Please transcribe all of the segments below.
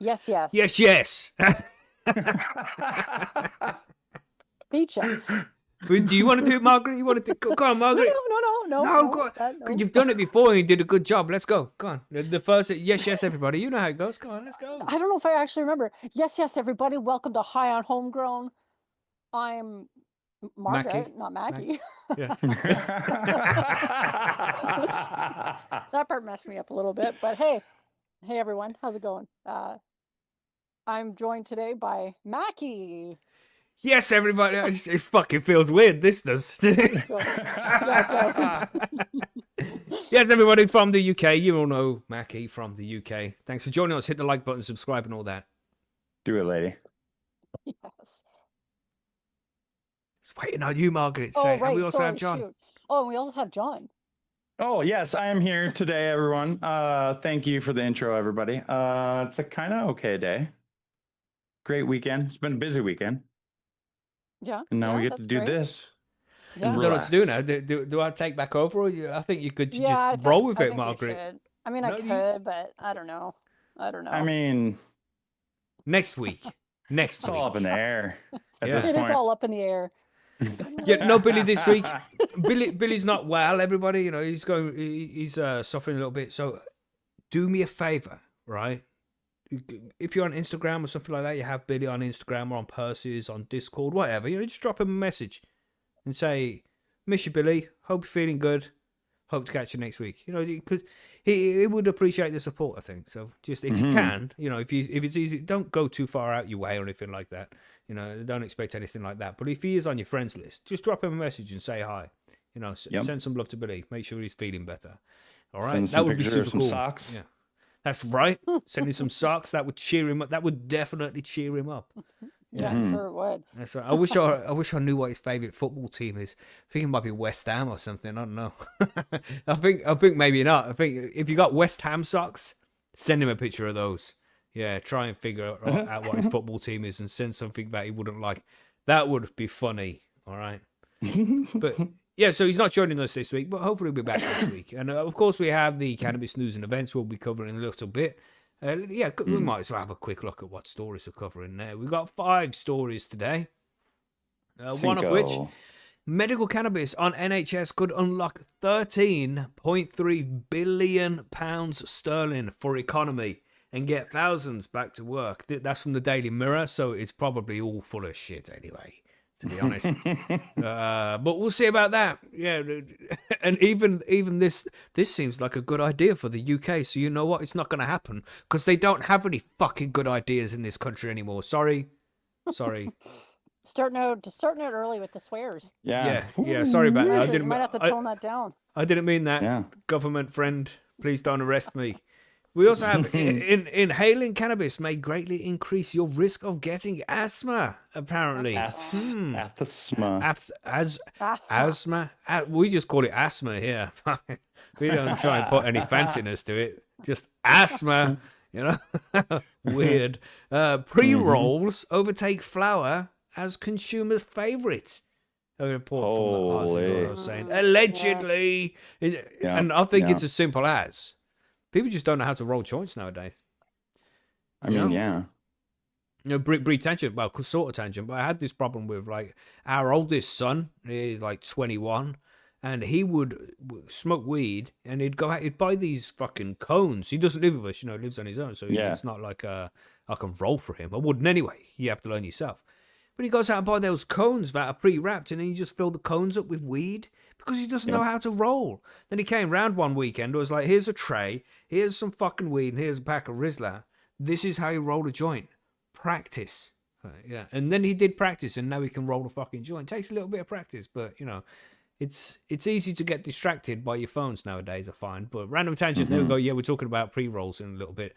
Yes, yes. Yes, yes. Feature. Do you want to do it, Margaret? You want to do? Go on, Margaret. No, go on. No. You've done it before and you did a good job. Let's go. Go on. The first, yes, yes, everybody. You know how it goes. Go on, let's go. I don't know if I actually remember. Yes, yes, everybody. Welcome to High on Homegrown. I'm Margaret, not Macky. Yeah. That part messed me up a little bit, but hey everyone, how's it going? I'm joined today by Macky. Yes, everybody. It fucking feels weird. This does. Yeah, it does. Yes, everybody from the UK. You all know Macky from the UK. Thanks for joining us. Hit the like button, subscribe, and all that. Do it, lady. Yes. It's waiting on you, Margaret. Oh, Say, right. and we also have John. Shoot. Oh, and we also have John. Oh, yes, I am here today, everyone. Thank you for the intro, everybody. It's a kind of okay day. Great weekend. It's been a busy weekend. Yeah. And now yeah, we get to do great. this. Yeah. I don't know what to do now. Do I take back over? Or I think you could just I roll with it, think Margaret. I mean, I could, but I don't know. I mean, next week. It's all up in the air at this It point. is all up in the air. Yeah, no Billy this week. Billy's not well, everybody. You know, he's suffering a little bit. So do me a favor, right? If you're on Instagram or something like that, you have Billy on Instagram or on Percy's, on Discord, whatever. You know, just drop him a message and say, "Miss you, Billy. Hope you're feeling good. Hope to catch you next week." You know, because he would appreciate the support, I think. So just if you can, you know, if it's easy, don't go too far out your way or anything like that. You know, don't expect anything like that. But if he is on your friends list, just drop him a message and say hi. You know, send some love to Billy. Make sure he's feeling better. All right, Send that would be super some cool. Socks. Yeah, that's right. Send him some socks. That would cheer him up. That would definitely cheer him up. Yeah, I'm sure it would. That's right. I wish I knew what his favorite football team is. I think it might be West Ham or something. I don't know. I think maybe not. I think if you got West Ham socks, send him a picture of those. Yeah, try and figure out what his football team is and send something that he wouldn't like. That would be funny. All right. But yeah, so he's not joining us this week, but hopefully he'll be back next week. And of course, we have the cannabis news and events we'll be covering a little bit. Yeah, we might as well have a quick look at what stories we're covering there. We've got 5 stories today. One of which, medical cannabis on NHS could unlock £13.3 billion sterling for economy and get thousands back to work. That's from the Daily Mirror, so it's probably all full of shit anyway, to be honest. But we'll see about that. Yeah, and even this seems like a good idea for the UK. So you know what? It's not going to happen because they don't have any fucking good ideas in this country anymore. Sorry. Starting out early with the swears. Yeah. Sorry about that. You might have to tone that down. I didn't mean that. Yeah. Government friend, please don't arrest me. We also have inhaling cannabis may greatly increase your risk of getting asthma, apparently. Asthma. Asthma. We just call it asthma here. We don't try and put any fanciness to it. Just asthma, you know. Weird. Pre-rolls overtake flour as consumers' favourite. A report from the Arts is what I was saying. Allegedly. And I think it's as simple as people just don't know how to roll joints nowadays. I mean, yeah. You know, brief tangent, well, sort of tangent, but I had this problem with, like, our oldest son, he's like 21, and he would smoke weed, and he'd go out, he'd buy these fucking cones. He doesn't live with us, you know, he lives on his own, so it's not like I can roll for him. I wouldn't anyway. You have to learn yourself. But he goes out and buy those cones that are pre-wrapped, and then you just fill the cones up with weed because he doesn't know how to roll. Then he came round one weekend, was like, here's a tray, here's some fucking weed, and here's a pack of Rizla. This is how you roll a joint. Practice. Yeah. And then he did practice, and now he can roll a fucking joint. It takes a little bit of practice, but, you know, it's easy to get distracted by your phones nowadays, I find. But random tangent, there we go. Yeah, we're talking about pre-rolls in a little bit.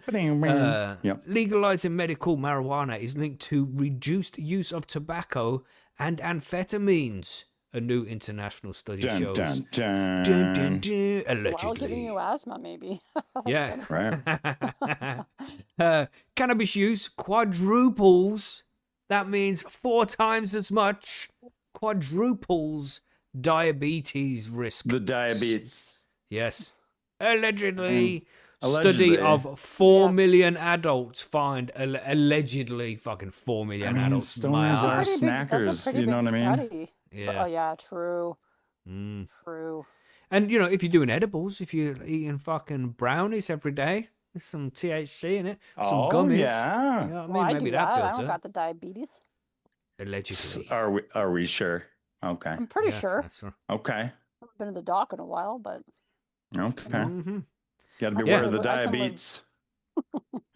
Legalizing medical marijuana is linked to reduced use of tobacco and amphetamines. A new international study shows. Allegedly. While giving you asthma, maybe. Yeah. Right. Cannabis use quadruples. That means 4 times as much. Quadruples diabetes risk. The diabetes. Yes. Allegedly. Study Allegedly. of 4 Yes. million adults find allegedly fucking 4 million mean, adults. stoners That's a are My pretty big. That's a snackers, pretty you know big what I mean? study. But, yeah. oh yeah, true, Mm. true. And if you're doing edibles, if you're eating fucking brownies every day, there's some THC in it, some Oh, gummies. yeah. You know what I mean? Well, I Maybe do that that. I builds don't up. got the diabetes. Allegedly. Are we sure? Okay. I'm pretty Yeah, sure. that's right. Okay. I haven't been to the doc in a while, but Okay. Mm-hmm. Got to be I aware can of the live- I can live- diabetes.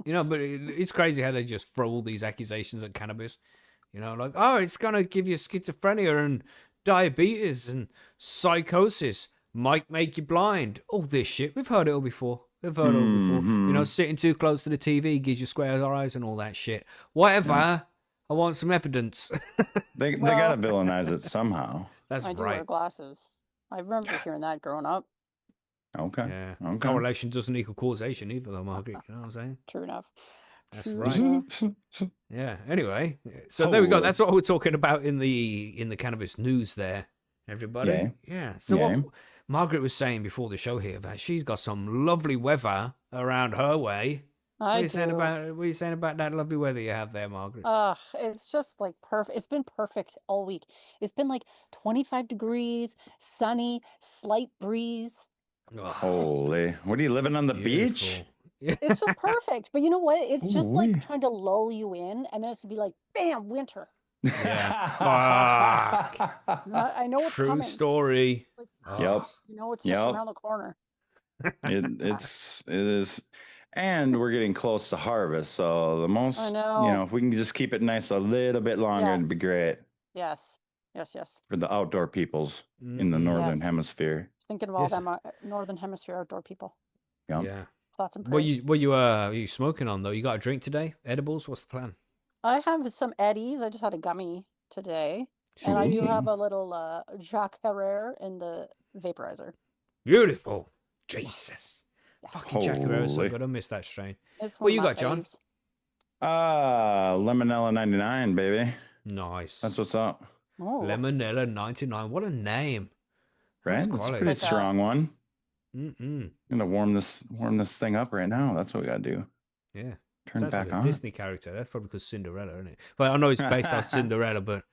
But it's crazy how they just throw all these accusations at cannabis. Like, oh, it's going to give you schizophrenia and diabetes and psychosis, might make you blind. All this shit. We've heard it all before. Mhm. Sitting too close to the TV gives you square eyes and all that shit. Whatever. I want some evidence. They got Well- to villainize it somehow. That's I do wear right. glasses. I remember hearing that growing up. Okay. Yeah. Okay. Correlation doesn't equal causation either, though, Margaret. You know what I'm saying? True enough. That's True right. enough. Yeah. Anyway, so there we go. Holy. That's what we're talking about in the cannabis news there, everybody. Yay. Yeah. So Yay. what Margaret was saying before the show here that she's got some lovely weather around her way. What I are you saying do. about that lovely weather you have there, Margaret? It's just like perfect. It's been perfect all week. It's been like 25 degrees, sunny, slight breeze. Oh, Holy. What are you living on the beach? beautiful. It's just perfect. But you know what? It's just Ooh-wee. like trying to lull you in, and then it's gonna be like, bam, winter. Yeah. I know it's True coming. story. Like, Yep. You know, it's just Yep. around the corner. It is, and we're getting close to harvest. So the most, I know. if we can just keep it nice a little bit longer, it'd be Yes. great Yes. Yes. for the outdoor peoples in the Mhm. northern Yes. hemisphere. Thinking of all Yes. them northern hemisphere outdoor people. Yep. Yeah. Thoughts and What prayers. you smoking on though? You got a drink today? Edibles? What's the plan? I have some Eddies. I just had a gummy today. And I do Sweet. have a little Jacques Herrera in the vaporizer. Beautiful. Jesus. Yes. Fucking Jack Herrera's so Holy. good. I miss that strain. It's What one you of my got, John? faves. Lemonella 99, baby. Nice. That's what's up. Oh, Lemonella 99. What a name. Right? That's That's a quality. pretty Like a- strong one. Mm-mm. I'm gonna warm this thing up right now. That's what we gotta do. Yeah. Turn Sounds it back like a on. Disney character. That's probably because Cinderella, isn't it? But I know it's based on Cinderella, but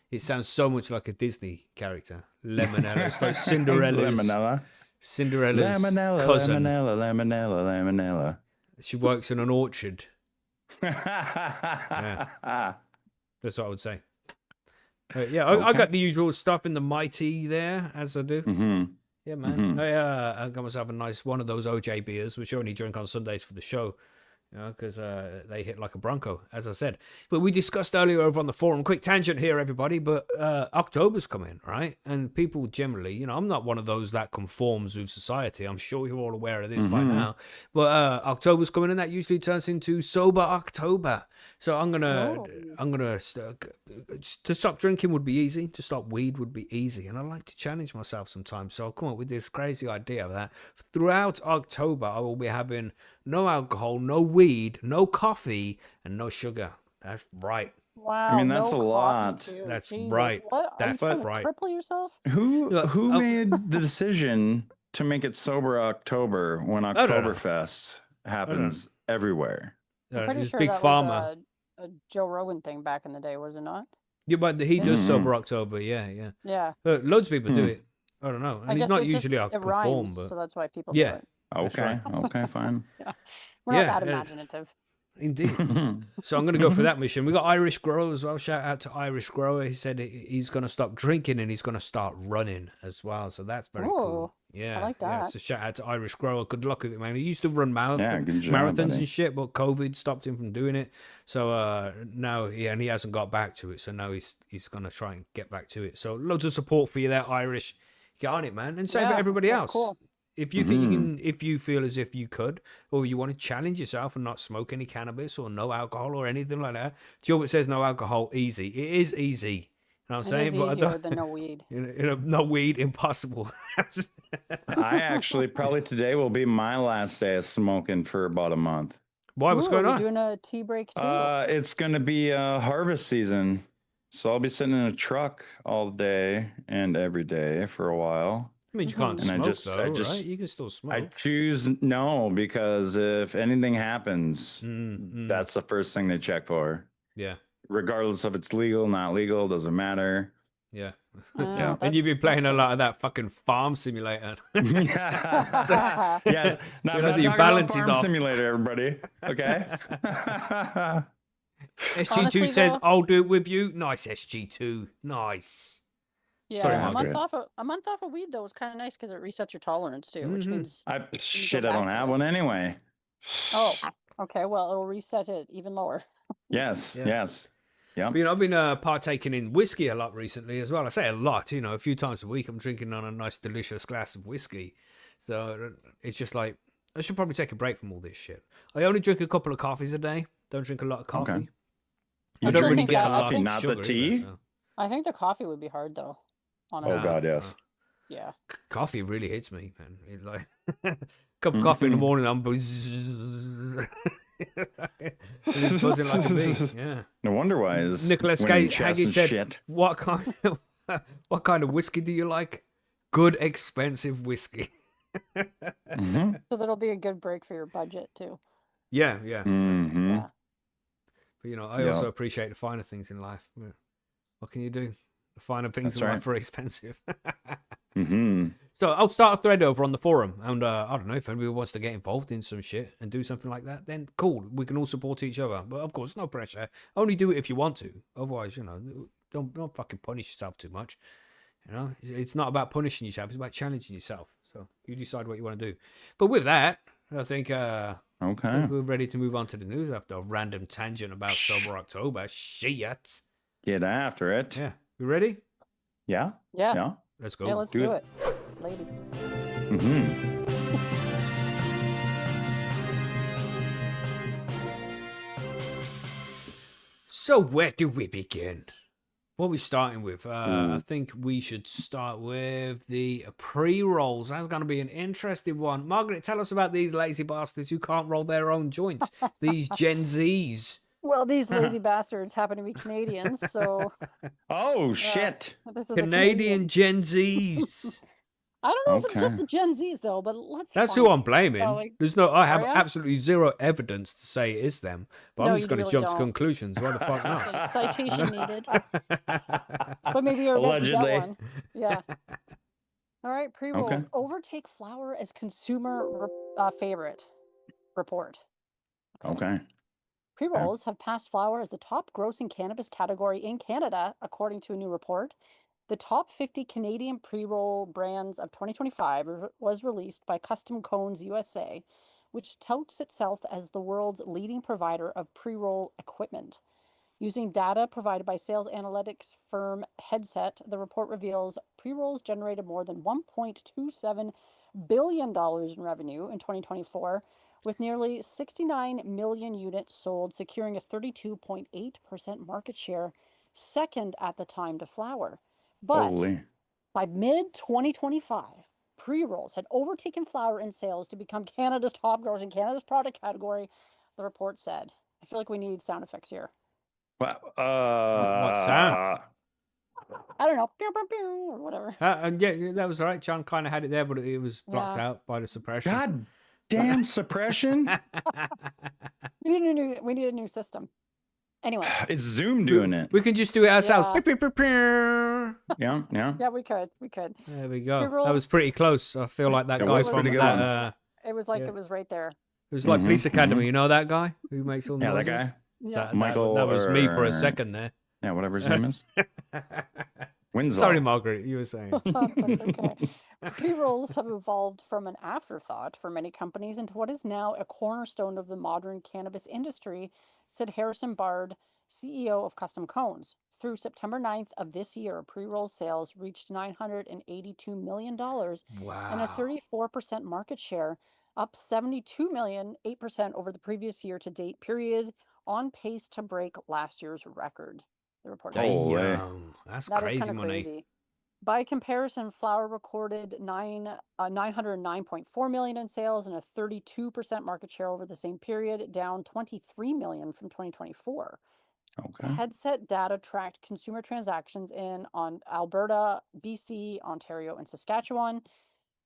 it sounds so much like a Disney character. Lemonella. It's like Cinderella's Lemonella. Cinderella's cousin. Lemonella. She works in an orchard. Yeah. That's what I would say. I got the usual stuff in the Mighty there, as I do. Mm-hmm. Yeah, man. I got myself a nice one of those OJ beers, which I only drink on Sundays for the show, because they hit like a Bronco, as I said. But we discussed earlier over on the forum, quick tangent here, everybody, but October's coming, right? And people generally, I'm not one of those that conforms with society. I'm sure you're all aware of this by now. But October's coming, and that usually turns into Sober October. So I'm gonna to stop drinking would be easy. To stop weed would be easy, and I like to challenge myself sometimes. So I'll come up with this crazy idea of that throughout October. I will be having no alcohol, no weed, no coffee, and no sugar. That's right. wow. mean, that's no a coffee, lot. too. That's Jesus, right. What? Are you That's trying right. to cripple yourself? Who Look, made the decision to make it Sober October when don't know. Oktoberfest happens everywhere? I'm pretty it's sure Big that Pharma. was a Joe Rogan thing back in the day, was it not? Yeah, but he does Mhm. Sober October. Yeah. Yeah. Loads of people do Hmm. it. I don't know, and I he's guess not it just usually a it conform, rhymes, but so that's why people Yeah. do it. That's Okay. right. Okay, fine. We're Yeah, not that uh, imaginative. indeed. So I'm going to go for that mission. We got Irish Grower as well. Shout out to Irish Grower. He said he's going to stop drinking and he's going to start running as well. So that's very cool. Ooh, Yeah, like Yeah. that. So shout out to Irish Grower. Good luck with it, man. He used to run Good job, marathons buddy. and shit, but COVID stopped him from doing it. So now, and he hasn't got back to it. So now he's going to try and get back to it. So loads of support for you there, Irish. Get on it, man, and same for Yeah, everybody that's else. cool. If you think you can, if you feel as if you could, or you want to challenge yourself and not smoke any cannabis or no alcohol or anything like that, Gilbert says no alcohol, easy. It is easy. You know what I'm It saying? is But I easier don't, than no weed. no weed, impossible. I actually probably today will be my last day of smoking for about a month. Why? What's Ooh, going you on? doing a tea break too? It's gonna be harvest season, so I'll be sitting in a truck all day and every day for a while. I mean, you can't Mhm. And smoke though, right? You can still I smoke. choose no because if anything happens, Mm. that's the first thing they check for. Yeah, Regardless of it's legal, not legal, doesn't matter. yeah. Yeah. And you've been playing a lot of stinks. that fucking farm simulator. Yeah. Yes. Now, I'm Realize not you talking about balance it Farm off. Simulator, everybody. Okay. SG2 Honestly, says, though- I'll do it with you. Nice, SG2. Nice. Yeah, Sorry, a Margaret. month off of weed though is kind of nice because it resets your tolerance too, which Mhm. means Shit, I back don't to have it. one anyway. oh, okay. Well, it'll reset it even lower. Yes. Yeah. Yes. Yeah. But, I've been partaking in whiskey a lot recently as well. I say a lot, a few times a week. I'm drinking on a nice, delicious glass of whiskey. So it's just like, I should probably take a break from all this shit. I only drink a couple of coffees a day. Don't drink a lot of coffee. Okay. I I still don't really think get that- a I lot coffee, of think- not the sugar tea? either, so. I think the coffee would be hard though. Honestly. Oh God, yes. Yeah. Coffee really hits me, man. It's like cup of coffee in the morning, I'm it's buzzing like a bee. Yeah. No wonder why is Nicholas winning Cage chess Haggy and said, shit. what kind of whiskey do you like? Good expensive whiskey. Mm-hmm. So that'll be a good break for your budget too. Yeah. Mm-hmm. Yeah. But I also appreciate the finer things in life. Yeah. What can you do? The finer things That's in right. life are expensive. Mm-hmm. So I'll start a thread over on the forum, and I don't know if anybody wants to get involved in some shit and do something like that. Then cool, we can all support each other. But of course, no pressure. Only do it if you want to. Otherwise, don't fucking punish yourself too much. It's not about punishing yourself; it's about challenging yourself. So you decide what you want to do. But with that, I think I Okay. think we're ready to move on to the news after a random tangent about Sober October. Shit. Get after it. Yeah, you ready? Yeah. Yeah. Yeah. Let's go. Yeah, let's do do it. it. Lady. Mm-hmm. So where do we begin? What are we starting with? I think we should start with the pre-rolls. That's going to be an interesting one. Margaret, tell us about these lazy bastards who can't roll their own joints. These Gen Zs. Well, these lazy bastards happen to be Canadians, so Oh shit. this is Canadian a Canadian. Gen Zs. I don't know if it's just Okay. the Gen Zs though, but let's. That's find who I'm blaming. Oh, like, I have are ya? absolutely zero evidence to say it is them, but No, I'm just you going to really jump to don't. conclusions. Why the fuck So, not? citation needed. But maybe you're about to get Allegedly. one. Yeah. All right, pre-rolls. Okay. Overtake flower as consumer favorite report. Okay. Pre-rolls have passed flower as the top grossing cannabis category in Canada, according to a new report. The top 50 Canadian pre-roll brands of 2025 was released by Custom Cones USA, which touts itself as the world's leading provider of pre-roll equipment. Using data provided by sales analytics firm Headset, the report reveals pre-rolls generated more than $1.27 billion in revenue in 2024, with nearly 69 million units sold, securing a 32.8% market share, second at the time to flower. But Holy. by mid-2025, pre-rolls had overtaken flower in sales to become Canada's top grossing cannabis product category, the report said. I feel like we need sound effects here. What sound? I don't know, pew, pew, pew, or whatever. Yeah, that was all right. John kind of had it there, but it was blocked Yeah. out by the suppression. God damn suppression. We need a new system. Anyway, It's Zoom doing it. We can just do it ourselves. Yeah. Pew, pew, pew, pew. Yeah. Yeah. yeah, we could. There we go. That Pre-rolls. was pretty close. I feel like that It guy was from pretty good that. It was like Yeah. it was right there. It was like Mhm, Police Academy. mhm. You know that guy who makes all the Yeah, that noises? guy. Yeah. Michael That was me for or- a second there. Yeah, whatever his name is. Winslow. Sorry, Margaret. You were saying. That's okay. Pre-rolls have evolved from an afterthought for many companies into what is now a cornerstone of the modern cannabis industry, said Harrison Bard, CEO of Custom Cones. Through September 9th of this year, pre-roll sales reached $982 million Wow. and a 34% market share, up 72 million, 8% over the previous year to date period, on pace to break last year's record. The report said. Holy. Damn. That's That is crazy kind of money. crazy. By comparison, flower recorded 909.4 million in sales and a 32% market share over the same period, down 23 million from 2024. Okay. Headset data tracked consumer transactions on Alberta, BC, Ontario, and Saskatchewan.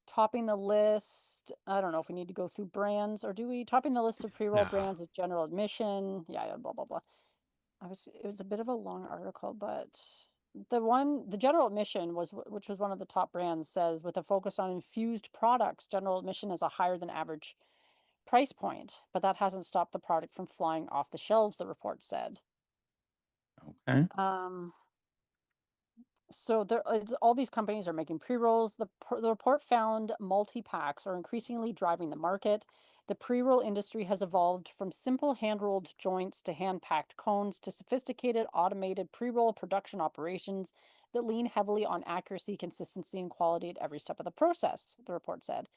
Topping the list, I don't know if we need to go through brands, or do we? Topping the list of pre-roll Nah. brands is General Admission. Yeah, blah blah blah. It was a bit of a long article, but the General Admission which was one of the top brands, says with a focus on infused products, General Admission is a higher than average price point, but that hasn't stopped the product from flying off the shelves, the report said. Okay. So all these companies are making pre-rolls. The report found multi-packs are increasingly driving the market. The pre-roll industry has evolved from simple hand-rolled joints to hand-packed cones to sophisticated automated pre-roll production operations that lean heavily on accuracy, consistency, and quality at every step of the process, the report said.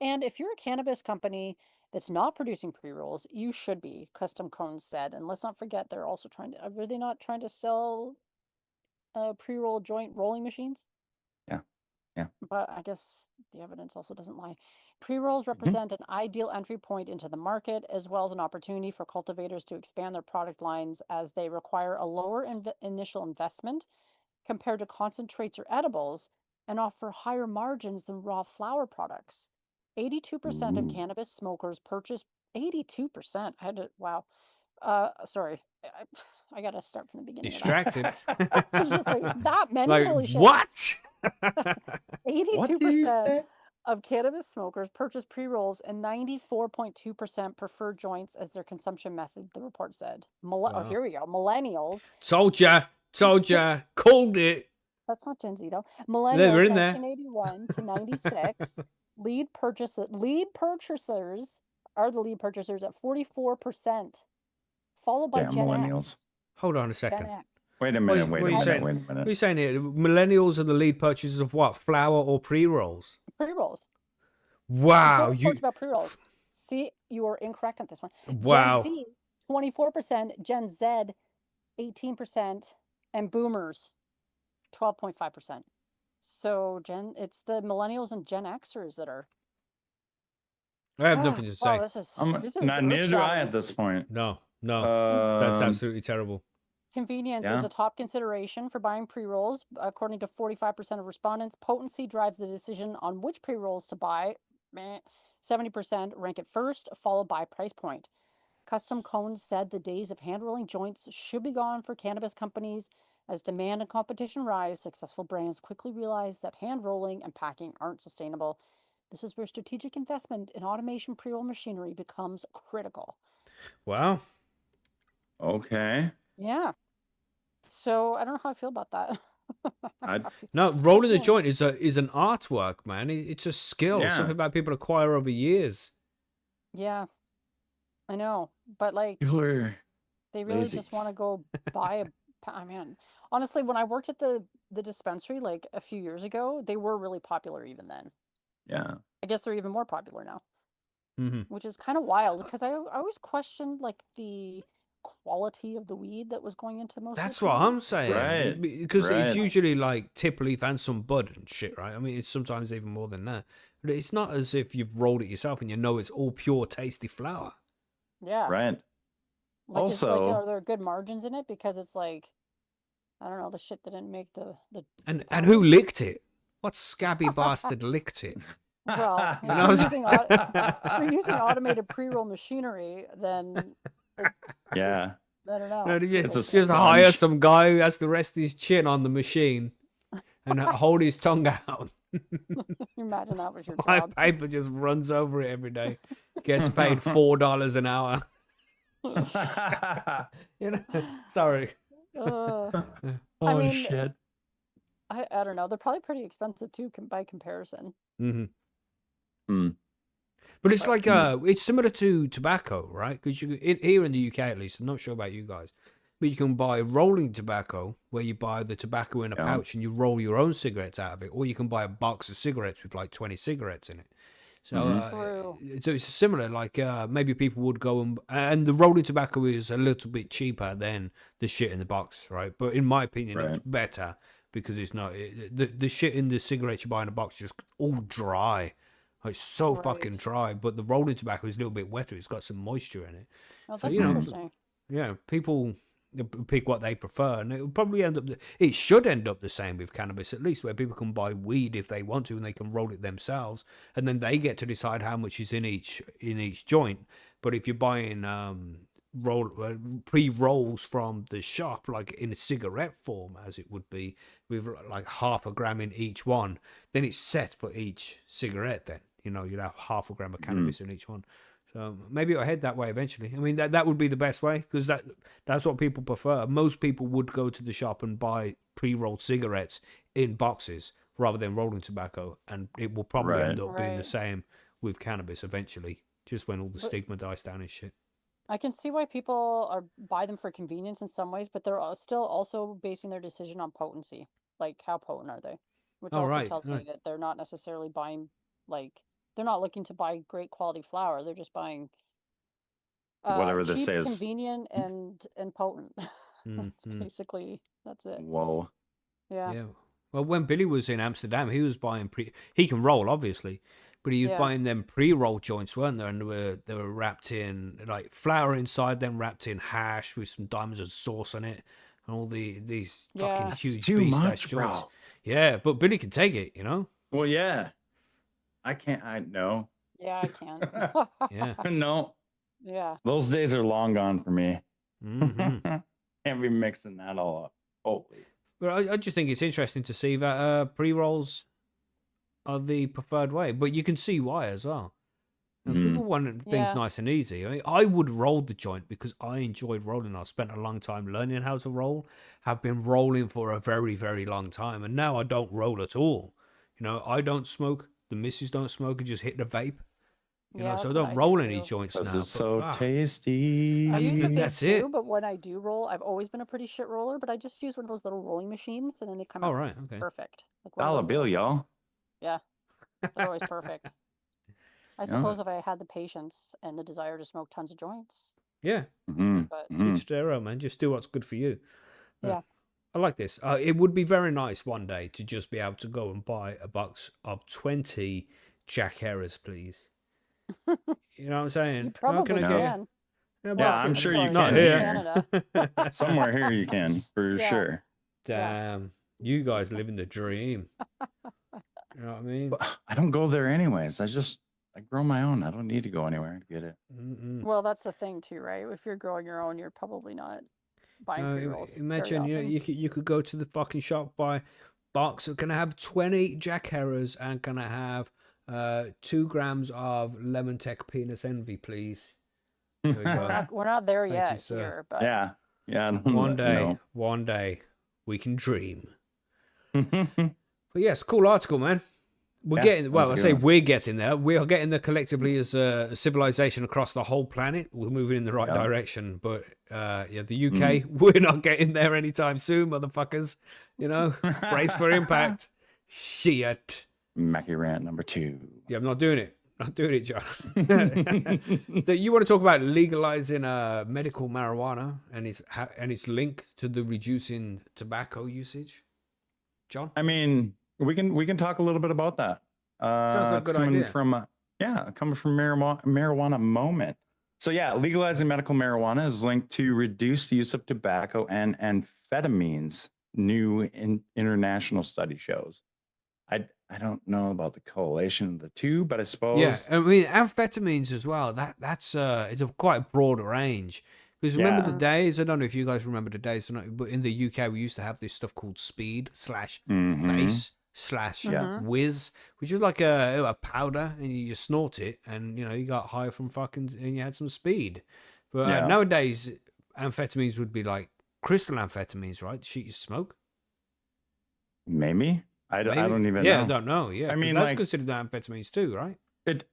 And if you're a cannabis company that's not producing pre-rolls, you should be, Custom Cones said. And let's not forget, they're also are they not trying to sell pre-roll joint rolling machines? Yeah. Yeah. But I guess the evidence also doesn't lie. Pre-rolls represent an ideal entry point into the market, as well as an opportunity for cultivators to expand their product lines, as they require a lower initial investment compared to concentrates or edibles, and offer higher margins than raw flower products. 82% of Ooh. cannabis smokers purchase 82%. I had to, wow. Sorry. I gotta start from the beginning of that. Distracted. It's just like that many, Like, holy shit. what? What did you 82% say? of cannabis smokers purchase pre-rolls, and 94.2% prefer joints as their consumption method, the report said. Oh, Wow. here we go. Millennials. Told ya. Called it. That's not Gen Z though. They're Millennials, in there. 1981 to 96, lead purchasers are the lead purchasers at 44%, followed by Damn Gen millennials. X. Hold on a Gen second. X. Wait a What minute. are Wait you a minute. saying? Wait a What are minute. you saying here? Millennials are the lead purchasers of what? Flour or pre-rolls? Pre-rolls. Wow. There's no reports about pre-rolls. See, you are incorrect on this one. Wow. Gen Z, 24%, Gen Z, 18%, and boomers, 12.5%. So it's the millennials and Gen Xers that are. I have nothing to say. Wow, this is Neither do I earth-shattering. at this point. No. That's Um, absolutely terrible. Convenience Yeah. is the top consideration for buying pre-rolls. According to 45% of respondents, potency drives the decision on which pre-rolls to buy. 70% rank it first, followed by price point. Custom Cones said the days of hand-rolling joints should be gone for cannabis companies. As demand and competition rise, successful brands quickly realize that hand-rolling and packing aren't sustainable. This is where strategic investment in automation pre-roll machinery becomes critical. Wow. Okay. Yeah. So I don't know how I feel about that. No, rolling the joint is an artwork, man. It's a skill, Yeah. something that people acquire over years. Yeah, I know, but like You were they really lazy. just want to go buy a. I mean, honestly, when I worked at the dispensary like a few years ago, they were really popular even then. Yeah. I guess they're even more popular now, Mm-hmm. which is kind of wild because I always questioned like the quality of the weed that was going into most. That's of the what I'm Canadian. saying. Right, Because it's right. usually like tip leaf and some bud and shit, right? I mean, it's sometimes even more than that. But it's not as if you've rolled it yourself and you know it's all pure, tasty flour. Yeah. Right. Like, Also- are there good margins in it? Because it's like, I don't know, the shit that didn't make the. And powder. who licked it? What scabby bastard licked it? Well, You know, if you're using automated pre-roll machinery, then Yeah. I don't know. No, did you It's a just hire sponge. some guy who has to rest his chin on the machine and hold his tongue out? Imagine that was your My job. paper just runs over it every day. Gets paid $4 an hour. You know, sorry. Uh, Oh mean, shit. I don't know. They're probably pretty expensive too, by comparison. Mm-hmm. Hmm. But it's like it's similar to tobacco, right? Because here in the UK, at least, I'm not sure about you guys, but you can buy rolling tobacco where you buy the tobacco in a Yeah. pouch and you roll your own cigarettes out of it, or you can buy a box of cigarettes with like 20 cigarettes in it. So, True. So it's similar. Like maybe people would go and the rolling tobacco is a little bit cheaper than the shit in the box, right? But in my opinion, it's Right. better because it's not the shit in the cigarettes you buy in a box is just all dry. It's so fucking Right. dry, but the rolling tobacco is a little bit wetter. It's got some moisture in it. Oh, So, that's you know, interesting. yeah, people pick what they prefer, and it will probably end up. It should end up the same with cannabis, at least, where people can buy weed if they want to, and they can roll it themselves, and then they get to decide how much is in each joint. But if you're buying pre-rolls from the shop, like in a cigarette form, as it would be, with like half a gram in each one, then it's set for each cigarette. Then you'd have half a gram of cannabis in each one. So maybe it'll head that way eventually. I mean, that would be the best way, because that's what people prefer. Most people would go to the shop and buy pre-rolled cigarettes in boxes rather than rolling tobacco, and it will probably end up being the same with cannabis eventually, just when all the stigma dies down and shit. I can see why people buy them for convenience in some ways, but they're still also basing their decision on potency. Like, how potent are they? Which tells me that they're not necessarily buying, like, they're not looking to buy great quality flower. They're just buying whatever cheap, this is, convenient, and potent. That's it. Whoa. Yeah. Well, when Billy was in Amsterdam, he was buying he can roll, obviously, but he was buying them pre-roll joints, weren't there? And they were wrapped in like flour inside, then wrapped in hash with some diamonds and sauce on it, and all these fucking huge beast-ass joints. Bro. Yeah, but Billy can take it, Well, yeah, I can't. I know. Yeah, I can. Yeah. No. Yeah. Those days are long gone for me. Can't be mixing that all up. Holy. But I just think it's interesting to see that pre-rolls are the preferred way, but you can see why as well. People want things nice and easy. I mean, I would roll the joint because I enjoyed rolling. I spent a long time learning how to roll, have been rolling for a very, very long time, and now I don't roll at all. I don't smoke. The missus don't smoke and just hit the vape. So I don't roll any joints now. This is so tasty. I use the vape too, but when I do roll, I've always been a pretty shit roller, but I just use one of those little rolling machines, and then they come out perfect. Like dollar bill, y'all. Yeah, they're always perfect. I suppose if I had the patience and the desire to smoke tons of joints. Yeah. But each their own, man. Just do what's good for you. Yeah. I like this. It would be very nice one day to just be able to go and buy a box of 20 Jack Herrers, please. You know what I'm saying? You probably can. Yeah, I'm sure you can. Not here. Somewhere here you can, for sure. Damn. You guys living the dream. You know what I mean? I don't go there anyways. I grow my own. I don't need to go anywhere to get it. Well, that's the thing too, right? If you're growing your own, you're probably not buying pre-rolls. Imagine, you could go to the fucking shop, buy box. Can I have 20 Jack Herrers and can I have 2 grams of Lemon Tech Penis Envy, please? There we go. We're not there yet here, but yeah. One day we can dream. But yes, cool article, man. We're getting we're getting there. We are getting there collectively as a civilization across the whole planet. We're moving in the right direction, but the UK, we're not getting there anytime soon, motherfuckers. Brace for impact. Shit. Macky rant number 2. Yeah, I'm not doing it. Not doing it, John. You want to talk about legalizing medical marijuana and its link to the reducing tobacco usage, John? I mean, we can talk a little bit about that. Sounds like a good idea. Coming from marijuana moment. So legalizing medical marijuana is linked to reduced use of tobacco and amphetamines. New international study shows. I don't know about the correlation of the two, but I suppose. Yeah, I mean amphetamines as well. That's it's a quite broad range. Because remember the days? I don't know if you guys remember the days, but in the UK we used to have this stuff called speed / base / whiz, which was like a powder, and you snort it, and you got high from fucking, and you had some speed. But nowadays, amphetamines would be like crystal amphetamines, right? The shit you smoke. Maybe. I don't even know. Yeah, I don't know. Yeah, I mean, that's considered amphetamines too, right?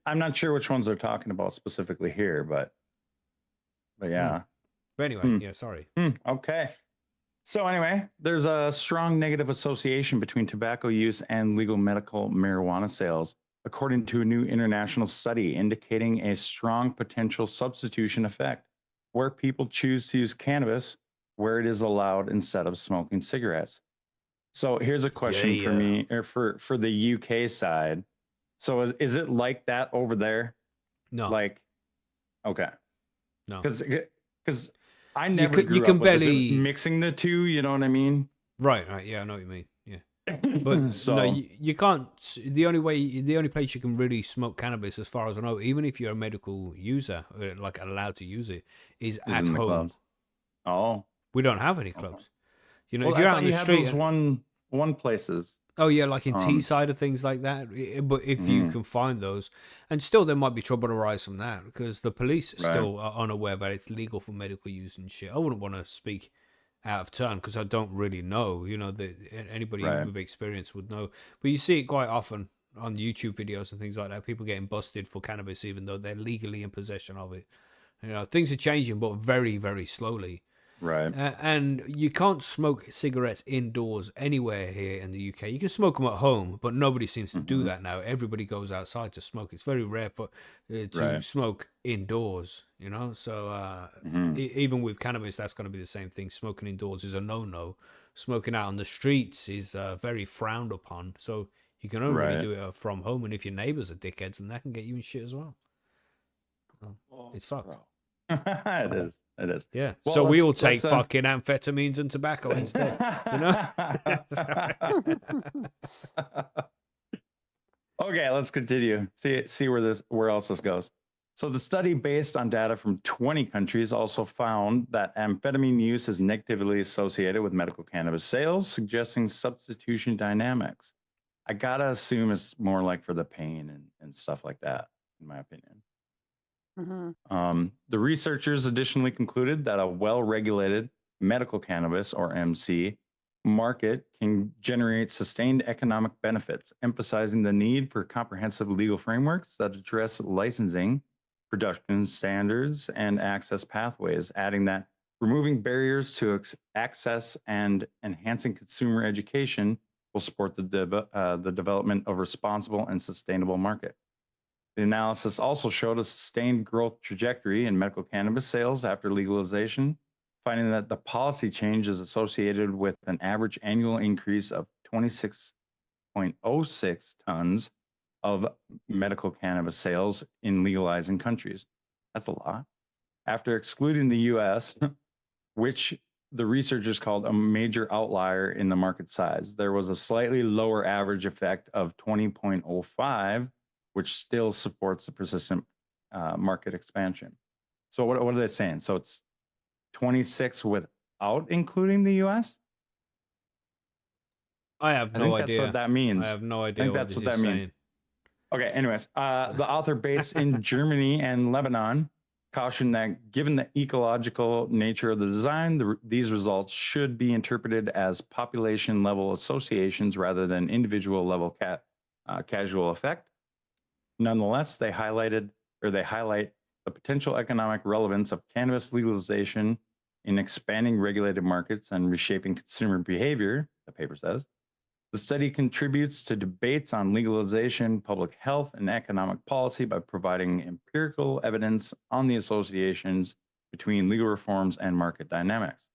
I'm not sure which ones they're talking about specifically here, but yeah. But anyway, sorry. Okay. So anyway, there's a strong negative association between tobacco use and legal medical marijuana sales, according to a new international study indicating a strong potential substitution effect, where people choose to use cannabis where it is allowed instead of smoking cigarettes. So here's a question for me, or for the UK side. So is it like that over there? No. Okay. No. Because I never you grew can up with barely mixing the two. You know what I mean? right. Yeah, I know what you mean. Yeah. But So no, you can't. The only place you can really smoke cannabis, as far as I know, even if you're a medical user, like allowed to use it, is is at in the home. clubs. Oh, We don't have any okay. clubs. You know, Well, if I you're out thought on you the had street those and one places. oh yeah, like in Um, Teesside or things like that. But if you mhm, can find those, and still there might be trouble to arise from that because the police right, still are unaware that it's legal for medical use and shit. I wouldn't want to speak out of turn because I don't really know. You know, anybody right. with experience would know. But you see it quite often on YouTube videos and things like that. People getting busted for cannabis even though they're legally in possession of it. You know, things are changing, but very, very slowly. Right. And you can't smoke cigarettes indoors anywhere here in the UK. You can smoke them at home, but nobody seems to do Hmm. that now. Everybody goes outside to smoke. It's very rare for to Right. smoke indoors, you know. So Hmm. even with cannabis, that's going to be the same thing. Smoking indoors is a no-no. Smoking out on the streets is very frowned upon. So you can only really Right. do it from home. And if your neighbors are dickheads, then that can get you in shit as well. So, Oh, it's fucked. bro. It is. It is. Yeah. Well, So we all let's take fucking amphetamines and tobacco instead. You know? Okay, let's continue. See where else this goes. So the study, based on data from 20 countries, also found that amphetamine use is negatively associated with medical cannabis sales, suggesting substitution dynamics. I gotta assume it's more like for the pain and stuff like that, in my opinion. The researchers additionally concluded that a well-regulated medical cannabis, or MC, market can generate sustained economic benefits, emphasizing the need for comprehensive legal frameworks that address licensing, production standards, and access pathways, adding that removing barriers to access and enhancing consumer education will support the development of responsible and sustainable market. The analysis also showed a sustained growth trajectory in medical cannabis sales after legalization, finding that the policy change is associated with an average annual increase of 26.06 tons of medical cannabis sales in legalizing countries. That's a lot. After excluding the US, which the researchers called a major outlier in the market size, there was a slightly lower average effect of 20.05, which still supports the persistent market expansion. So what are they saying? So it's 26 without including the US? I have I no think that's what idea. that means. I have no I idea think what that's this what is that means. saying. Okay, anyways, the author based in Germany and Lebanon cautioned that given the ecological nature of the design, these results should be interpreted as population level associations rather than individual level casual effect. Nonetheless, they highlight the potential economic relevance of cannabis legalization in expanding regulated markets and reshaping consumer behavior, the paper says. The study contributes to debates on legalization, public health, and economic policy by providing empirical evidence on the associations between legal reforms and market dynamics.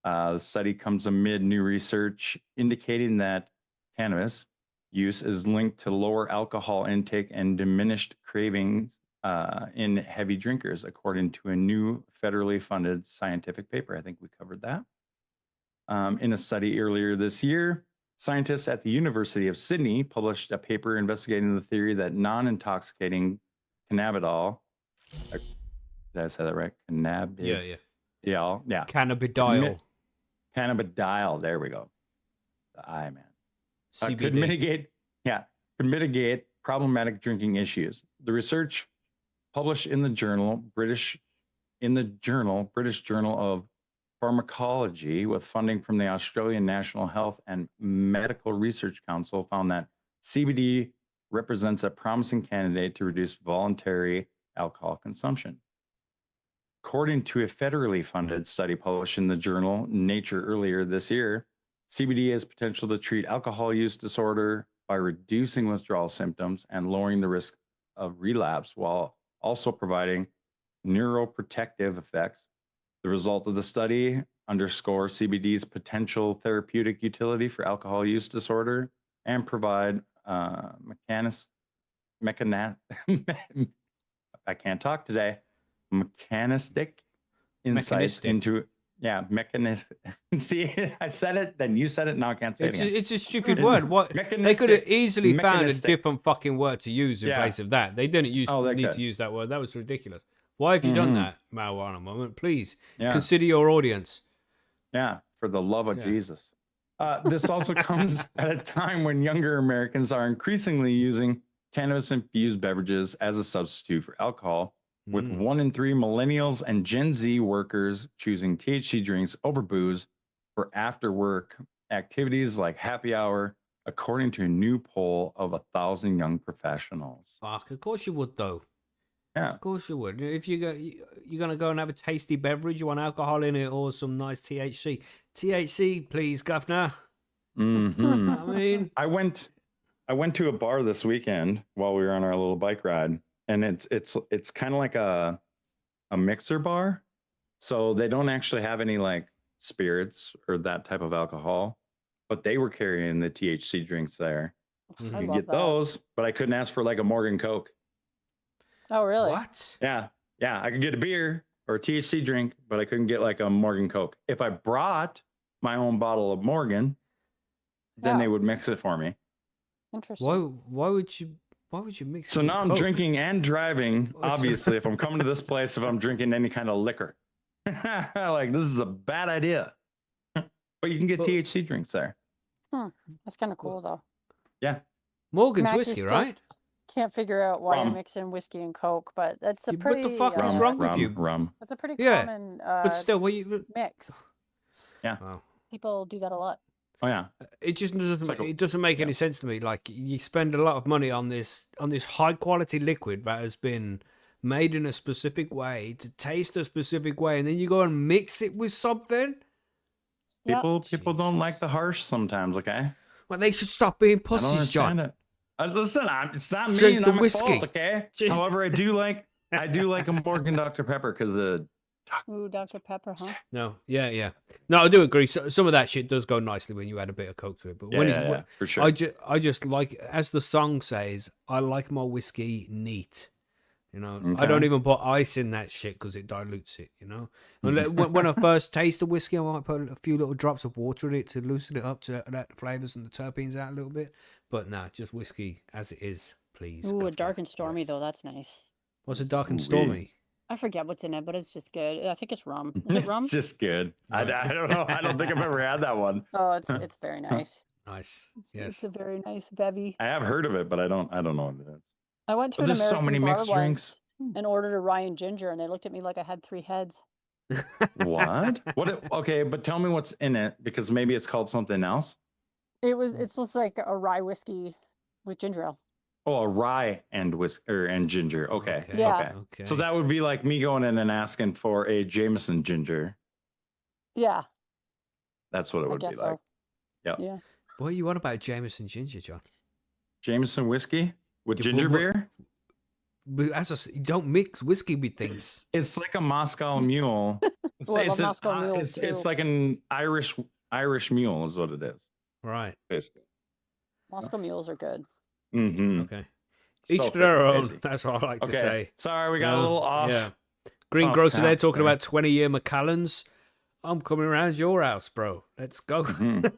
The study comes amid new research indicating that cannabis use is linked to lower alcohol intake and diminished cravings in heavy drinkers, according to a new federally funded scientific paper. I think we covered that. In a study earlier this year, scientists at the University of Sydney published a paper investigating the theory that non-intoxicating cannabidiol, did I say that right? Yeah. Yeah. Cannabidiol. Cannabidiol, there we go. The I, man. CBD. Could mitigate problematic drinking issues. The research published in the British Journal of Pharmacology, with funding from the Australian National Health and Medical Research Council, found that CBD represents a promising candidate to reduce voluntary alcohol consumption. According to a federally funded study published in the journal Nature earlier this year, CBD has potential to treat alcohol use disorder by reducing withdrawal symptoms and lowering the risk of relapse, while also providing neuroprotective effects. The result of the study underscores CBD's potential therapeutic utility for alcohol use disorder and provide I can't talk today, mechanistic insights Mechanistic. into mechanistic. See, I said it, then you said it. Now I can't say it again. It's a stupid word. What they could have Mechanistic. easily found a Mechanistic. different fucking word to use in Yeah. place of that. They didn't use Oh, they need could. to use that word. That was ridiculous. Why have you done Mhm. that, marijuana moment? Please Yeah. consider your audience. Yeah, for the love of Yeah. Jesus. This also comes at a time when younger Americans are increasingly using cannabis-infused beverages as a substitute for alcohol, with 1 in 3 millennials and Gen Z workers choosing THC drinks over booze for after-work activities like happy hour, according to a new poll of 1,000 young professionals. Fuck, of course you would though. Yeah. Of course you would. If you're gonna go and have a tasty beverage, you want alcohol in it or some nice THC. THC, please, governor. Mhm. I mean, I went to a bar this weekend while we were on our little bike ride, and it's kind of like a mixer bar. So they don't actually have any like spirits or that type of alcohol, but they were carrying the THC drinks there. I You love could get that. those, but I couldn't ask for like a Morgan Coke. Oh, really? what? Yeah. I could get a beer or a THC drink, but I couldn't get like a Morgan Coke. If I brought my own bottle of Morgan, then they Yeah. would mix it for me. Interesting. Why would you mix it So with now I'm Coke? drinking and driving. What? Obviously, if I'm coming to this place, if I'm drinking any kind of liquor, like this is a bad idea. But you can get But- THC drinks there. That's kind of cool, though. Yeah. Morgan's Macky whiskey, still right? Can't figure out why you're Rum. mixing whiskey and Coke, but that's a Yeah, what pretty the fuck is wrong with you? Rum. That's a pretty Yeah, common But still, what you? mix. Wow. People do that a lot. Oh yeah. It just doesn't. like a- It doesn't make any sense to me. Like you spend a lot of money on this high quality liquid that has been made in a specific way to taste a specific way, and then you go and mix it with something. Yep. People don't like Jesus. the harsh sometimes. Okay. Well, they should stop being I don't pussies, John. understand it. Listen, it's not me. Drink and the I'm at whiskey. fault, okay. Just- However, I do like a Morgan Dr Pepper because the Ooh, Dr. Pepper, huh? No, yeah. No, I do agree. Some of that shit does go nicely when you add a bit of Coke to it. But when it's, for sure. I just like, as the song says, I like my whiskey neat. You know, I don't Okay. even put ice in that shit because it dilutes it. You know, and when I first taste the whiskey, I might put a few little drops of water in it to loosen it up to let the flavors and the terpenes out a little bit. But nah, just whiskey as it is, please. Ooh, a governor. dark and stormy, Yes. though. That's nice. What's a dark and Ooh-wee. stormy? I forget what's in it, but it's just good. I think it's rum. Is it rum? It's just good. Right. I don't know. I don't think I've ever had that one. Oh, it's very nice. Nice. It's, Yes. it's a very nice bevy. I have heard of it, but I don't know what it is. I went to But an there's so American many bar mixed once drinks. and ordered a Ryan Ginger, and they looked at me like I had 3 heads. What? Okay, but tell me what's in it because maybe it's called something else. It's just like a rye whiskey with ginger ale. Oh, a rye and whiskey and ginger. Okay. Yeah. Okay. So that would be like me going in and asking for a Jameson ginger. Yeah, That's what it I would be guess like. so. Yep. Yeah. What are you on about Jameson ginger, John? Jameson whiskey with Yeah, ginger but beer. But you don't mix whiskey with things. It's like a Moscow Mule. It's, Oh, I love an- Moscow Mules it's too. like an Irish mule is what it is, Right. basically. Moscow mules are good. Mm-hmm. Okay. Each to their own. That's what I like to Okay. say. Sorry, we got a No, little off. Yeah. Green Oh, Grocer there crap, talking sorry. about 20-year Macallans. I'm coming around your house, bro. Let's go. Mhm.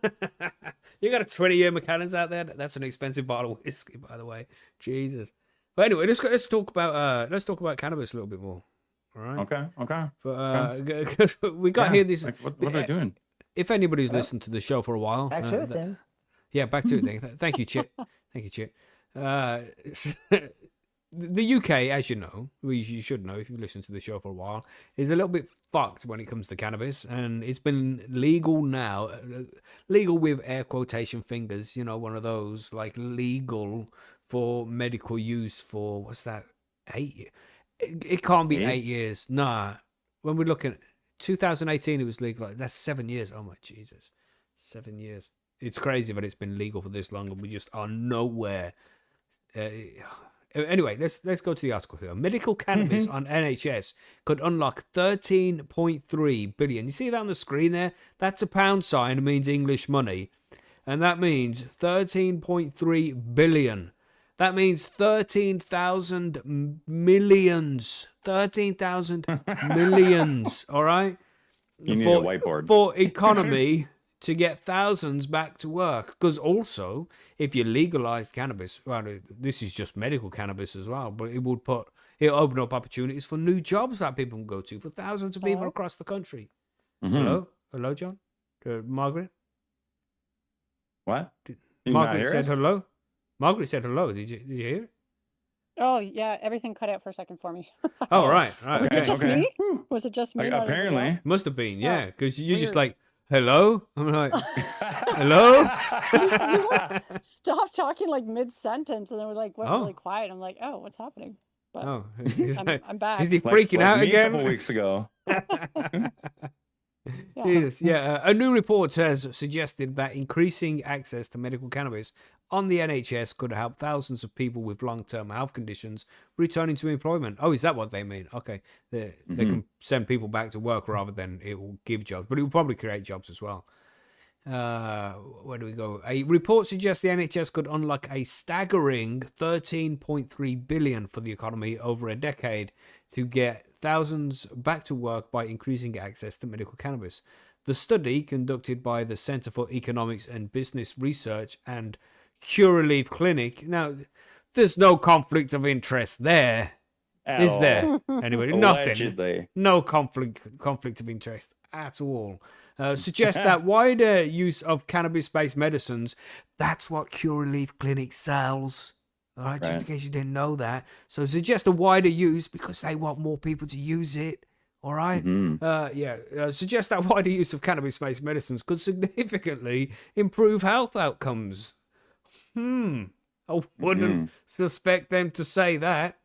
You got a 20-year Macallans out there? That's an expensive bottle of whiskey, by the way. Jesus. But anyway, let's talk about cannabis a little bit more. All right. Okay. But 'cause we got here this. Like, what are they doing? If anybody's listened to the show for a while, Back to it then. yeah, back to it then. Thank you, Chit. Thank you, Chit. The UK, as you know, you should know if you've listened to the show for a while, is a little bit fucked when it comes to cannabis, and it's been legal now, legal with air quotation fingers, you know, one of those, like legal for medical use for, what's that, 8 years? It can't be 8 years. Nah. When we're looking at 2018, it was legal. That's 7 years. Oh my Jesus. 7 years. It's crazy that it's been legal for this long and we just are nowhere. Anyway, let's go to the article here. Medical cannabis on NHS could unlock 13.3 billion. You see that on the screen there? That's a pound sign. It means English money. And that means 13.3 billion. That means 13,000 millions. 13,000 millions, all right? You need a whiteboard. For economy to get thousands back to work. Because also, if you legalize cannabis, well, this is just medical cannabis as well, but it'll open up opportunities for new jobs that people can go to for thousands of people across the country. Mhm. Hello, John, Margaret. What? Margaret said hello. Margaret said hello. Did you hear it? Oh, yeah, everything cut out for a second for me. Oh, right. Was Okay, it just okay. me? Was it just me? not everybody Apparently. else? Must have been, yeah, because you're just weird. like, hello? I'm like, hello? You like stopped talking like mid-sentence and then we like went Oh. really quiet. I'm like, oh, what's happening? But Oh, I'm back. is he Like freaking out me again? a couple weeks ago. Yeah. Yes, yeah. A new report has suggested that increasing access to medical cannabis on the NHS could help thousands of people with long-term health conditions returning to employment. Oh, is that what they mean? Okay, they can send people back to work rather than it will give jobs, but it will probably create jobs as well. Where do we go? A report suggests the NHS could unlock a staggering 13.3 billion for the economy over a decade to get thousands back to work by increasing access to medical cannabis. The study, conducted by the Centre for Economics and Business Research and Curaleaf Clinic. Now, there's no conflict of interest there, is there? Anybody? Nothing. Allegedly. No conflict of interest at all. Suggests that wider use of cannabis-based medicines, that's what Curaleaf Clinic sells. All right, just in case you didn't know that. So suggest a wider use because they want more people to use it. All right? Suggest that wider use of cannabis-based medicines could significantly improve health outcomes. I wouldn't suspect them to say that.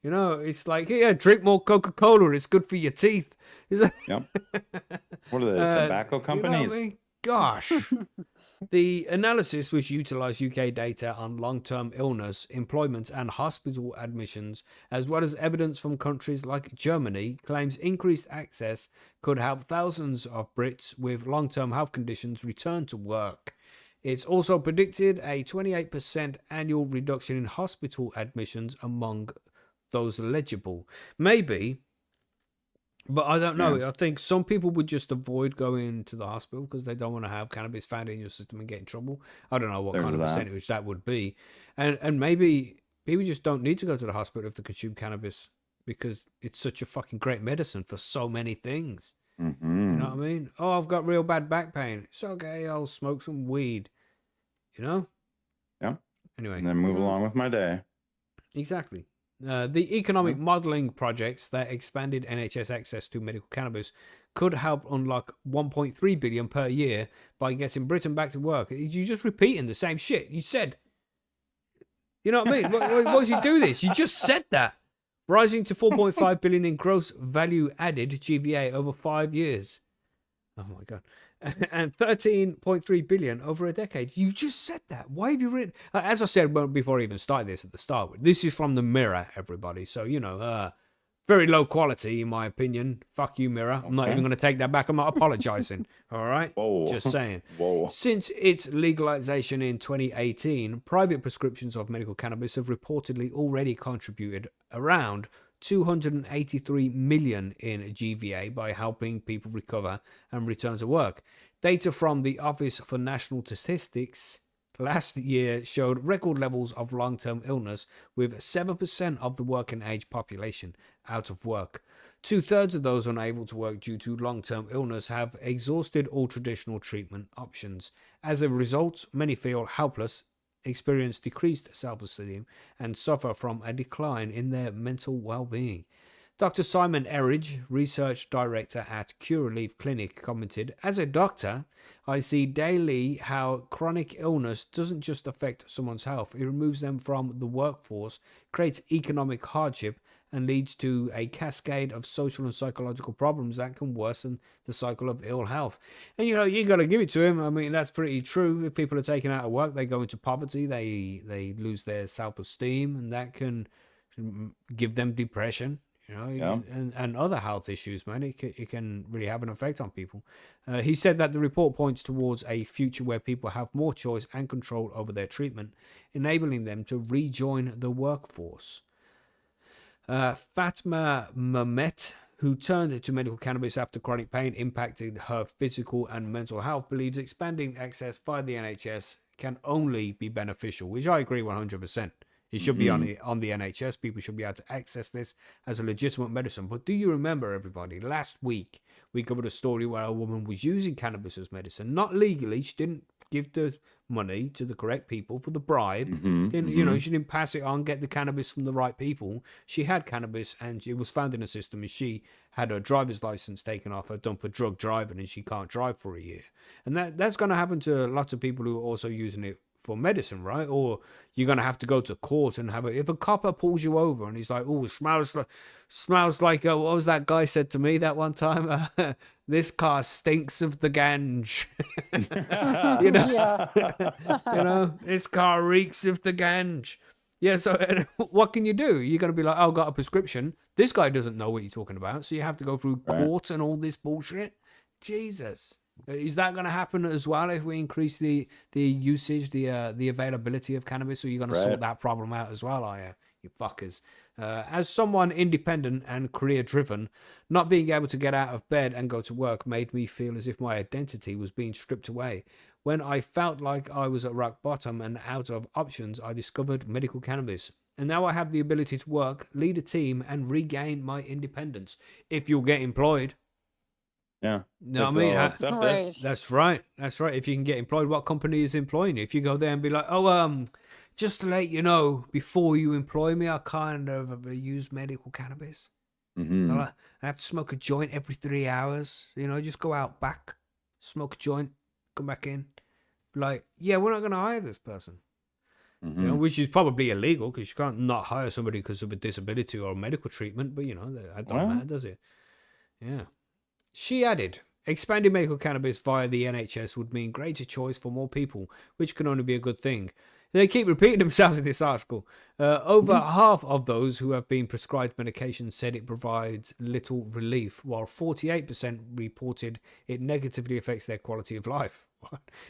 You know, it's like, yeah, drink more Coca-Cola. It's good for your teeth. Yep. What are the tobacco companies? You know what I mean? Gosh. The analysis, which utilized UK data on long-term illness, employment, and hospital admissions, as well as evidence from countries like Germany, claims increased access could help thousands of Brits with long-term health conditions return to work. It's also predicted a 28% annual reduction in hospital admissions among those eligible. Maybe, but I don't know. Yes. I think some people would just avoid going to the hospital because they don't want to have cannabis found in your system and get in trouble. I don't know what kind of percentage that would be. And maybe people just don't need to go to the hospital if they consume cannabis because it's such a fucking great medicine for so many things. You know what I mean? Oh, I've got real bad back pain. It's okay. I'll smoke some weed. You know? Yeah. Anyway. And then move along with my day. Exactly. The economic modelling projects that expanded NHS access to medical cannabis could help unlock 1.3 billion per year by getting Britain back to work. You're just repeating the same shit you said. You know what I mean? Why did you do this? You just said that. Rising to 4.5 billion in gross value added GVA over 5 years. Oh my god. And 13.3 billion over a decade. You just said that. Why have you written? As I said before I even started this at the start, this is from the Mirror, everybody. So, you know, very low quality, in my opinion. Fuck you, Mirror. I'm not even going to take that back. I'm not apologizing. All right? Whoa. Just saying. Whoa. Since its legalization in 2018, private prescriptions of medical cannabis have reportedly already contributed around 283 million in GVA by helping people recover and return to work. Data from the Office for National Statistics last year showed record levels of long-term illness, with 7% of the working age population out of work. 2/3 of those unable to work due to long-term illness have exhausted all traditional treatment options. As a result, many feel helpless, experience decreased self-esteem, and suffer from a decline in their mental well-being. Dr. Simon Eridge, research director at Curaleaf Clinic, commented, "As a doctor, I see daily how chronic illness doesn't just affect someone's health, it removes them from the workforce, creates economic hardship, and leads to a cascade of social and psychological problems that can worsen the cycle of ill health." And, you know, you got to give it to him. I mean, that's pretty true. If people are taken out of work, they go into poverty, they lose their self-esteem, and that can give them depression. You know, Yeah. and other health issues, man. It can really have an effect on people. He said that the report points towards a future where people have more choice and control over their treatment, enabling them to rejoin the workforce. Fatma Mamet, who turned to medical cannabis after chronic pain impacted her physical and mental health, believes expanding access via the NHS can only be beneficial, which I agree 100%. It should be on the NHS. People should be able to access this as a legitimate medicine. But do you remember, everybody, last week we covered a story where a woman was using cannabis as medicine, not legally. She didn't give the money to the correct people for the bribe. She didn't pass it on, get the cannabis from the right people. She had cannabis and it was found in a system, and she had her driver's license taken off her, done for drug driving, and she can't drive for a year. And that's going to happen to lots of people who are also using it for medicine, right? Or you're going to have to go to court and have if a copper pulls you over and he's like, oh, it smells like what was that guy said to me that one time? This car stinks of the ganj. This car reeks of the ganj. Yeah, so what can you do? You're going to be like, oh, I got a prescription. This guy doesn't know what you're talking about, so you have to go through court and all this bullshit. Jesus. Is that going to happen as well if we increase the usage, the availability of cannabis? Or are you going to sort that problem out as well, are you? You fuckers. As someone independent and career-driven, not being able to get out of bed and go to work made me feel as if my identity was being stripped away. When I felt like I was at rock bottom and out of options, I discovered medical cannabis. And now I have the ability to work, lead a team, and regain my independence. If you'll get employed. Yeah. No, I mean, Right. that's right. That's right. If you can get employed, what company is employing you? If you go there and be like, oh, just to let you know, before you employ me, I kind of use medical cannabis. I have to smoke a joint every 3 hours. Just go out back, smoke a joint, come back in. Like, yeah, we're not going to hire this person. Which is probably illegal because you can't not hire somebody because of a disability or a medical treatment. But, that don't matter, does it? Yeah. She added, expanding medical cannabis via the NHS would mean greater choice for more people, which can only be a good thing. They keep repeating themselves in this article. Over half of those who have been prescribed medication said it provides little relief, while 48% reported it negatively affects their quality of life.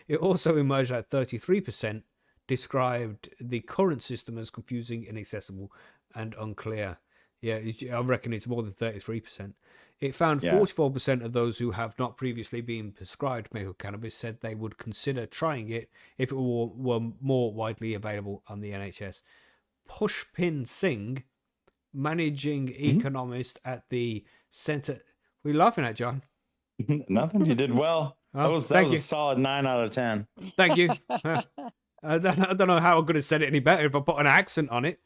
It also emerged that 33% described the current system as confusing, inaccessible, and unclear. Yeah, I reckon it's more than 33%. It found 44% of those who have not previously been prescribed medical cannabis said they would consider trying it if it were more widely available on the NHS. Pushpin Singh, managing economist at the centre. What are you laughing at, John? Nothing. You did well. Oh, that was a solid 9 out of 10. Thank you. I don't know how I could have said it any better if I put an accent on it.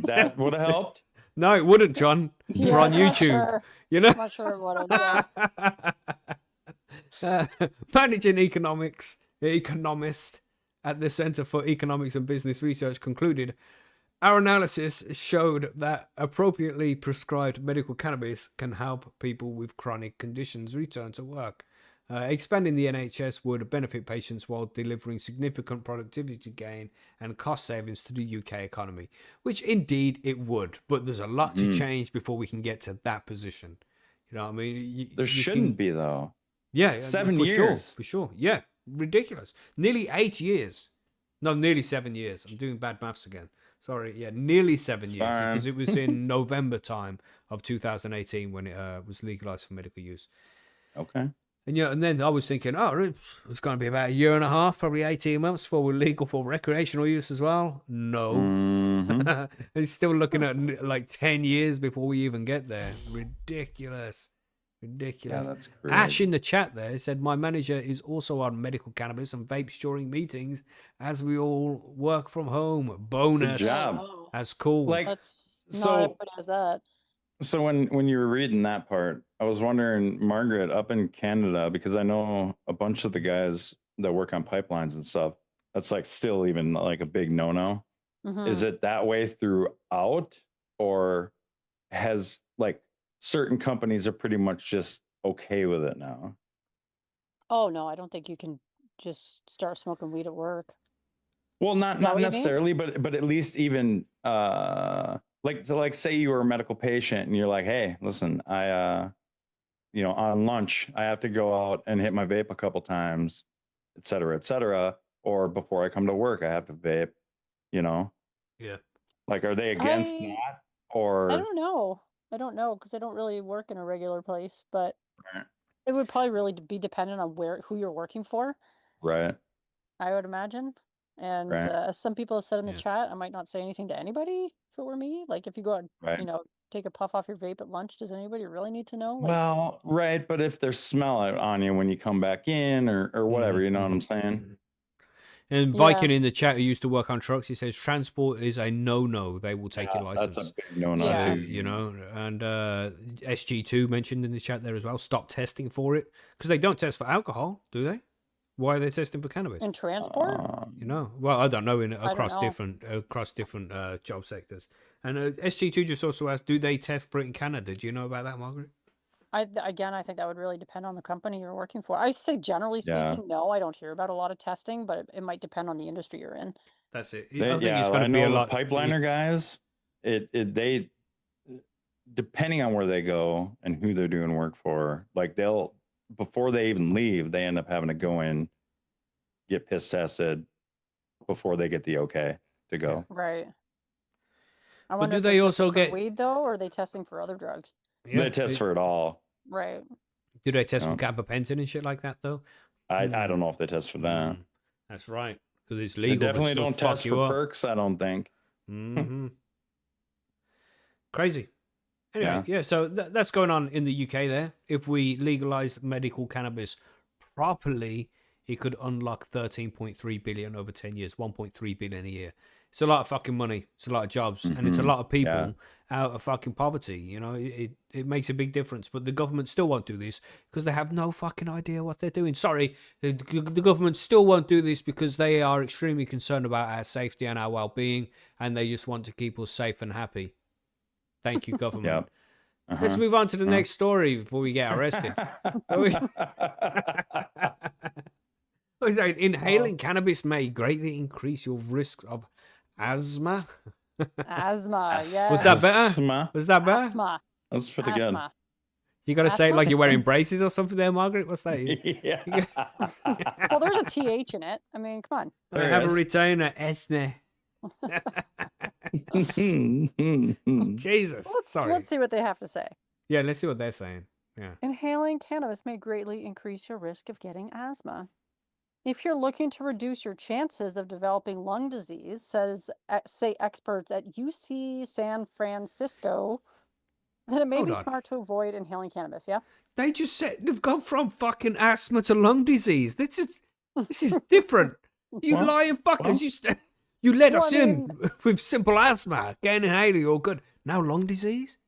That would have helped. No, it wouldn't, John. We're on YouTube. Sure. You know? I'm not sure what Managing economist at the Centre for Economics and Business Research concluded, our analysis showed that appropriately prescribed medical cannabis can help people with chronic conditions return to work. Expanding the NHS would benefit patients while delivering significant productivity gain and cost savings to the UK economy, which indeed it would. But there's a lot to change before we can get to that position. You know what I mean? There shouldn't be, though. Yeah. 7 years. Sure, for sure. Yeah. Ridiculous. Nearly 8 years. No, nearly 7 years. I'm doing bad maths again. Sorry. Yeah, nearly 7 years. Because it was in November time of 2018 when it was legalized for medical use. Okay. And then I was thinking, it's going to be about a year and a half, probably 18 months before we're legal for recreational use as well. No. It's still looking at like 10 years before we even get there. Ridiculous. Yeah, that's great. Ash in the chat there said, my manager is also on medical cannabis and vapes during meetings as we all work from home. Bonus. Good job. Oh, That's cool. that's not everybody has that. So when you were reading that part, I was wondering, Margaret, up in Canada, because I know a bunch of the guys that work on pipelines and stuff, that's like still even like a big no-no. Is it that way throughout, or has like certain companies are pretty much just okay with it now? Oh no, I don't think you can just start smoking weed at work. Well, not what you mean? necessarily, but at least even like say you were a medical patient and you're like, hey, listen, I on lunch I have to go out and hit my vape a couple times, et cetera, or before I come to work I have to vape, you know. Yeah. Like, are they against I that, or I don't know. I don't know because I don't really work in a regular place, but right? it would probably really be dependent on who you're working for, Right. I would imagine. And Right. as some people have said in the Yeah. chat, I might not say anything to anybody if it were me. Like if you go out, Right. take a puff off your vape at lunch, does anybody really need to know? Like, Well, right, but if there's smell out on you when you come back in, or whatever, you know what I'm saying? And yeah, Viking in the chat who used to work on trucks, he says transport is a no. They will take your Yeah, that's a license. big no-no Yeah. too. You know, and SG2 mentioned in the chat there as well. Stop testing for it because they don't test for alcohol, do they? Why are they testing for cannabis? in transport, You know, well, I don't know. I don't Across different job sectors. And SG2 just also asked, do they test for it in Canada? Do you know about that, Margaret? Again, I think that would really depend on the company you're working for. I say generally Yeah. speaking, no, I don't hear about a lot of testing, but it might depend on the industry you're in. That's it. I They, think yeah, it's going I to be a know the lot. pipeliner guys. They depending on where they go and who they're doing work for, like they'll before they even leave, they end up having to go in, get piss tested before they get the okay to go. Right. I But wonder do if they're they testing also for get? weed though, or are they testing for other drugs? They test for it all. Right. Do they test No. for gabapentin and shit like that though? I don't know if they test for that. That's right, because it's They legal. But definitely still don't fuck test you for up. perks, I don't think. Crazy. Anyway, yeah. So that's going on in the UK. There, if we legalize medical cannabis properly, it could unlock 13.3 billion over 10 years, 1.3 billion a year. It's a lot of fucking money. It's a lot of jobs, and it's a lot of people out of fucking poverty. You know, it makes a big difference. But the government still won't do this because they have no fucking idea what they're doing. Sorry, the government still won't do this because they are extremely concerned about our safety and our well-being, and they just want to keep us safe and happy. Thank you, government. Let's move on to the next story before we get arrested. Inhaling cannabis may greatly increase your risk of asthma. Asthma, yeah. Was that better? Asthma. Was that better? Asthma. That's pretty good. You got to say it like you're wearing braces or something there, Margaret. What's that? Yeah. Well, there's a TH in it. I mean, come on. I have a retainer, asthma. Jesus. Let's see what they have to say. Yeah, let's see what they're saying. Yeah. Inhaling cannabis may greatly increase your risk of getting asthma. If you're looking to reduce your chances of developing lung disease, say experts at UC San Francisco, then it may be smart to avoid inhaling cannabis. Yeah. They just said they've gone from fucking asthma to lung disease. This is different. You lying fuckers. You let us in with simple asthma. Getting inhaling, all good. Now lung disease?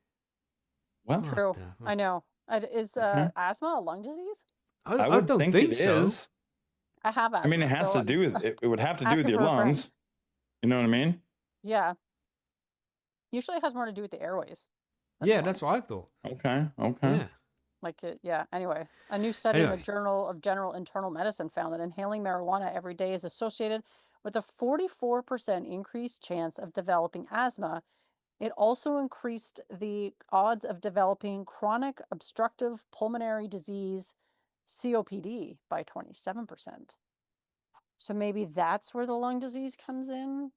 Well, true. I know. Is asthma a lung disease? I would don't think so. Is. I have asthma. I mean, it has to do with it. It would have to do with your lungs. You know what I mean? Yeah. Usually, it has more to do with the airways. Yeah, that's what I thought. Okay. Yeah. Anyway, a new study in the Journal of General Internal Medicine found that inhaling marijuana every day is associated with a 44% increased chance of developing asthma. It also increased the odds of developing chronic obstructive pulmonary disease, COPD, by 27%. So maybe that's where the lung disease comes in.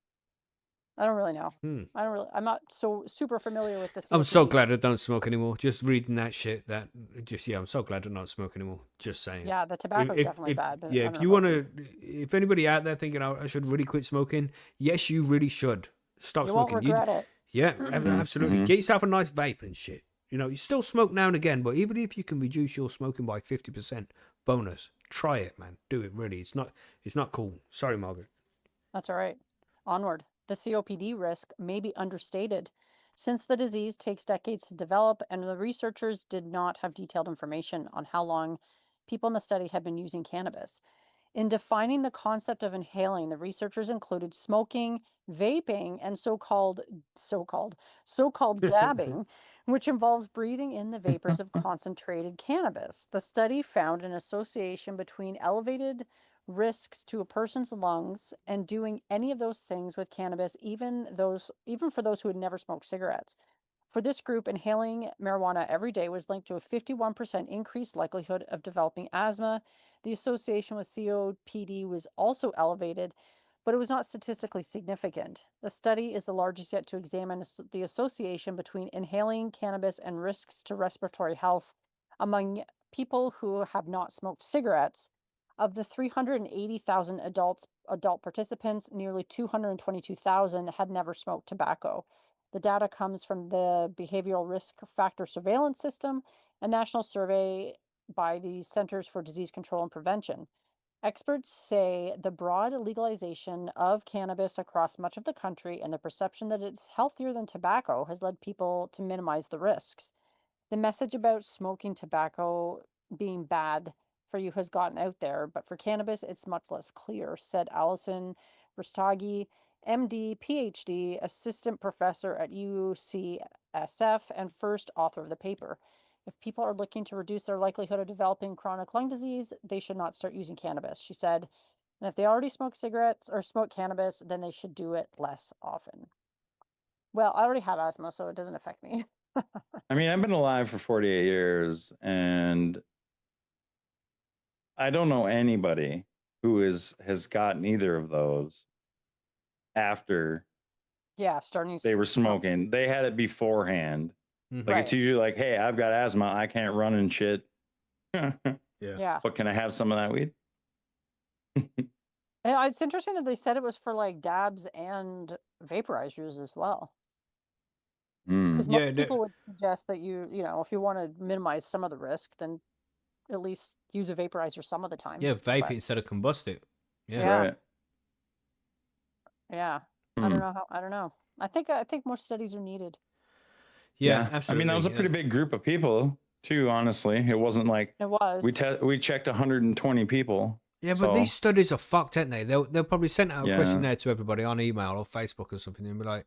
I don't really know. I'm not so super familiar with the COPD. I'm so glad I don't smoke anymore. Just reading that shit. I'm so glad I don't smoke anymore. Just saying. Yeah, the tobacco is definitely bad. But if you want to, if anybody out there thinking, I should really quit smoking, yes, you really should. Stop smoking. You won't regret it. Yeah, absolutely. Get yourself a nice vape and shit. You know, you still smoke now and again, but even if you can reduce your smoking by 50%, bonus. Try it, man. Do it, really. It's not cool. Sorry, Margaret. That's all right. Onward. The COPD risk may be understated, since the disease takes decades to develop, and the researchers did not have detailed information on how long people in the study had been using cannabis. In defining the concept of inhaling, the researchers included smoking, vaping, and so-called dabbing, which involves breathing in the vapors of concentrated cannabis. The study found an association between elevated risks to a person's lungs, and doing any of those things with cannabis, even for those who had never smoked cigarettes. For this group, inhaling marijuana every day was linked to a 51% increased likelihood of developing asthma. The association with COPD was also elevated, but it was not statistically significant. The study is the largest yet to examine the association between inhaling cannabis and risks to respiratory health among people who have not smoked cigarettes. Of the 380,000 adult participants, nearly 222,000 had never smoked tobacco. The data comes from the Behavioral Risk Factor Surveillance System, a national survey by the Centers for Disease Control and Prevention. Experts say the broad legalization of cannabis across much of the country and the perception that it's healthier than tobacco has led people to minimize the risks. The message about smoking tobacco being bad for you has gotten out there, but for cannabis, it's much less clear, said Alison Rustagi, MD, PhD, assistant professor at UCSF, and first author of the paper. If people are looking to reduce their likelihood of developing chronic lung disease, they should not start using cannabis, she said. And if they already smoke cigarettes or smoke cannabis, then they should do it less often. Well, I already have asthma, so it doesn't affect me. I mean, I've been alive for 48 years, and I don't know anybody who has gotten either of those after Yeah, starting they were to smoke. smoking. They had it beforehand. Mhm. Like it's Right. usually like, hey, I've got asthma. I can't run and shit. Yeah. But can I have some of that weed? And it's interesting that they said it was for like dabs and vaporizers as well. Because Mm. Yeah, most people would suggest that if you want to minimize some of the risk, then at least use a vaporizer some of the time. yeah, vape But it instead of combust it. Yeah. Yeah. Right. yeah, I Mm. don't know I don't know. I think more studies are needed. Yeah, I absolutely. mean, that was a pretty big group of people too, honestly. It wasn't like It was. we checked 120 people. Yeah, but so, these studies are fucked, aren't they? They'll probably send out a Yeah. questionnaire to everybody on email or Facebook or something and be like,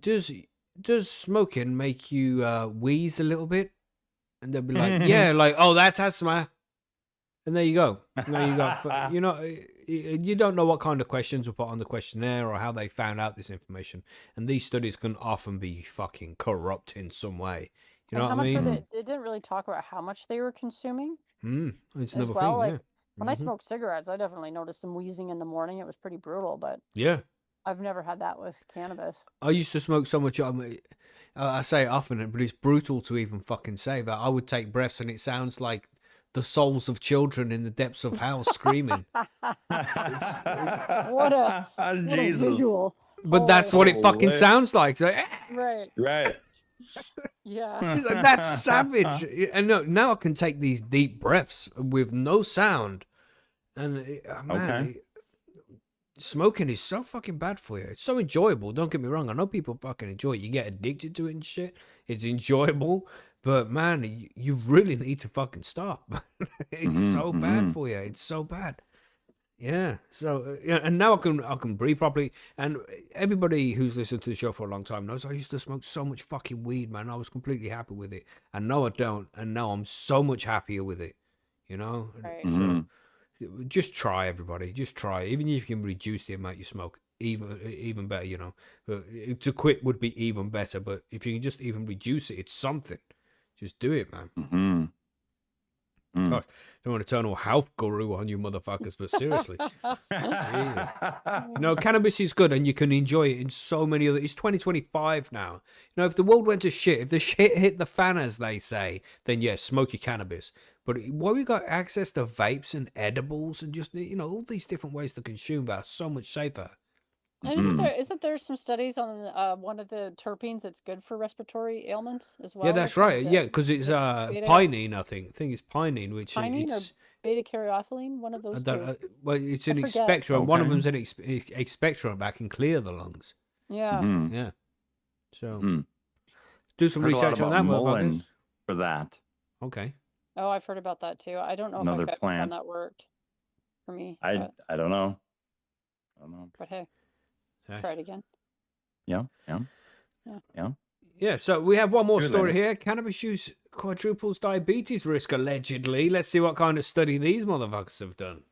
does smoking make you wheeze a little bit? And they'll be like, yeah, like, oh, that's asthma. And there you go. There you go. You don't know what kind of questions were put on the questionnaire or how they found out this information. And these studies can often be fucking corrupt in some way. You And know how what I much mean? it didn't really talk about how much they were consuming It's as another well. thing, Like yeah. when I Mhm. smoked cigarettes, I definitely noticed some wheezing in the morning. It was pretty brutal, but Yeah. I've never had that with cannabis. I used to smoke so much. I say it often, but it's brutal to even fucking say that. I would take breaths and it sounds like the souls of children in the depths of hell screaming. What a Jesus. visual. But that's what it fucking Holy. sounds like. So, Right. Right. Yeah. it's like, that's savage. And no, now I can take these deep breaths with no sound. And man, smoking is so fucking bad for you. It's so enjoyable. Don't get me wrong. I know people fucking enjoy it. You get addicted to it and shit. It's enjoyable. But man, you really need to fucking stop. It's so bad for you. It's so bad. Yeah. So and now I can breathe properly. And everybody who's listened to the show for a long time knows I used to smoke so much fucking weed, man. I was completely happy with it. And now I don't. And now I'm so much happier with it. You know. Right. Mm-hmm. So just try, everybody. Just try. Even if you can reduce the amount you smoke, even better. You know, to quit would be even better. But if you can just even reduce it, it's something. Just do it, man. Mm-hmm. Gosh, don't want to turn all health guru on you motherfuckers, but seriously. Cannabis is good and you can enjoy it in so many other... It's 2025 now. If the world went to shit, if the shit hit the fan, as they say, then yes, smoke your cannabis. But while we got access to vapes and edibles and just, all these different ways to consume that are so much safer. And isn't there some studies on one of the terpenes that's good for respiratory ailments as well? Yeah, that's Like, right. Yeah, because it's pinene, I think. I think it's pinene, which pinene it's... or beta-caryophyllene, one of those two. Well, it's an I forget. expectorant. One of Okay. them's an expectorant that can clear the lungs. Yeah. Mm-hmm. Yeah. So Mm. do some Heard a lot research on about that, mullein motherfuckers. for that. Okay. Oh, I've heard about that too. I don't know Another if I've plant. found that worked for me. I but, don't know. I don't know. but hey, Okay. try it again. Yeah, so we have one more Good story later. here. Cannabis use quadruples diabetes risk, allegedly. Let's see what kind of study these motherfuckers have done.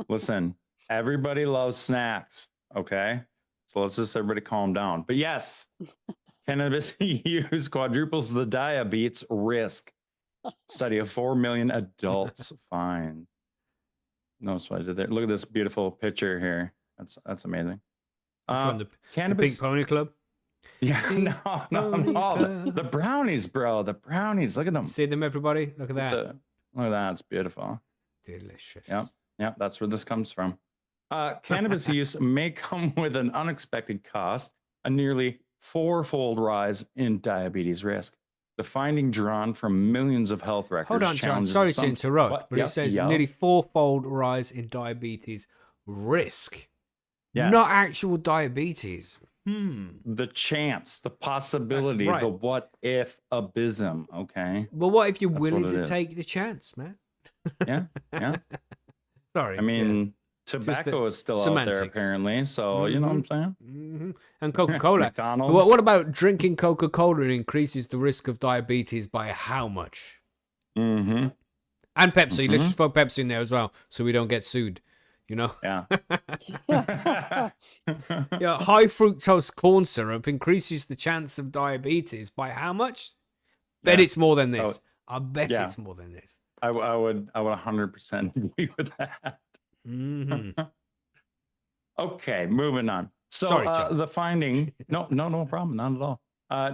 Listen, everybody loves snacks. Okay. So let's just everybody calm down. But yes, cannabis use quadruples the diabetes risk. Study of 4 million adults find. Notice what I did there. Look at this beautiful picture here. That's amazing. Which one? The Cannabis. Pink Pony Club? Yeah, Pink no. Pony The brownies, bro. The brownies. Look at them. You see them, everybody? Look at that. Look at that. It's beautiful. Delicious. Yep. That's where this comes from. Cannabis use may come with an unexpected cost, a nearly 4-fold rise in diabetes risk. The finding drawn from millions of health records. Hold on, John. Sorry to interrupt, but it says nearly 4-fold rise in diabetes risk. Yes. Not actual diabetes. The chance, the possibility, the what if abysm. Okay. Well, what if you're willing to take the chance, man? Yeah. Sorry. I mean, tobacco is still out there apparently, so you know what I'm saying. And Coca-Cola. McDonald's. What about drinking Coca-Cola increases the risk of diabetes by how much? And Pepsi. Let's just throw Pepsi in there as well, so we don't get sued. You know. Yeah. Yeah. High fructose corn syrup increases the chance of diabetes by how much? Bet it's more than this. I bet it's more than this. I would 100% agree with that. Okay, moving on. So Sorry, the finding, no problem, not at all.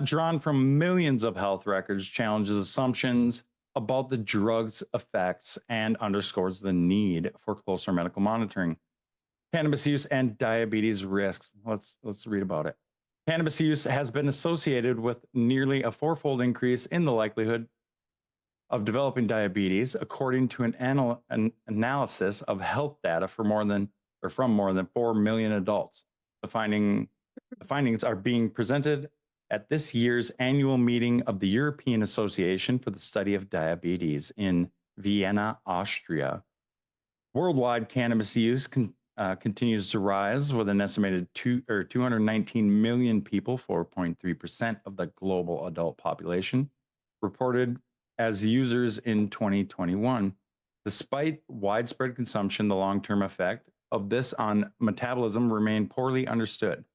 Drawn from millions of health records, challenges assumptions about the drug's effects and underscores the need for closer medical monitoring. Cannabis use and diabetes risks. Let's read about it. Cannabis use has been associated with nearly a 4-fold increase in the likelihood of developing diabetes, according to an analysis of health data from more than 4 million adults. The findings are being presented at this year's annual meeting of the European Association for the Study of Diabetes in Vienna, Austria. Worldwide cannabis use continues to rise, with an estimated 219 million people, 4.3% of the global adult population, reported as users in 2021. Despite widespread consumption, the long-term effect of this on metabolism remained poorly understood.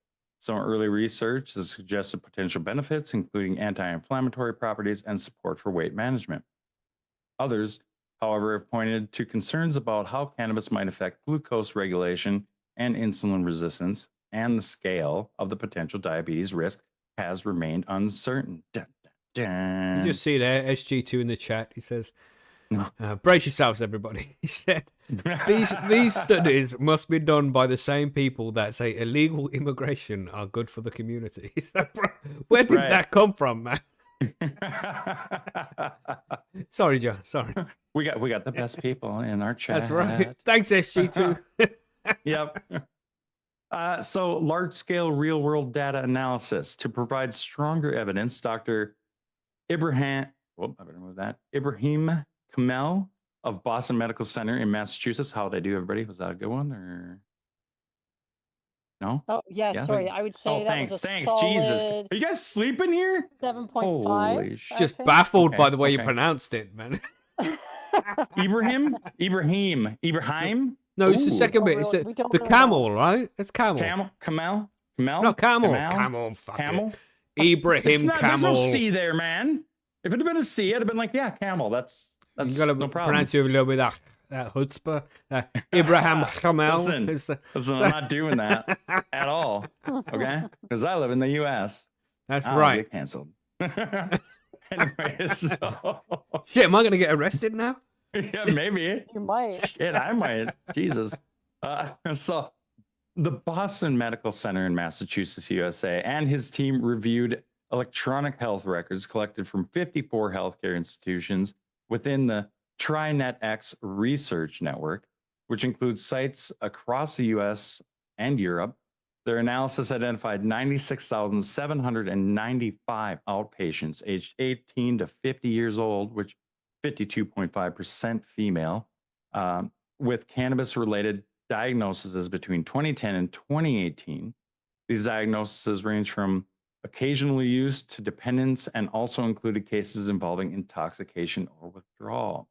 Some early research has suggested potential benefits, including anti-inflammatory properties and support for weight management. Others, however, have pointed to concerns about how cannabis might affect glucose regulation and insulin resistance, and the scale of the potential diabetes risk has remained uncertain. You just see there, SG2 in the chat. He says, brace yourselves, everybody. He said, these studies must be done by the same people that say illegal immigration are good for the community. Where did that come from, man? Sorry, John. Sorry. We got the best people in our chat. That's right. Thanks, SG2. Yep. So large-scale real-world data analysis to provide stronger evidence. Dr. Ibrahim Kamel of Boston Medical Center in Massachusetts. How did I do, everybody? Was that a good one or no? Oh, yeah. Sorry. I would say that was a thanks. solid Jesus. Are you guys sleeping here? 7.5. Holy shit. Just baffled by the way you pronounced it, man. Ibrahim? No, it's the second bit. It's the camel, right? It's camel. Camel? No, camel. Fuck Camel? Ibrahim Camel. There's no C there, man. If it had been a C, I'd have been like, yeah, camel. That's you gotta no problem. pronounce it a little bit that chutzpah. Ibrahim Camel. Listen, I'm not doing that at all. Okay, because I live in the U.S. That's right. Get canceled. Anyways, shit, am I gonna get arrested now? Yeah, maybe. You might. Shit, I might. Jesus. So, the Boston Medical Center in Massachusetts, USA, and his team reviewed electronic health records collected from 54 healthcare institutions within the TriNetX research network, which includes sites across the US and Europe. Their analysis identified 96,795 outpatients aged 18 to 50 years old, which 52.5% female, with cannabis-related diagnoses between 2010 and 2018. These diagnoses range from occasional use to dependence, and also included cases involving intoxication or withdrawal.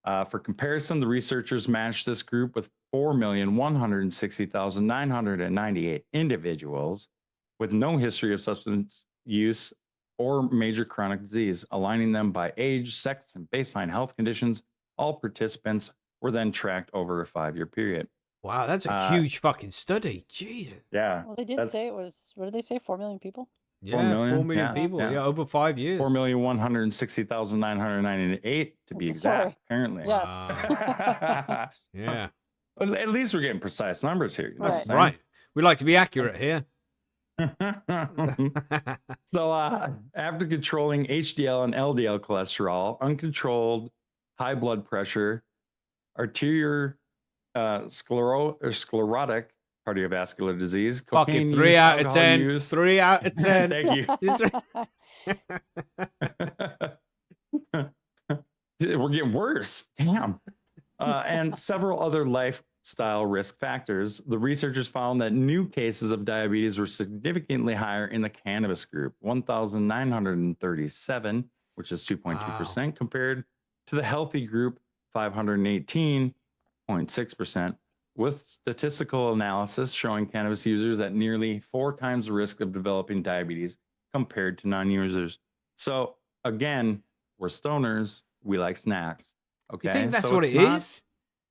For comparison, the researchers matched this group with 4,160,998 individuals with no history of substance use or major chronic disease, aligning them by age, sex, and baseline health conditions. All participants were then tracked over a 5-year period. Wow, that's a huge fucking study. Jesus. Yeah. Well, they did say it was, what did they say? 4 million people? Yeah, 4 million yeah, people. yeah. Yeah, over 5 years. 4,160,998 to be exact, Sorry. apparently. Yes. Yeah. Well, at least we're getting precise numbers here. You know Right. what I'm Right. We like to be accurate here. saying? So after controlling HDL and LDL cholesterol, uncontrolled high blood pressure, arterial sclerotic cardiovascular disease, Fucking cocaine 3 use, out of alcohol 10. use. 3 out of 10. Thank you. We're getting worse. Damn. And several other lifestyle risk factors. The researchers found that new cases of diabetes were significantly higher in the cannabis group, 1,937, which is 2.2%, compared to the healthy group, 518.6%, with statistical analysis showing cannabis users at nearly 4 times the risk of developing diabetes compared to non-users. So again, we're stoners. We like snacks. Okay, You think that's so what it's it not, is?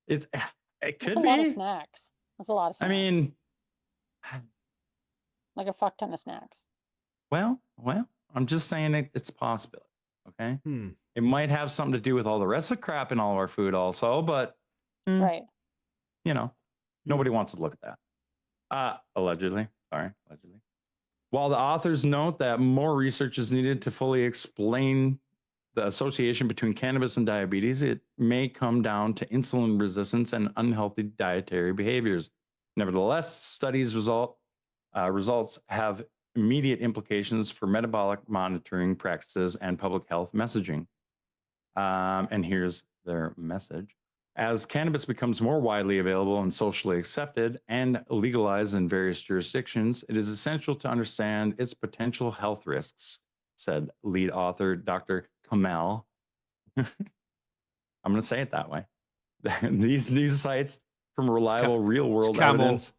It That's could a lot of be. snacks. That's a lot of snacks. I mean, like a fuck ton of snacks. well, I'm just saying it's a possibility. Okay, it might have something to do with all the rest of the crap in all of our food, also. But Right. you know, nobody wants to look at that. Allegedly. While the authors note that more research is needed to fully explain the association between cannabis and diabetes, it may come down to insulin resistance and unhealthy dietary behaviors. Nevertheless, studies results have immediate implications for metabolic monitoring practices and public health messaging. And here's their message. As cannabis becomes more widely available and socially accepted and legalized in various jurisdictions, it is essential to understand its potential health risks, said lead author Dr. Kamel. I'm going to say it that way. These news sites from reliable real-world evidence.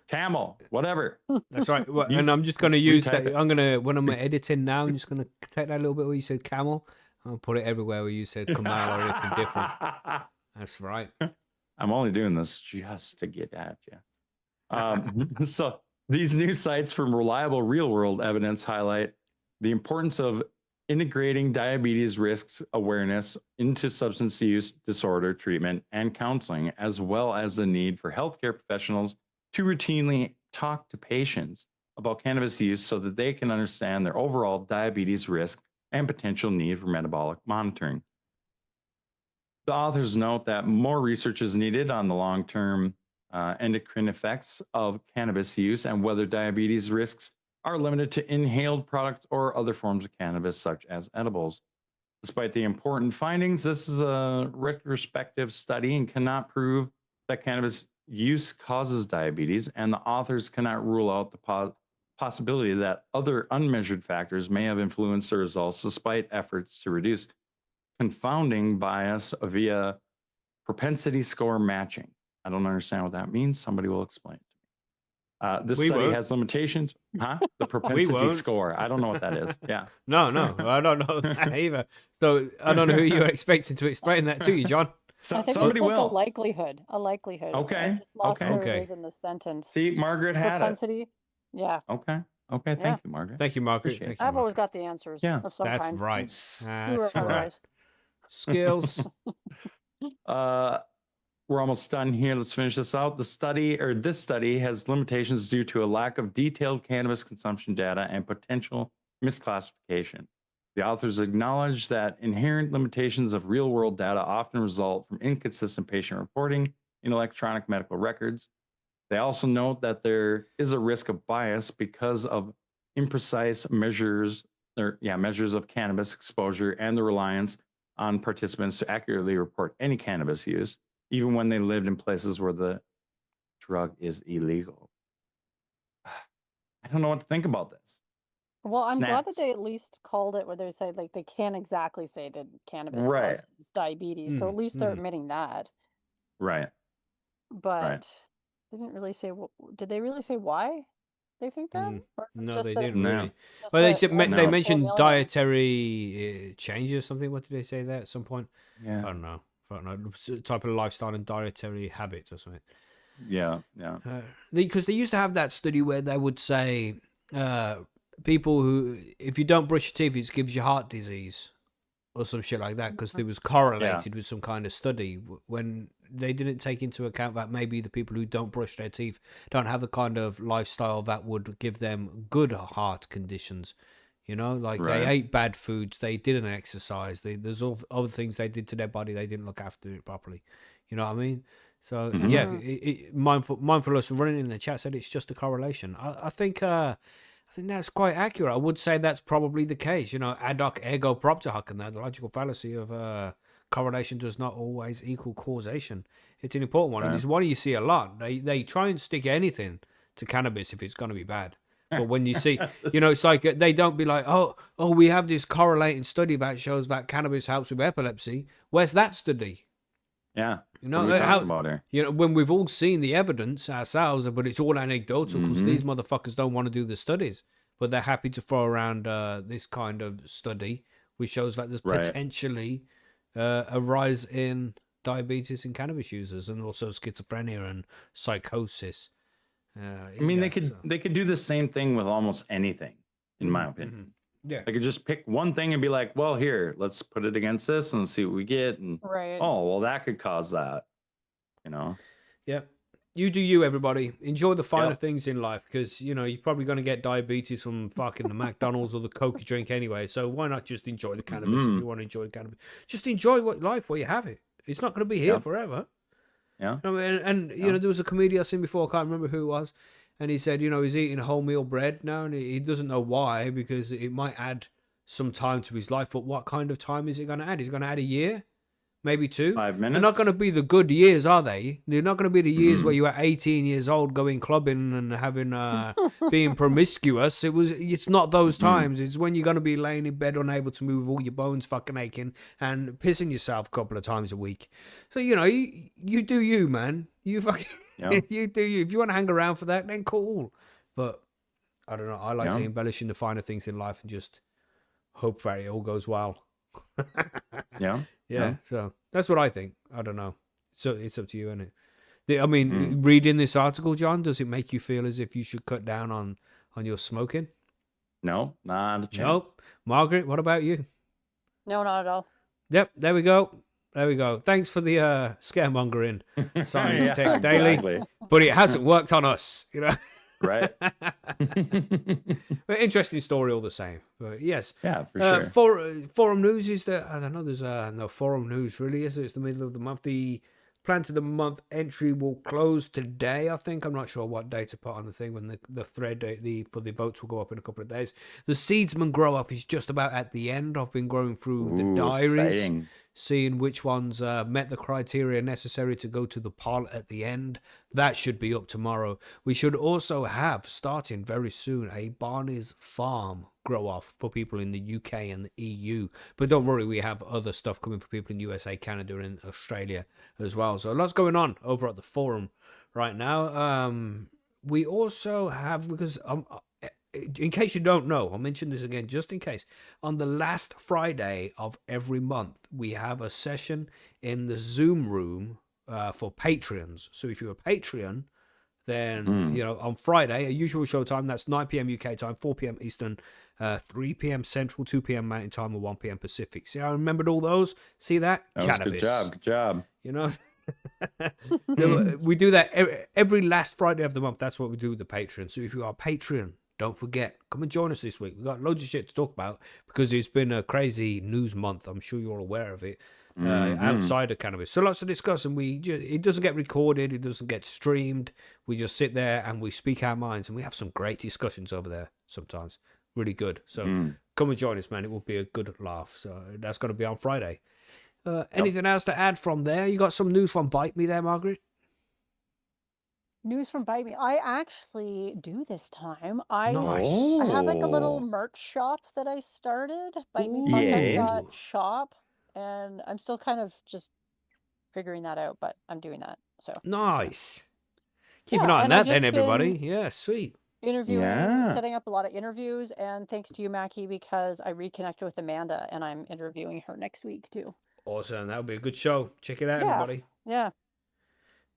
Camel, whatever. That's right. Well, and I'm just going to use that. it. I'm going to, when I'm editing now, I'm just going to take that little bit where you said camel. I'll put it everywhere where you said Kamal or anything different. That's right. I'm only doing this just to get at you. So these news sites from reliable real-world evidence highlight the importance of integrating diabetes risks awareness into substance use disorder treatment and counseling, as well as the need for healthcare professionals to routinely talk to patients about cannabis use so that they can understand their overall diabetes risk and potential need for metabolic monitoring. The authors note that more research is needed on the long-term endocrine effects of cannabis use and whether diabetes risks are limited to inhaled products or other forms of cannabis, such as edibles. Despite the important findings, this is a retrospective study and cannot prove that cannabis use causes diabetes, and the authors cannot rule out the possibility that other unmeasured factors may have influenced the results, despite efforts to reduce confounding bias via propensity score matching. I don't understand what that means. Somebody will explain it to me. This study has limitations. The propensity score. I don't know what that is. Yeah. No, I don't know that either. So I don't know who you're expecting to explain that to you, John. I think Somebody it's like will. A likelihood. Okay. I just lost where Okay. it is in the sentence. See, Margaret had Propensity. Yeah. Okay. Thank you, Margaret. Thank you, Margaret. Appreciate it. I've always got the answers of some That's kind. right. That's right. Otherwise. Skills. We're almost done here. Let's finish this out. This study has limitations due to a lack of detailed cannabis consumption data and potential misclassification. The authors acknowledge that inherent limitations of real-world data often result from inconsistent patient reporting in electronic medical records. They also note that there is a risk of bias because of imprecise measures of cannabis exposure and the reliance on participants to accurately report any cannabis use, even when they lived in places where the drug is illegal. I don't know what to think about this. Well, I'm glad that snacks. they at least called it where they say like they can't exactly say that cannabis Right. causes diabetes, so at least they're admitting that. Right. Right. But they didn't really say. Did they really say why they think that, or No, just they that? didn't No. really. Just Well, they that said one they No. in 4 mentioned million? dietary changes or something. What did they say there at some point? Yeah. I don't know. Type of lifestyle and dietary habits or something. Yeah. Yeah. Because they used to have that study where they would say people who, if you don't brush your teeth, it gives you heart disease or some shit like that, because it was correlated with some kind of study when they didn't take into account that maybe the people who don't brush their teeth don't have the kind of lifestyle that would give them good heart conditions. You know, like they Right. ate bad foods, they didn't exercise, there's all other things they did to their body, they didn't look after it properly. You know what I mean? So Mhm. yeah, mindfulness running in the chat said it's just a correlation. I think that's quite accurate. I would say that's probably the case. You know, ad hoc ergo propter hoc, and that the logical fallacy of correlation does not always equal causation. It's an important one, and Right. it's one you see a lot. They try and stick anything to cannabis if it's going to be bad. But when you see, you know, it's like they don't be like, oh, we have this correlating study that shows that cannabis helps with epilepsy. Where's that study? Yeah. You What are know, we talking about here? you know, when we've all seen the evidence ourselves, but it's all anecdotal because these motherfuckers don't want to do the studies, but they're happy to throw around this kind of study, which shows that there's Right. potentially a rise in diabetes in cannabis users, and also schizophrenia and psychosis. I mean, they could do the same thing with almost anything, in my opinion. Yeah. They could just pick one thing and be like, well, here, let's put it against this and see what we get. And Right. oh, well, that could cause that, you know? Yep. You do you, everybody. Enjoy the finer Yep. things in life, because, you know, you're probably going to get diabetes from fucking the McDonald's or the Coke you drink anyway. So why not just enjoy the cannabis if you want to enjoy the cannabis? Just enjoy life while you have it. It's not going to be here forever. Yeah. I mean, and you know, there was a comedian I seen before, I can't remember who it was, and he said, you know, he's eating wholemeal bread now, and he doesn't know why, because it might add some time to his life, but what kind of time is it going to add? He's going to add a year? Maybe 2. 5 They're not minutes. going to be the good years, are they? They're not going to be the years where you were 18 years old going clubbing and having being promiscuous. It's not those times. It's when you're going to be laying in bed unable to move, all your bones fucking aching, and pissing yourself a couple of times a week. So, you know, you do you, man. You fucking you do you. If you want to hang around for that, then cool. But I don't know. I like to embellish in the finer things in life and just hope that it all goes well. Yeah, so that's what I think. I don't know. So it's up to you, isn't it? I mean, reading this article, John, does it make you feel as if you should cut down on your smoking? No, not a chance. Nope. Margaret, what about you? No, not at all. Yep, there we go. There we go. Thanks for the scaremongering, Science Tech Daily. Exactly. But it hasn't worked on us, you know. Right. But interesting story all the same. But yes. Yeah, for sure. Forum news is that, I don't know, there's no forum news really, is it? It's the middle of the month. The plan to the month entry will close today, I think. I'm not sure what day to put on the thing when the thread for the votes will go up in a couple of days. The Seedsman grow up is just about at the end. I've been going through the diaries. Exciting. Seeing which ones met the criteria necessary to go to the poll at the end. That should be up tomorrow. We should also have, starting very soon, a Barney's Farm grow-off for people in the UK and the EU. But don't worry, we have other stuff coming for people in USA, Canada, and Australia as well. So lots going on over at the forum right now. We also have, because in case you don't know, I'll mention this again just in case. On the last Friday of every month, we have a session in the Zoom room for Patreons. So if you're a Patreon, then, you know, on Friday, a usual show time, that's 9 p.m. UK time, 4 p.m. Eastern, 3 p.m. Central, 2 p.m. Mountain Time, or 1 p.m. Pacific. See, I remembered all those. See that? Cannabis. Good job. You know? We do that every last Friday of the month. That's what we do with the Patreon. So if you are a Patreon, don't forget, come and join us this week. We've got loads of shit to talk about because it's been a crazy news month. I'm sure you're aware of it. Outside of cannabis. So lots to discuss, and it doesn't get recorded, it doesn't get streamed. We just sit there and we speak our minds, and we have some great discussions over there sometimes. Really good. So come and join us, man. It will be a good laugh. So that's going to be on Friday. Anything else to add from there? You got some news from Bite Me there, Margaret? News from Bite Me. I actually do this time. I Nice. have like a little Oh, merch shop that I started, yay. bitemepodcast.shop, and I'm still kind of just figuring that out, but I'm doing that. So Nice. Keep an yeah, eye on and I've that then, just everybody. been Yeah, sweet. Yeah. setting up a lot of interviews, and thanks to you, Macky, because I reconnected with Amanda and I'm interviewing her next week too. Awesome. That'll be a good show. Check it out, Yeah, everybody. yeah,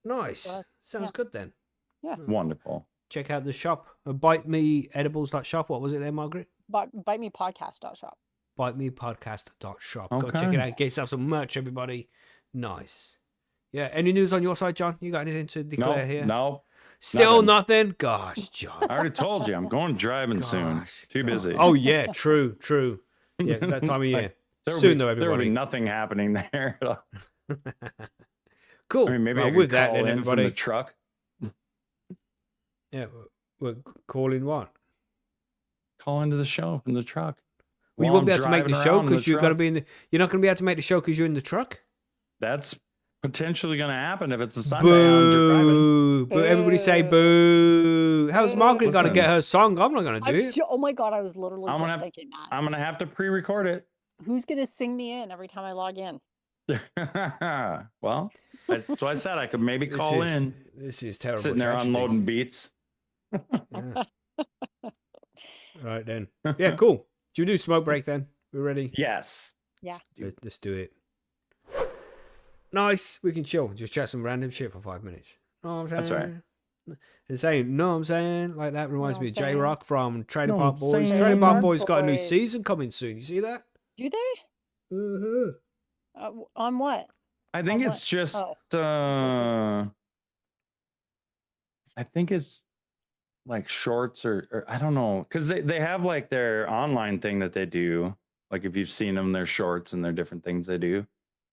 Nice. Sounds yeah, good then. yeah. Wonderful. Check out the shop. Bite Me Edibles.shop. What was it there, Margaret? Bitemepodcast.shop. bitemepodcast.shop. Go check Okay. it out. Get yourself some merch, everybody. Nice. Yeah. Any news on your side, John? You got anything to declare here? No. Still nothing. nothing? Gosh, John. I already told you I'm going driving soon. Too busy. Oh, yeah. True. Yeah, it's that time of year. Soon, though, There will everybody. be nothing happening there. Cool. I mean, maybe well, I could with that, call then, in everybody. from the truck. Yeah. We're calling what? Call into the show from the truck. Well, you While won't be I'm able to make the driving show around in because the you're going to truck. be in the. You're not going to be able to make the show because you're in the truck. That's potentially going to happen if it's a Sunday. I'm driving. Boo! Boo! Everybody say boo! How's Margaret going to get Listen. her song? I'm not going to do it. Oh my god, I was literally I'm just gonna- thinking that. I'm going to have to pre-record it. Who's gonna sing me in every time I log in? Well, that's why I said I could maybe call in. This is terrible. Sitting there tragedy. unloading beats. Yeah. Right then. Yeah, cool. Do you do smoke break then? We're ready? Yes. Yeah. Let's do it. Nice. We can chill. Just chat some random shit for 5 minutes. Know what I'm saying? That's right. And saying, know what I'm saying? Like that reminds Know me what of I'm saying? J-Rock from Trailer Know Park what I'm Boys. saying? Trailer Park Park Boys got a new Boys. season coming soon. You see that? Do they? Mm-hmm. On what? I think On it's what? just Oh. I think it's like shorts or I don't know, because they have like their online thing that they do. Like if you've seen them, their shorts and their different things they do.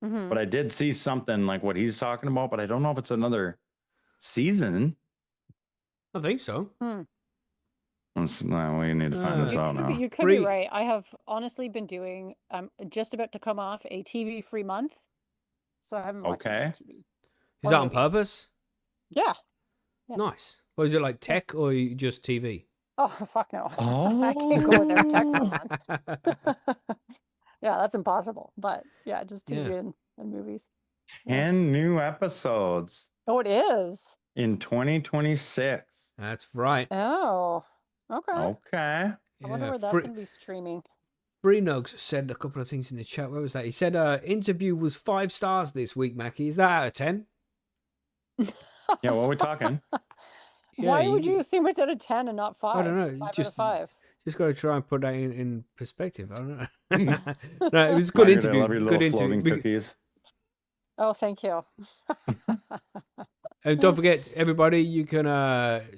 Mm-hmm. But I did see something like what he's talking about, but I don't know if it's another season. I think so. No, we need to find this out now. You could be right. I have honestly been doing. I'm just about to come off a TV-free month, so I haven't watched any TV. Is Or that on movies. purpose? Yeah. Yeah. Nice. Or is it like tech or just TV? Oh fuck no! I can't go with their tech for a month. Yeah, that's impossible. But yeah, just TV and movies. 10 new episodes Oh, it is. in 2026. That's right. Oh, okay. Okay. I wonder where that's going to be streaming. Free Nugs said a couple of things in the chat. Where was that? He said interview was 5 stars this week, Macky. Is that out of 10? Yeah, what are we talking? Why would you assume it's out of 10 and not 5? I don't know. 5 out of 5. Just got to try and put that in perspective. I don't know. No, it was a good Margaret, interview. I love your Good little interview. floating cookies. Oh, thank you. And don't forget, everybody, you can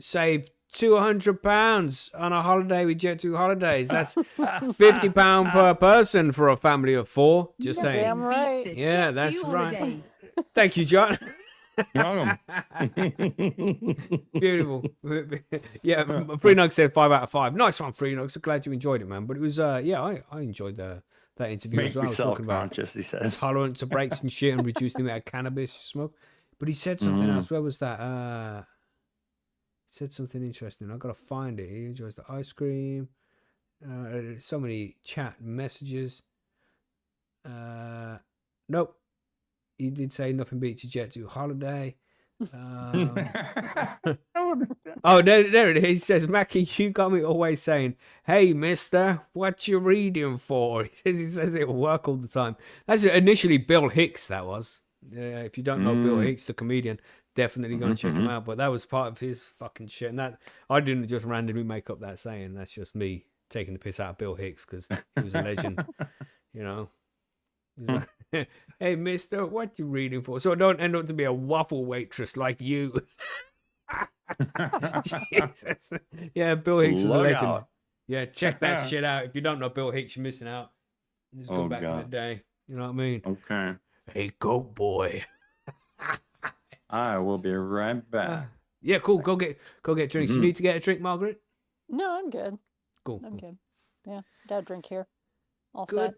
save £200 on a holiday with Jet2 Holidays. That's £50 per person for a family of 4. Just saying. Damn right. Yeah, that's right. Thank you, John. You're welcome. Beautiful. Yeah, Free Nug said 5 out of 5. Nice one, Free Nug. So glad you enjoyed it, man. But it was, I enjoyed that interview Make as well. me I was talking about self-conscious, he says. tolerance to breaks and shit and reduced the amount of cannabis you smoke. But he said something else. Where was that? He said something interesting. I've got to find it. He enjoys the ice cream. So many chat messages. Nope. He did say nothing beats a Jet to holiday. Oh, there it is. He says, Macky, you got me always saying, hey, mister, what you reading for? He says it will work all the time. That's initially Bill Hicks, that was. If you don't know Bill Hicks, the comedian, definitely go and check him out. But that was part of his fucking shit. And that I didn't just randomly make up that saying. That's just me taking the piss out of Bill Hicks because he was a legend, you know. He's like, hey, mister, what you reading for? So I don't end up to be a waffle waitress like you. Jesus. Yeah, Bill Hicks is a legend. Out. Yeah, check that shit out. If you don't know Bill Hicks, you're missing out. Just go back in the day. You know what I mean? Okay. Hey, goat boy. I will be right back. Yeah, cool. Go get drinks. You need to get a drink, Margaret? No, I'm good. Cool. I'm good. Yeah, got a drink here. All Good. set.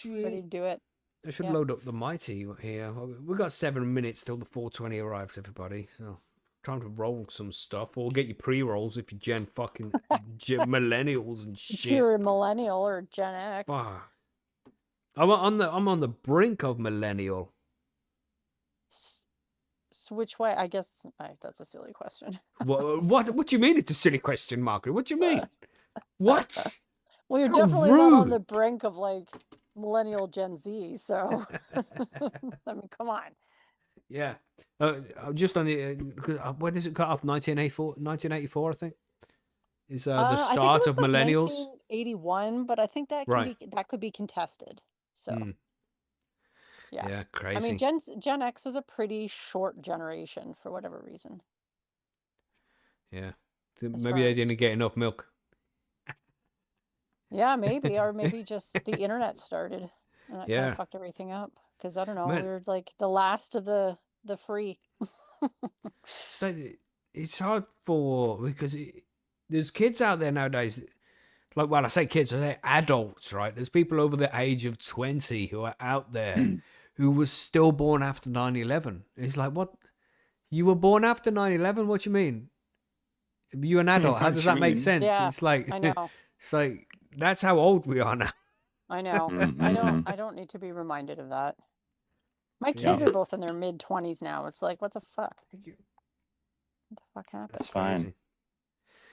Ready to do it. I should load up the mighty here. We've got 7 minutes till the 420 arrives, everybody. So trying to roll some stuff, or get your pre-rolls if you're Gen fucking millennials and If shit. you're a millennial or Gen X. Fuck. I'm on the brink of millennial. Which way? I guess that's a silly question. What do you mean? It's a silly question, Margaret. What do you mean? What? Well, you're How definitely not on rude. the brink of like millennial Gen Z. So, I mean, come on. Yeah. Just on the when does it cut off? 1984, I think. Is the I think it start was of like millennials? 1981, but I think that Right. that could be contested. So, yeah. Yeah, I crazy. mean, Gen X is a pretty short generation for whatever reason. Yeah. As Maybe far they as- didn't get enough milk. Yeah, maybe, or maybe just the internet started and that kind Yeah. of fucked everything up. Because I don't know, Man. we were like the last of the free. It's like, it's hard because there's kids out there nowadays. Like, well, I say kids, I say adults, right? There's people over the age of 20 who are out there who was still born after 9/11. It's like, what? You were born after 9/11? What you mean? You're an adult. How What does you that make mean? sense? Yeah, It's like, I know. it's like, that's how old we are now. I know. I don't need to be reminded of that. My kids are both in their mid-20s now. It's like, what the fuck? What the fuck happened? That's fine.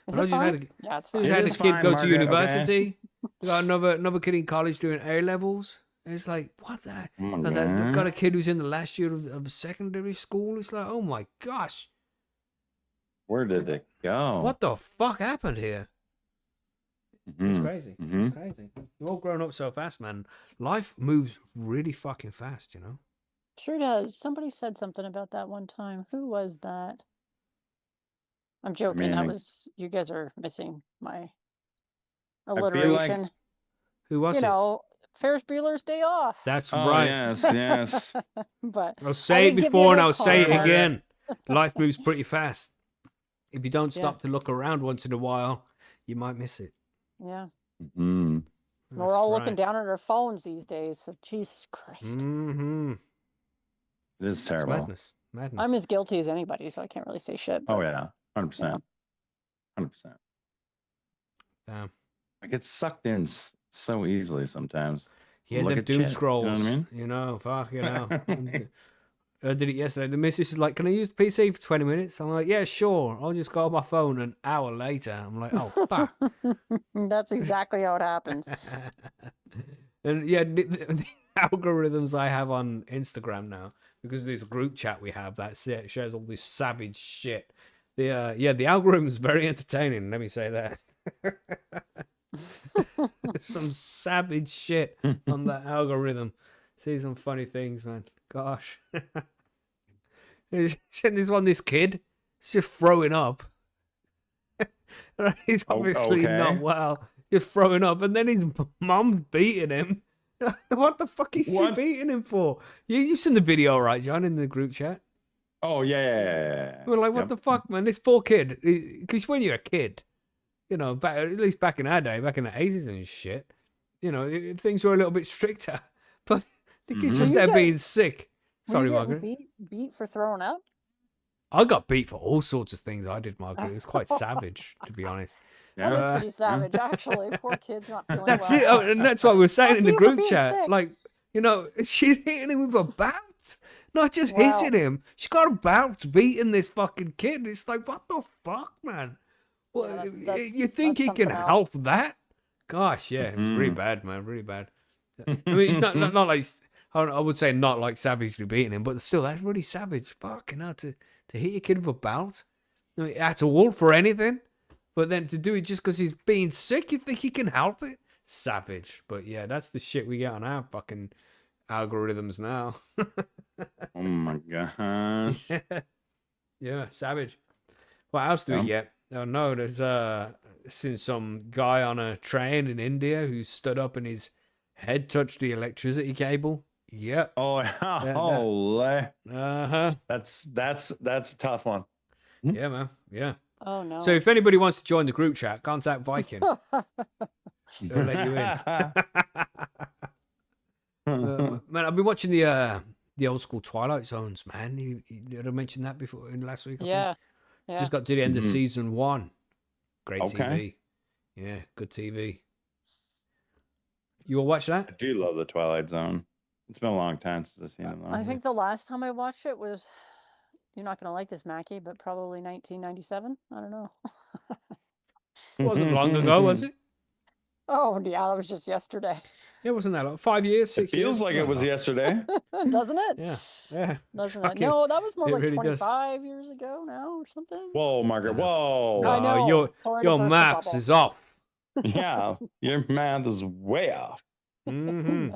Is I it just had fine? Yeah, it's I fine. just It had a is kid fine, go Margaret, to okay? university. We got another kid in college doing A levels. And it's like, what the? And then we've got a kid who's in the last year of secondary school. It's like, oh my gosh, Where did it go? what the fuck happened here? It's Mhm. crazy. Mhm. It's crazy. We're all grown up so fast, man. Life moves really fucking fast, you know. Sure does. Somebody said something about that one time. Who was that? I'm joking. That mean, was, you guys are missing my feel like- alliteration. Who was You it? know, Ferris Bueller's Day Off. That's Oh right. yes, yes. But I'll I say it didn't give you before and enough I'll say it context. again. Life moves pretty fast. If you don't Yeah. stop to look around once in a while, you might miss it. Yeah. Mhm. We're all looking down at our phones these days. So Jesus Christ. Mm-hmm. It is It's terrible. madness. Madness. I'm as guilty as anybody, so I can't really say shit. Oh but- yeah, 100%. 100%. Damn. I get sucked in so easily sometimes. Yeah, Look them at doom shit, scrolls. You know what I mean? You know, fuck, you know. I did it yesterday. The missus is like, "Can I use the PC for 20 minutes?" I'm like, "Yeah, sure." I'll just go on my phone. An hour later, I'm like, "Oh fuck." That's exactly how it happens. And yeah, the algorithms I have on Instagram now, because this group chat we have that shares all this savage shit. The algorithm is very entertaining. Let me say that. Some savage shit on that algorithm. See some funny things, man. Gosh. This kid, he's just throwing up. He's obviously not okay. well. Just throwing up, and then his mom's beating him. What the fuck is What? she beating him for? You've seen the video, right, John, in the group chat? Oh yeah. We're like, what the fuck, man? This poor kid. Because when you're a kid, you know, at least back in our day, back in the 80s and shit, you know, things were a little bit stricter. But the kid's just You there get- being sick. Were Sorry, you getting Margaret. beat for throwing up? I got beat for all sorts of things I did, Margaret. It was quite savage, to be honest. That Yeah. is pretty savage, actually. Poor kid's not feeling That's well. it. Oh, and that's what we were saying Fuck in the you for group being chat. sick. Like, you know, she's hitting him with a bat. Not just Wow. hitting him. She got a bout beating this fucking kid. It's like, what the fuck, man? Well, that's- you think that's he can something else. help that? Gosh, yeah, it was really bad, man. Really bad. I mean, it's not like, I would say not like savagely beating him, but still, that's really savage. Fucking hell, to hit your kid with a belt. I mean, at all for anything. But then to do it just because he's being sick, you think he can help it? Savage. But yeah, that's the shit we get on our fucking algorithms now. Oh my gosh. Yeah, savage. What else do we get? Oh no, there's seen some guy on a train in India who stood up and his head touched the electricity cable. Yep. Oh, holy. Uh-huh. That's a tough one. Yeah, man. Yeah. Oh, no. So if anybody wants to join the group chat, contact Viking. They'll let you in. Man, I've been watching the old school Twilight Zones, man. Did I mention that before in last week? I think? Yeah. Yeah. Just got to the end of Mhm. season 1. Great Okay. TV. Yeah, good TV. You all watch that? I do love the Twilight Zone. It's been a long time since I've seen it. I think the last time I watched it was, you're not going to like this, Macky, but probably 1997. I don't know. It wasn't long ago, was it? Oh, yeah, that was just yesterday. It wasn't that long. 5 years, 6 It years. feels like it was yesterday. Doesn't it? Yeah, yeah. Doesn't it? Fucking- No, that was more it like really does. 25 years ago now or something. Whoa, Margaret. Whoa. I know. Sorry to Your burst the maths bubble. is off. Yeah, your math is way off. Hmm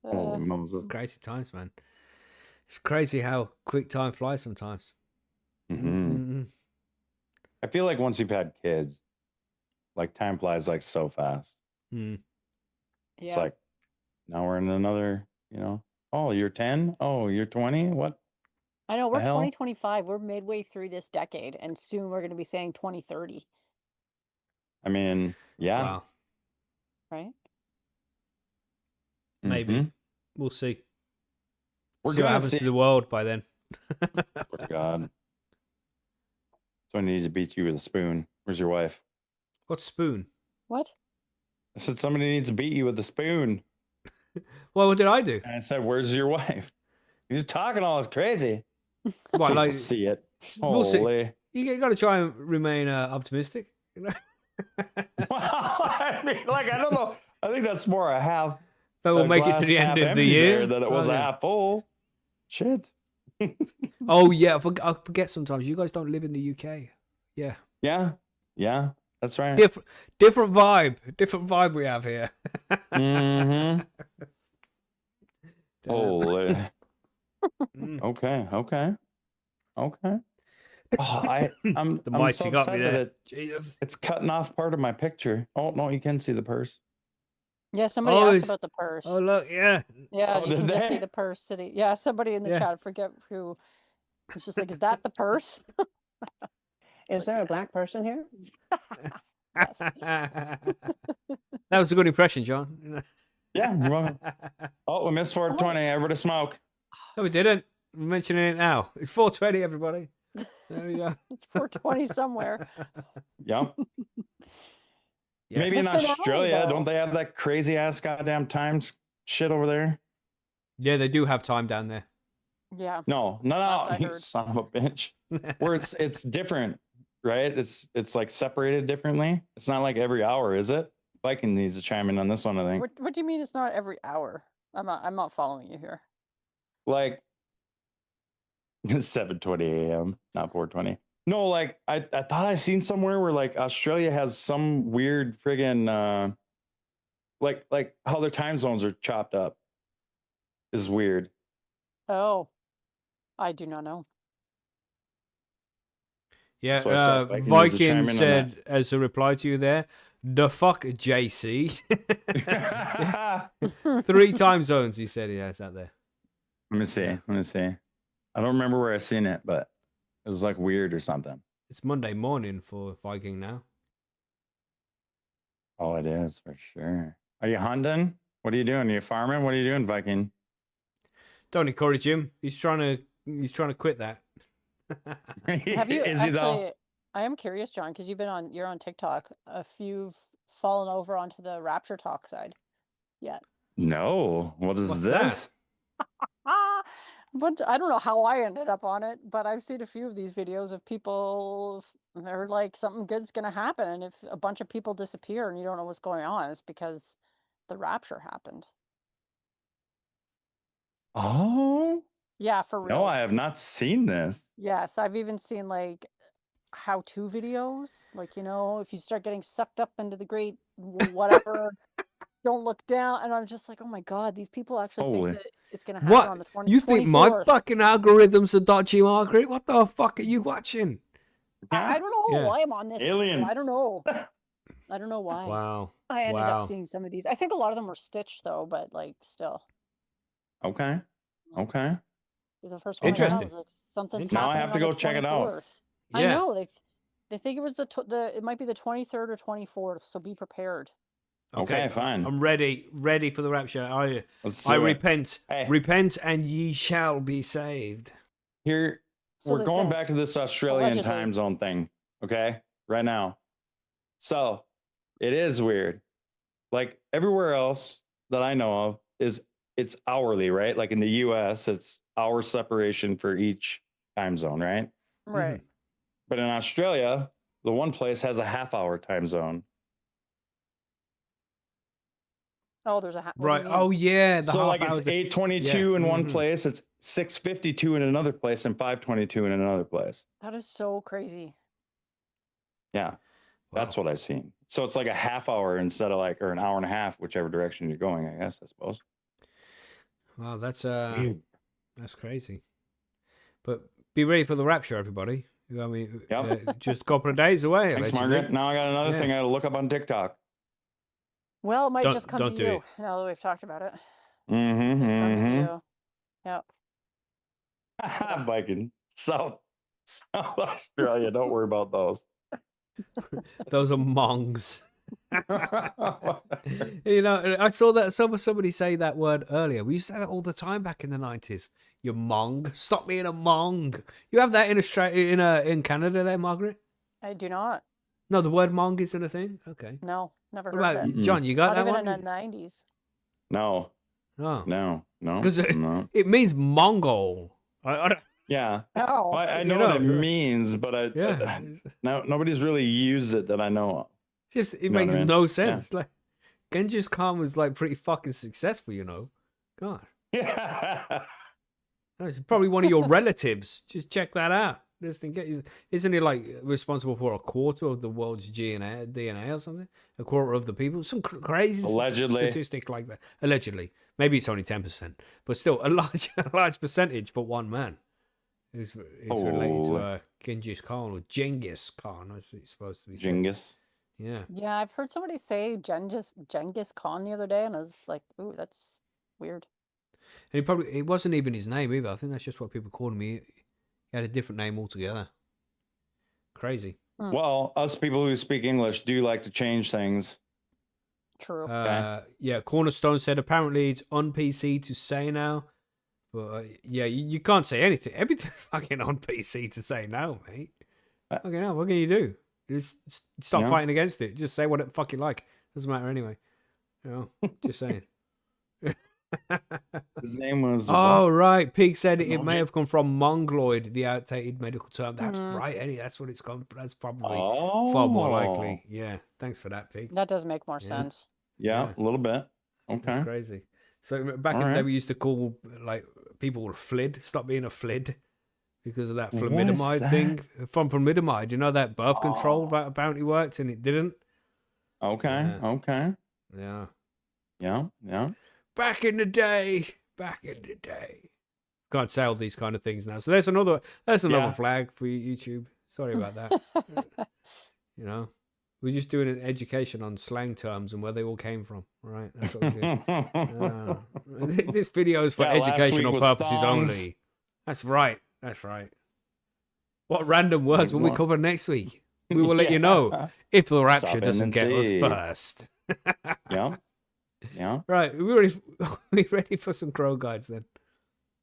Holy Moses. Crazy times, man. It's crazy how quick time flies sometimes. Mhm. I feel like once you've had kids, like time flies like so fast. Mm. It's Yeah. like now we're in another, oh, you're 10? Oh, you're 20? What? I know, we're hell? 2025. We're midway through this decade, and soon we're going to be saying 2030, I mean, yeah. Wow. right? Maybe. Mhm. We'll see. We're See what gonna happens see. to the world by then. Oh, God. So I need to beat you with a spoon. Where's your wife? What spoon? What? I said somebody needs to beat you with a spoon. Well, what did I do? And I said, "Where's your wife?" You're talking all this crazy. What, So like, we'll see it. we'll see. Holy. You got to try and remain optimistic. You know? I mean, like, I don't know. I think that's more a half. But we'll a make it to glass the end half of the empty year. there than it was Oh, a yeah. half full. Shit. Oh, yeah. I forget sometimes. You guys don't live in the UK. Yeah. Yeah, that's right. Different vibe. Different vibe we have here. Mm-hmm. Damn. Holy. Mm. Okay. Oh, I'm The so mighty got upset me that there. Jesus. it's cutting off part of my picture. Oh no, you can see the purse. Yeah, somebody Oh, asked it's- about the purse. Oh, look. Yeah. Yeah, Oh, you can did just see they? the purse sitting. Yeah, somebody in the Yeah. chat, I forget who, was just like, is that the purse? Is there a black person here? Yes. That was a good impression, John. Yeah, you're welcome. Oh, we missed 420. Everybody smoke. No, we didn't. We're mentioning it now. It's 420, everybody. There we go. It's 420 somewhere. Yep. Yes. Maybe in The finale, Australia, though. don't they have that crazy ass goddamn times shit over there? Yeah, they do have time down there. Yeah. No, Last I you heard. son of a bitch. Where it's different, right? It's like separated differently. It's not like every hour, is it? Viking needs to chime in on this one, I think. What do you mean it's not every hour? I'm not following you here. Like 7:20 a.m., not 4:20. No, like I thought I seen somewhere where like Australia has some weird friggin' like how their time zones are chopped up is weird. Oh, I do not know. Yeah, That's why I said Viking needs to chime Viking in on said as a reply to you there, the fuck JC. that. 3 time zones, he said he has out there. Let me see. I don't remember where I seen it, but it was like weird or something. It's Monday morning for Viking now. Oh, it is for sure. Are you hunting? What are you doing? Are you farming? What are you doing, Viking? Don't encourage him. He's trying to quit that. Have you Is he though? actually? I am curious, John, because you're on TikTok. If you've fallen over onto the Rapture Talk side yet. No. What is What's this? Ah, but I don't know how I ended up on it, but I've seen a few of these videos of people. They're like, something good's gonna happen, and if a bunch of people disappear and you don't know what's going on, it's because the rapture happened. Oh Yeah, for real. no, I have not seen this. Yes, I've even seen like how-to videos, like, if you start getting sucked up into the great whatever, don't look down. And I'm just like, oh my God, these people actually Holy. think that it's gonna happen on the What? 20, You think my 24th. fucking algorithms are dodgy, Margaret? What the fuck are you watching? I don't know Yeah. why I'm on this. Aliens. I don't know. I don't know why. Wow. I ended Wow. up seeing some of these. I think a lot of them were stitched though, but like still. Okay. Okay. The first one I got Interesting. was like, something's Interesting. Now I happening have to on go the check it out. 24th. I Yeah. know they think it was it might be the 23rd or 24th, so be prepared. Okay, fine. I'm ready for the rapture. Let's I do it. repent. Hey. Repent and ye shall be saved. Here, So we're they going say. back to this Australian Allegedly. time zone thing, okay? Right now. So it is weird. Like everywhere else that I know of it's hourly, right? Like in the US, it's hour separation for each time zone, right? Right. But in Australia, the one place has a half-hour time zone. Oh, there's a. What do you Right. mean? Oh yeah. The So half like hour. it's 8:22 in one place, it's 6:52 in another place, and 5:22 in another place. That is so crazy. Yeah, that's what I seen. So it's like a half hour instead of like, or an hour and a half, whichever direction you're going, I guess, I suppose. Wow, that's crazy. But be ready for the rapture, everybody. I mean, just a couple of days away. Thanks, allegedly. Margaret. Now I got another thing I got to look up on TikTok. Well, it might Don't- just come don't to do you it. now that we've talked about it. Mm-hmm. Just come to you. Yep. Viking. South Australia. Don't worry about those. Those are mongs. You know, I saw that somebody say that word earlier. We used to say that all the time back in the 90s. You mong. Stop being a mong. You have that in Australia, in Canada there, Margaret? I do not. No, the word mong isn't a thing? Okay. No, never What heard about of it. John, you got Not that even one? in the 90s. No. Oh. No. Because it means Mongol. Yeah. Oh. I know what it means, but nobody's really used it that I know of. Just it You know makes what I mean? no sense. Like Genghis Khan was like pretty fucking successful, you know. God. Yeah. It's probably one of your relatives. Just check that out. Just think, isn't he like responsible for a quarter of the world's DNA or something? A quarter of the people? Some crazy statistic like that. Allegedly. Maybe it's only 10%, but still a large percentage for one man is related to Genghis Khan or Genghis Khan, as it's supposed to be. Genghis. Yeah. Yeah, I've heard somebody say Genghis Khan the other day, and I was like, ooh, that's weird. And it wasn't even his name either. I think that's just what people called him. He had a different name altogether. Crazy. Well, us people who speak English do like to change things. True. Yeah, Cornerstone said apparently it's on PC to say now. But yeah, you can't say anything. Everything's fucking on PC to say now, mate. Okay, now what can you do? Just stop fighting against it. Just say what it fucking like. Doesn't matter anyway. You know, just saying. His name was. Oh, right. Pig said it may have come from mongoloid, the outdated medical term. That's right, Eddie. That's what it's come. That's probably far more likely. Yeah. Thanks for that, Pig. That does make more sense. Yeah, a little bit. Okay. That's crazy. So back in the day, we used to call like people flid. Stop being a flid because of that fluidamide thing. From fluidamide, you know that birth control that apparently worked and it didn't. Okay. Okay. Yeah. Yeah. Yeah. Back in the day. Can't say all these kind of things now. So there's another flag for YouTube. Sorry about that. You know, we're just doing an education on slang terms and where they all came from. Right? That's what we do. This video is for educational purposes only. That's right. That's right. What random words will we cover next week? We will let you know if the rapture doesn't get us first. Yeah. Yeah. Right. We ready for some crow guides then?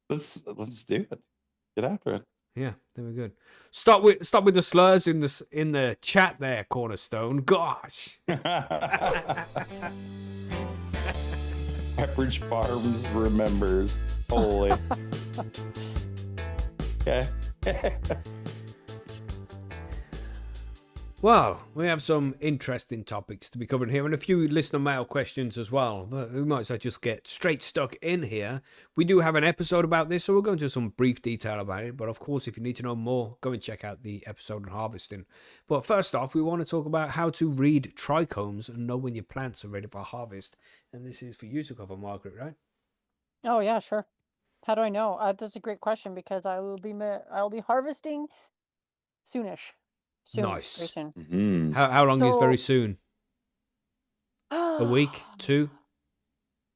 Let's do it. Get after it. Yeah, they were good. Stop with the slurs in the chat there, Cornerstone. Gosh. Pepperidge Farms remembers. Holy. Okay. Well, we have some interesting topics to be covered here and a few listener mail questions as well. But we might as well just get straight stuck in here. We do have an episode about this, so we'll go into some brief detail about it. But of course, if you need to know more, go and check out the episode on harvesting. But first off, we want to talk about how to read trichomes and know when your plants are ready for harvest. And this is for you to cover, Margaret, right? Oh yeah, sure. How do I know? That's a great question because I'll be harvesting soonish. Soon, nice. Very soon. Mm-hmm. How long is very soon? A week? 2?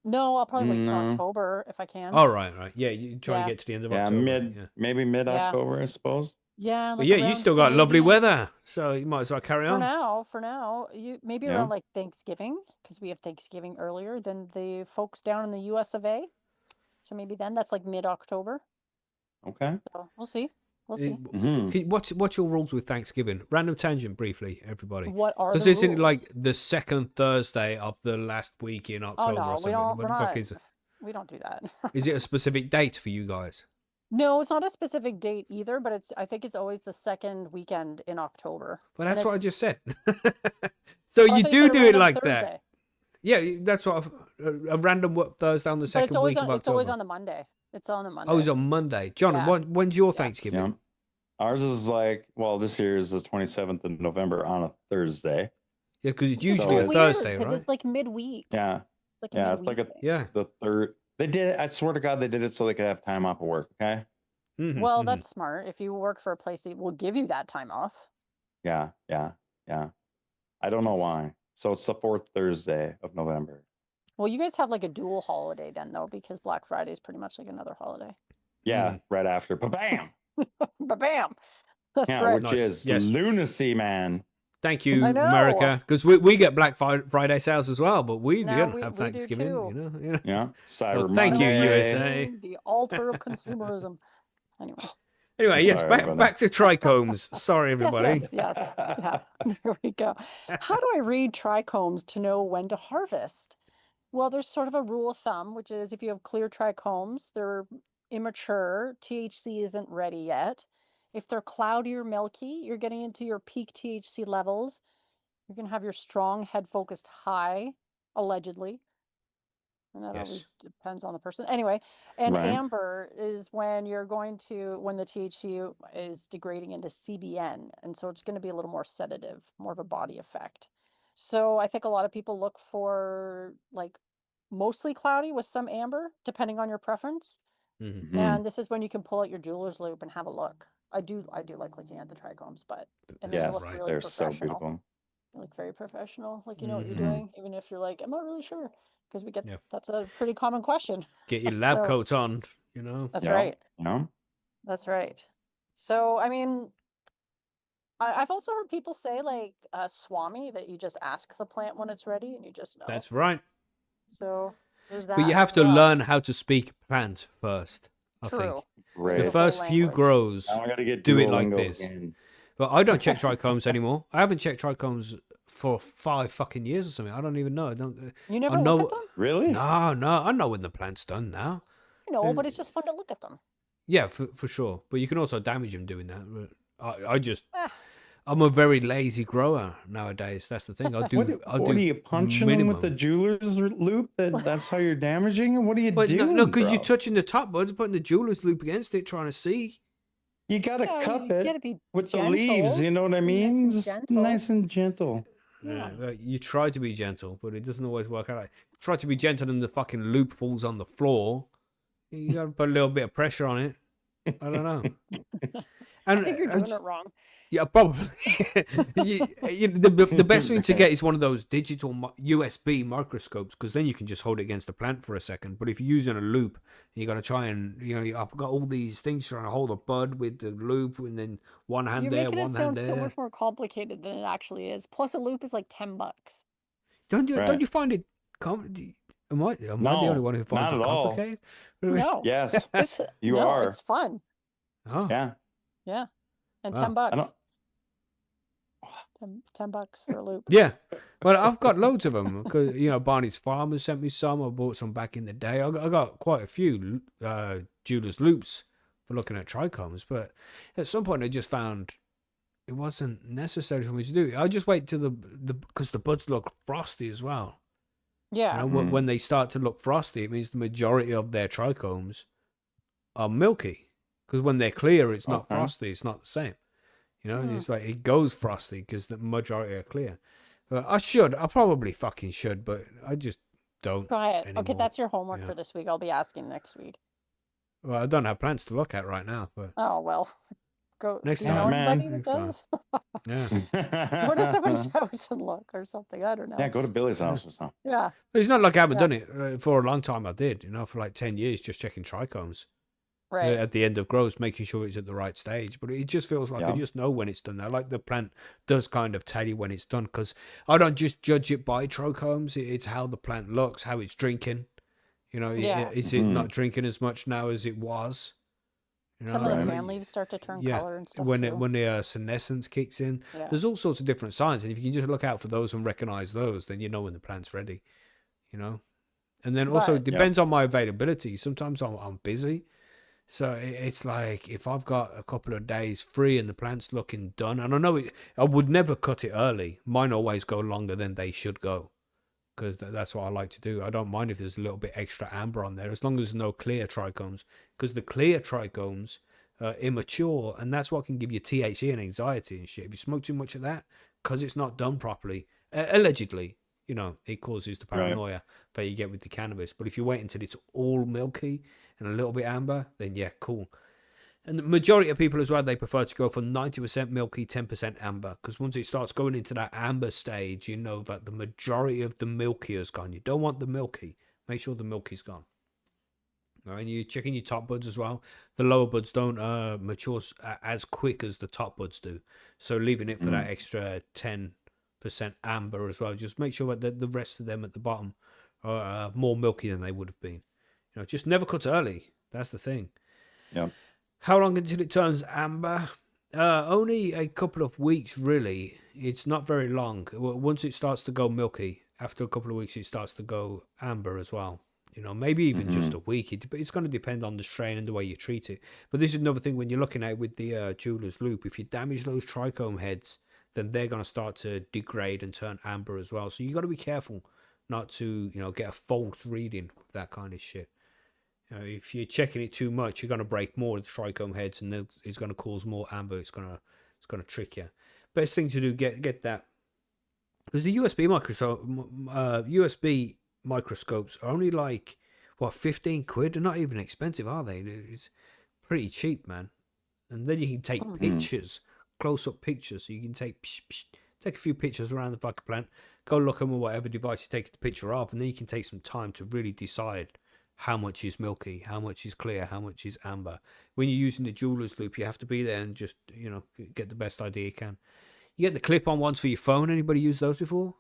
No, I'll probably wait till October if I can. Oh, right. Yeah, you try and get to the end of October. Maybe mid-October, I suppose. Yeah. Like but yeah, you still got lovely weather, so you might as well carry on. For now, you maybe around like Thanksgiving, because we have Thanksgiving earlier than the folks down in the US of A. So maybe then that's like mid-October. Okay. So we'll see. We'll see. Mhm. What's your rules with Thanksgiving? Random tangent, briefly, everybody. What are Because the isn't it rules? like the second Thursday of the last week in Oh October no, or we something? don't. What We're the fuck not. is it? We don't do that. Is it a specific date for you guys? No, it's not a specific date either, but I think it's always the second weekend in October. Well, And that's what I it's, just said. So oh, I you thought do said a do it random like Thursday. that. Yeah, that's what a random Thursday on the But it's second always week of on. It's always October. on the Monday. It's on the Monday. Oh, it's on Monday. John, Yeah. when's your Yeah. Thanksgiving? Yeah. Ours is like, well, this year is the 27th of November on a Thursday. Yeah, because it's Which is usually a it's- Thursday, because right? it's like midweek. Yeah. Like Yeah, a it's like midweek a- thing. Yeah. The third. They did it. I swear to God, they did it so they could have time off of work. Okay. Mhm, Well, mhm. that's smart. If you work for a place that will give you that time off. Yeah. I don't know Yes. why. So it's the fourth Thursday of November. Well, you guys have like a dual holiday then, though, because Black Friday is pretty much like another holiday. Yeah. Right after. Ba-bam. But bam, that's Yeah. right. Which Nice. is Yes. lunacy, man. Thank you, I know. America, because we get Black Friday sales as well, but we No, don't we- have we do Thanksgiving. too. You know. Yeah. Cyber thank you, Monday. USA. The altar of consumerism. Anyway. Anyway, yes, Sorry, back everybody. back to trichomes. Sorry, everybody. Yes. Yeah. There we go. How do I read trichomes to know when to harvest? Well, there's sort of a rule of thumb, which is if you have clear trichomes, they're immature, THC isn't ready yet. If they're cloudy or milky, you're getting into your peak THC levels. You're going to have your strong head focused high, allegedly. And that Yes. always depends on the person. Anyway, and Right. amber is when when the THC is degrading into CBN. And so it's going to be a little more sedative, more of a body effect. So I think a lot of people look for like mostly cloudy with some amber, depending on your preference. Mhm. Mhm. And this is when you can pull out your jeweler's loop and have a look. I do like looking at the trichomes, but and they Yes, look right. really They're so professional. beautiful. They look very professional. Like you know what you're Mhm. doing, even if you're like, I'm not really sure. Because we get Yeah. that's a pretty common question. Get your lab So- coats on. You know. That's Yeah. right. You know? That's right. So I mean, I've also heard people say like swami that you just ask the plant when it's ready and you just know. That's right. So there's that. But you have as to well. learn how to speak plant first. I True. think Great. the Local first few language. grows. Now I gotta get do it like Duolingo this. again. But I don't check trichomes anymore. I haven't checked trichomes for 5 fucking years or something. I don't even know. I don't. You never I look know. at them? Really? No. I know when the plant's done now. No, but it's just fun to look at them. Yeah, for sure. But you can also damage them doing that. But I just, Ah. I'm a very lazy grower nowadays. That's the thing. I do. What are you punching them with the jeweler's loop? That's how you're damaging them? What are you But doing? no, because you're bro? touching the top buds, putting the jeweler's loop against it, trying to see. You gotta No, cup you gotta it be with gentle. the leaves. You know what I Nice mean? and Just gentle. nice and gentle. Yeah, you try to be gentle, but it doesn't always work out. Try to be gentle, and the fucking loop falls on the floor. You got to put a little bit of pressure on it. I don't know. I think you're doing it wrong. Yeah, probably. The best thing to get is one of those digital USB microscopes, because then you can just hold it against the plant for a second. But if you're using a loop, you got to try and I've got all these things trying to hold a bud with the loop, and then one hand You're there, making it one hand sound there. so much more complicated than it actually is. Plus, a loop is like $10. Don't Right. you find it Am I the No, only one who finds not it at all. complicated? No, Yes, it's, you no, are. It's fun. Oh, Yeah. Yeah, and Wow. $10. I don't. $10 for a loop. yeah. Well, I've got loads of them because Barney's Farm has sent me some. I bought some back in the day. I got quite a few jeweler's loops for looking at trichomes, but at some point I just found it wasn't necessary for me to do it. I just wait till because the buds look frosty as well. Yeah. When they start to look frosty, it means the majority of their trichomes are milky. Because when they're clear, it's not Okay. frosty. It's not the same. It's like it goes frosty because the majority are clear. But I probably fucking should, but I just don't. Try it. Okay, anymore. that's your homework Yeah. for this week. I'll be asking next week. Well, I don't have plants to look at right now, but Oh, well. Go. Next Do you know time. anybody Next that time. does? yeah. Go to somebody's house and look or something. I don't know. Yeah, go to Billy's house or something. Yeah. It's not like I haven't Yeah. done it for a long time. I did, for like 10 years, just checking trichomes. Right. At the end of growth, making sure it's at the right stage. But it just feels like I Yeah. just know when it's done now. Like the plant does kind of tell you when it's done, because I don't just judge it by trichomes. It's how the plant looks, how it's drinking. Yeah. Is it Mhm. not drinking as much now as it was? You Some know, of the Right. fan leaves start to turn yeah, color and stuff when too. when the senescence kicks in, Yeah. there's all sorts of different signs, and if you can just look out for those and recognize those, then you know when the plant's ready. You know, and then also it But depends on my availability. Sometimes I'm busy, so it's like if I've got a couple of days free and the plant's looking done, and I know I would never cut it early. Mine always go longer than they should go, because that's what I like to do. I don't mind if there's a little bit extra amber on there, as long as there's no clear trichomes, because the clear trichomes are immature, and that's what can give you THC and anxiety and shit. If you smoke too much of that, because it's not done properly, allegedly, you know, it causes the Right. paranoia that you get with the cannabis. But if you wait until it's all milky and a little bit amber, then yeah, cool. And the majority of people as well, they prefer to go for 90% milky, 10% amber. Because once it starts going into that amber stage, you know that the majority of the milky has gone. You don't want the milky. Make sure the milky's gone. All right, and you're checking your top buds as well. The lower buds don't mature as quick as the top buds do. So leaving it for that extra 10% amber as well. Just make sure that the rest of them at the bottom are more milky than they would have been. You know, just never cut early. That's the thing. Yeah. How long until it turns amber? Only a couple of weeks, really. It's not very long. Once it starts to go milky, after a couple of weeks, it starts to go amber as well. You know, maybe even just a week. It's going to depend on the strain and the way you treat it. But this is another thing when you're looking at it with the jeweler's loop. If you damage those trichome heads, then they're going to start to degrade and turn amber as well. So you got to be careful not to, you know, get a false reading with that kind of shit. You know, if you're checking it too much, you're going to break more of the trichome heads, and it's going to cause more amber. It's going to trick you. Best thing to do, get that, because the USB microscopes are only like what, 15 quid. They're not even expensive, are they? It's pretty cheap, man. And then you can take pictures, close-up pictures, so you can take a few pictures around the fucking plant, go look them on whatever device you take the picture of, and then you can take some time to really decide how much is milky, how much is clear, how much is amber. When you're using the jeweler's loop, you have to be there and just, you know, get the best idea you can. You get the clip-on ones for your phone. Anybody use those before?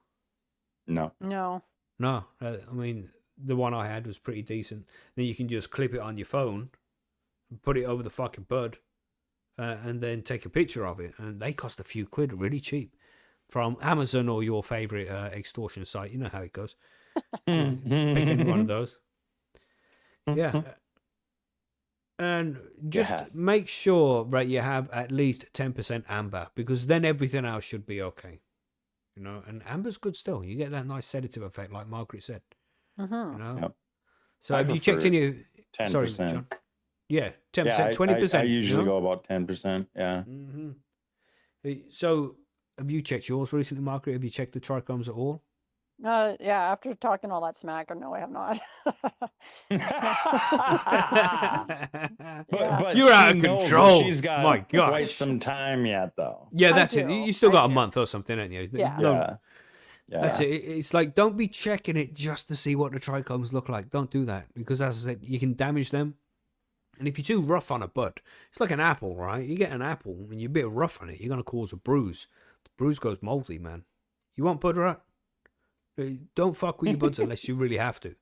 No. no. No. I mean, the one I had was pretty decent. Then you can just clip it on your phone, put it over the fucking bud, and then take a picture of it. And they cost a few quid, really cheap, from Amazon or your favorite extortion site. You know how it goes. Pick any one of those. Yeah. And just make sure that you have at least 10% amber, because then everything else should be okay. You know, and amber's good still. You get that nice sedative effect, like Margaret said. You know. Yep. So have you checked in your 10%? Sorry, John. Yeah, 10%, Yeah, 20%. I usually you know? go about 10%. Yeah. So have you checked yours recently, Margaret? Have you checked the trichomes at all? Yeah, after talking all that smack, no, I have not. But You're out she of knows that control. she's got My gosh. quite some time yet, though. Yeah, I that's it. do. You still I got a do. month or something, haven't you? Yeah. Yeah. That's it. It's like, don't be checking it just to see what the trichomes look like. Don't do that, because as I said, you can damage them. And if you're too rough on a bud, it's like an apple, right? You get an apple and you're a bit rough on it, you're going to cause a bruise. The bruise goes moldy, man. You want bud rot? Don't fuck with your buds unless you really have to. You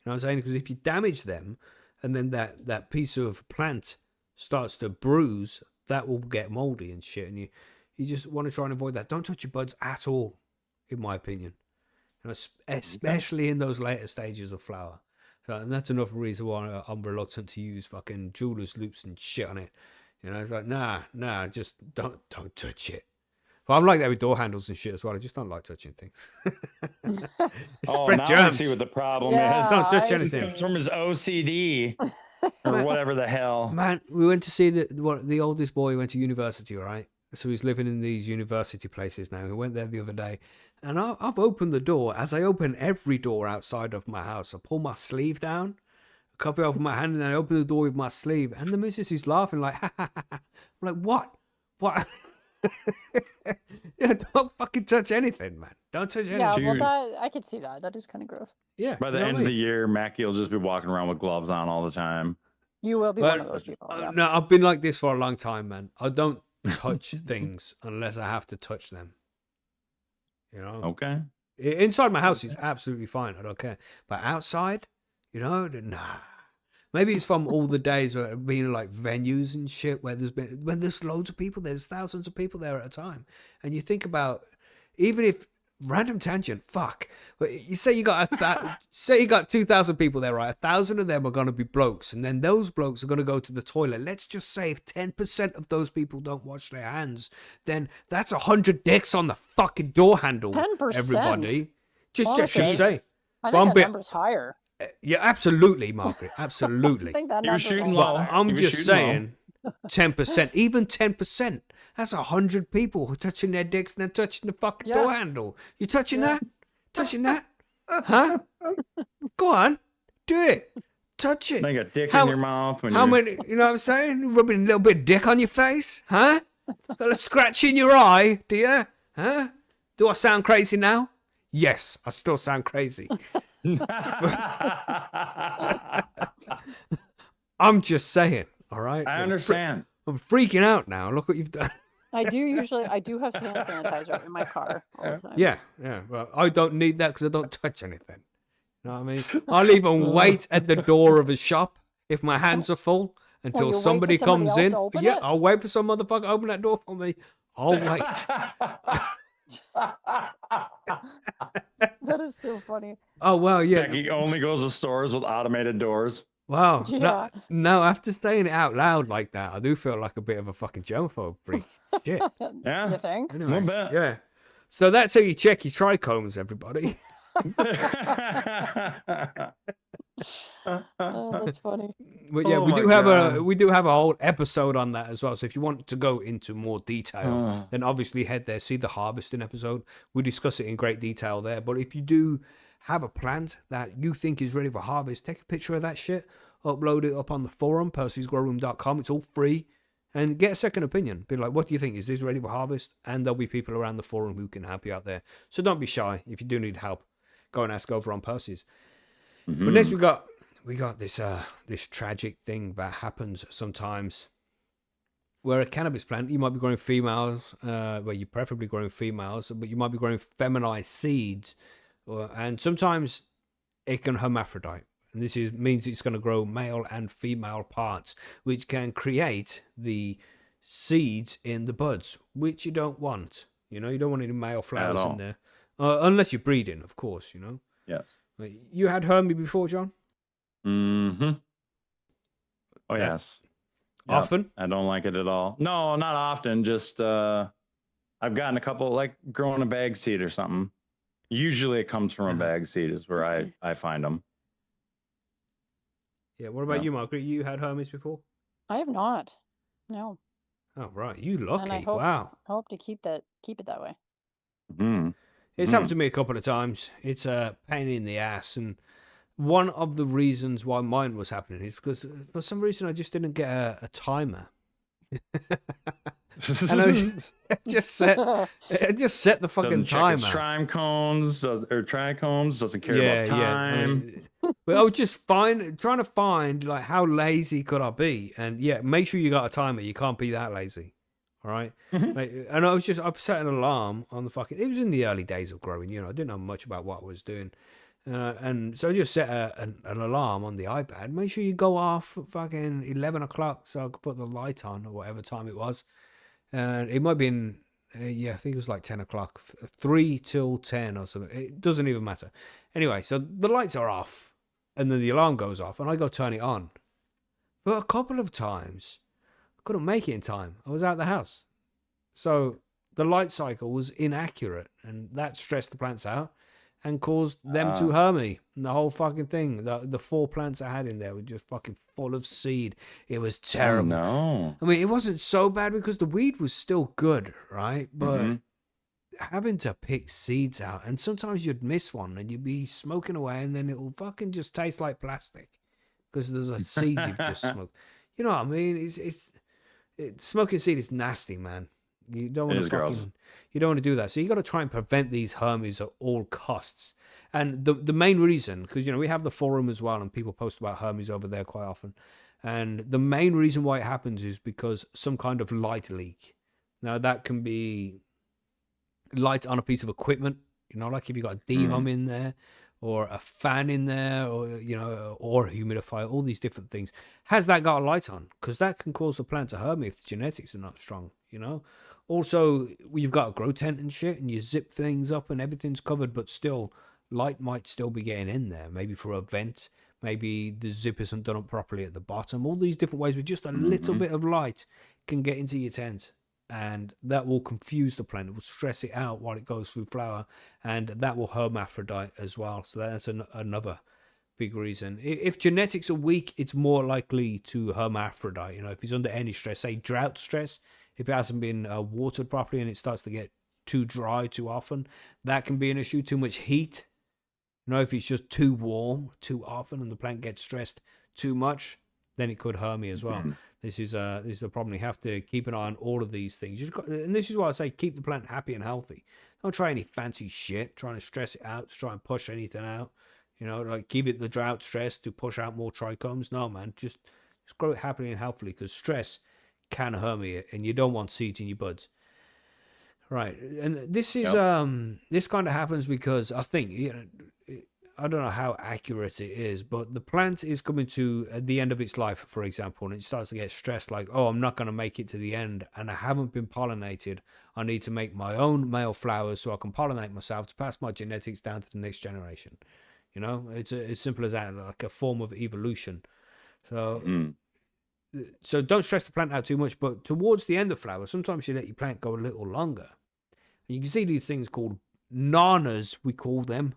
know what I'm saying? Because if you damage them and then that piece of plant starts to bruise, that will get moldy and shit. And you just want to try and avoid that. Don't touch your buds at all, in my opinion. You know, especially in those later stages of flower. So, and that's enough reason why I'm reluctant to use fucking jeweler's loops and shit on it. You know, it's like, nah, just don't touch it. But I'm like that with door handles and shit as well. I just don't like touching things. Now I see what the problem is. Don't touch This anything. comes from his OCD or whatever the hell. Man, we went to see the oldest boy went to university, right? So he's living in these university places now. We went there the other day, and I've opened the door. As I open every door outside of my house, I pull my sleeve down, a cup it over my hand, and then I open the door with my sleeve. And the missus is laughing like, ha, ha, ha, ha. I'm like, what? Yeah, don't fucking touch anything, man. Don't touch anything. Yeah, well, I could see that. That is kind of gross. Yeah. By the end of the year, Macky will just be walking around with gloves on all the time. You will be one of those people. Yeah. No, I've been like this for a long time, man. I don't touch things unless I have to touch them. You know? Okay. Inside my house is absolutely fine. I don't care. But outside, you know, nah. Maybe it's from all the days where it been like venues and shit where when there's loads of people, there's thousands of people there at a time. And you think about, even if random tangent, fuck. But you say you got say you got 2,000 people there, right? 1,000 of them are gonna be blokes, and then those blokes are gonna go to the toilet. Let's just say if 10% of those people don't wash their hands, then that's 100 dicks on the fucking door handle. 10%. Everybody, just Honestly, say. I Well, think that number's higher. Yeah, absolutely, Margaret. Absolutely. I think that You were number's shooting higher. low. I'm You were just shooting low. saying, 10%, even 10%. That's 100 people who touching their dicks and then touching the fucking door handle. You touching that? Touching that? Huh? Go on, do it. Touch it. Now you got dick How- in your mouth. When How you're... many? You know what I'm saying? Rubbing a little bit of dick on your face, huh? Got a scratch in your eye, do you? Huh? Do I sound crazy now? Yes, I still sound crazy. I'm just saying, all right? I understand. I'm freaking out now. Look what you've done. I do have hand sanitizer in my car all the time. Yeah. Well, I don't need that because I don't touch anything. You know what I mean? I'll even wait at the door of a shop if my hands are full until you'll wait for somebody somebody comes else in. to open Yeah, it? I'll wait for some motherfucker to open that door for me. I'll wait. That is so funny. Oh, well, yeah. Macky only goes to stores with automated doors. Wow. Yeah. No, after saying it out loud like that, I do feel like a bit of a fucking germaphobe freak. Shit. Yeah. You think? Anyway, A little bit. yeah. So that's how you check your trichomes, everybody. Oh, that's funny. But yeah, Oh we my do have God. we do have a whole episode on that as well. So if you want to go into more detail, then obviously head there, see the harvesting episode. We discuss it in great detail there. But if you do have a plant that you think is ready for harvest, take a picture of that shit, upload it up on the forum, percysgrowroom.com. It's all free. And get a second opinion. Be like, what do you think? Is this ready for harvest? And there'll be people around the forum who can help you out there. So don't be shy. If you do need help, go and ask over on Percy's. Mm-hmm. But next we got this this tragic thing that happens sometimes, where a cannabis plant, you might be growing females, well, you're preferably growing females, but you might be growing feminized seeds, and sometimes it can hermaphrodite. And this means it's going to grow male and female parts, which can create the seeds in the buds, which you don't want. You know, you don't want any male flowers in there, unless you're breeding, of course. You know. Yes. You had hermy before, John? Mm-hmm. Oh, Yeah. yes. Often? I don't like it at all. No, not often. Just I've gotten a couple, like growing a bag seed or something. Usually it comes from a bag seed is where I find them. Yeah. What about Yeah. you, Margaret? You had hermes before? I have not. No. Oh, right. You lucky. And I hope, Wow. I hope to keep it that way. Mm-hmm. It's happened to me a couple of times. It's a pain in the ass. And one of the reasons why mine was happening is because for some reason I just didn't get a timer. And I just set the fucking Doesn't check timer. its trichomes or trichomes. Doesn't care about time. But I was just trying to find like how lazy could I be, and yeah, make sure you got a timer. You can't be that lazy, all right? Mhm. Like, and I set an alarm on the fucking. It was in the early days of growing, you know. I didn't know much about what I was doing, and so I just set an alarm on the iPad. Make sure you go off at fucking 11 o'clock, so I could put the light on or whatever time it was. And it might have been, I think it was like 10 o'clock, 3 till 10 or something. It doesn't even matter. Anyway, so the lights are off, and then the alarm goes off, and I go turn it on. But a couple of times, I couldn't make it in time. I was out of the house. So the light cycle was inaccurate, and that stressed the plants out and caused them to hermy. And the whole fucking thing, the 4 plants I had in there were just fucking full of seed. It was terrible. Oh, no. I mean, it wasn't so bad because the weed was still good, right? But having to pick seeds out, and sometimes you'd miss one and you'd be smoking away, and then it'll fucking just taste like plastic because there's a seed you've just smoked. You know what I mean? Smoking seed is nasty, man. You don't want to gross. you don't want to do that. So you got to try and prevent these hermies at all costs. And the main reason, because we have the forum as well, and people post about hermies over there quite often. And the main reason why it happens is because some kind of light leak. Now that can be light on a piece of equipment, like if you got a dehum in there, or a fan in there, or or a humidifier, all these different things. Has that got a light on? Because that can cause the plant to hermy if the genetics are not strong. Also, you've got a grow tent and shit, and you zip things up and everything's covered, but still, light might still be getting in there. Maybe for a vent, maybe the zip isn't done up properly at the bottom. All these different ways with just a little bit of light can get into your tent, and that will confuse the plant. It will stress it out while it goes through flower, and that will hermaphrodite as well. So that's another big reason. If genetics are weak, it's more likely to hermaphrodite. If he's under any stress, say drought stress, if it hasn't been watered properly and it starts to get too dry too often, that can be an issue. Too much heat, if it's just too warm too often and the plant gets stressed too much, then it could hermy as well. This is a problem. You have to keep an eye on all of these things. And this is why I say keep the plant happy and healthy. Don't try any fancy shit, trying to stress it out, try and push anything out. Like give it the drought stress to push out more trichomes. No, man, just grow it happily and healthily, because stress can hermy it, and you don't want seeds in your buds. Right, and this is this kind of happens because I think I don't know how accurate it is, but the plant is coming to the end of its life, for example, and it starts to get stressed, like, oh, I'm not going to make it to the end, and I haven't been pollinated. I need to make my own male flowers so I can pollinate myself to pass my genetics down to the next generation. It's as simple as that, like a form of evolution. So don't stress the plant out too much, but towards the end of flower, sometimes you let your plant go a little longer. And you can see these things called nanas, we call them.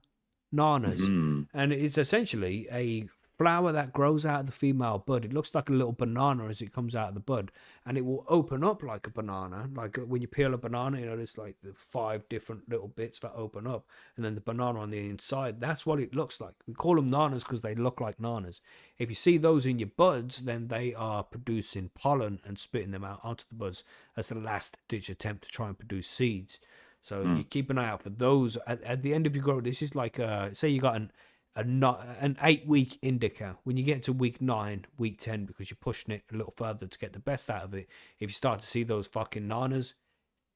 Nanas. And it's essentially a flower that grows out of the female bud. It looks like a little banana as it comes out of the bud, and it will open up like a banana. Like when you peel a banana, there's like the 5 different little bits that open up, and then the banana on the inside. That's what it looks like. We call them nanas because they look like nanas. If you see those in your buds, then they are producing pollen and spitting them out onto the buds as the last ditch attempt to try and produce seeds. So you keep an eye out for those at the end of your growth. This is like say you got an 8-week indica. When you get to week 9, week 10, because you're pushing it a little further to get the best out of it, if you start to see those fucking nanas,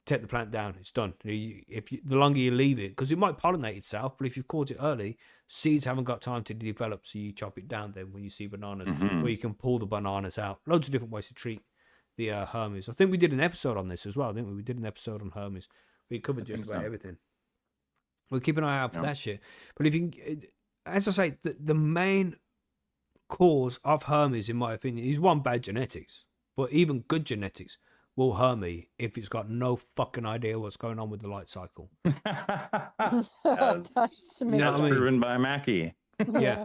take the plant down. It's done. The longer you leave it, because it might pollinate itself, but if you've caught it early, seeds haven't got time to develop, so you chop it down then when you see bananas, where you can pull the bananas out. Loads of different ways to treat the hermies. I think we did an episode on this as well, didn't we? We did an episode on hermies. We covered just about everything. We'll keep an eye out for that shit. But if you can, as I say, the main cause of hermies, in my opinion, is one, bad genetics. But even good genetics will hermy if it's got no fucking idea what's going on with the light cycle. That's proven by Macky. Yeah.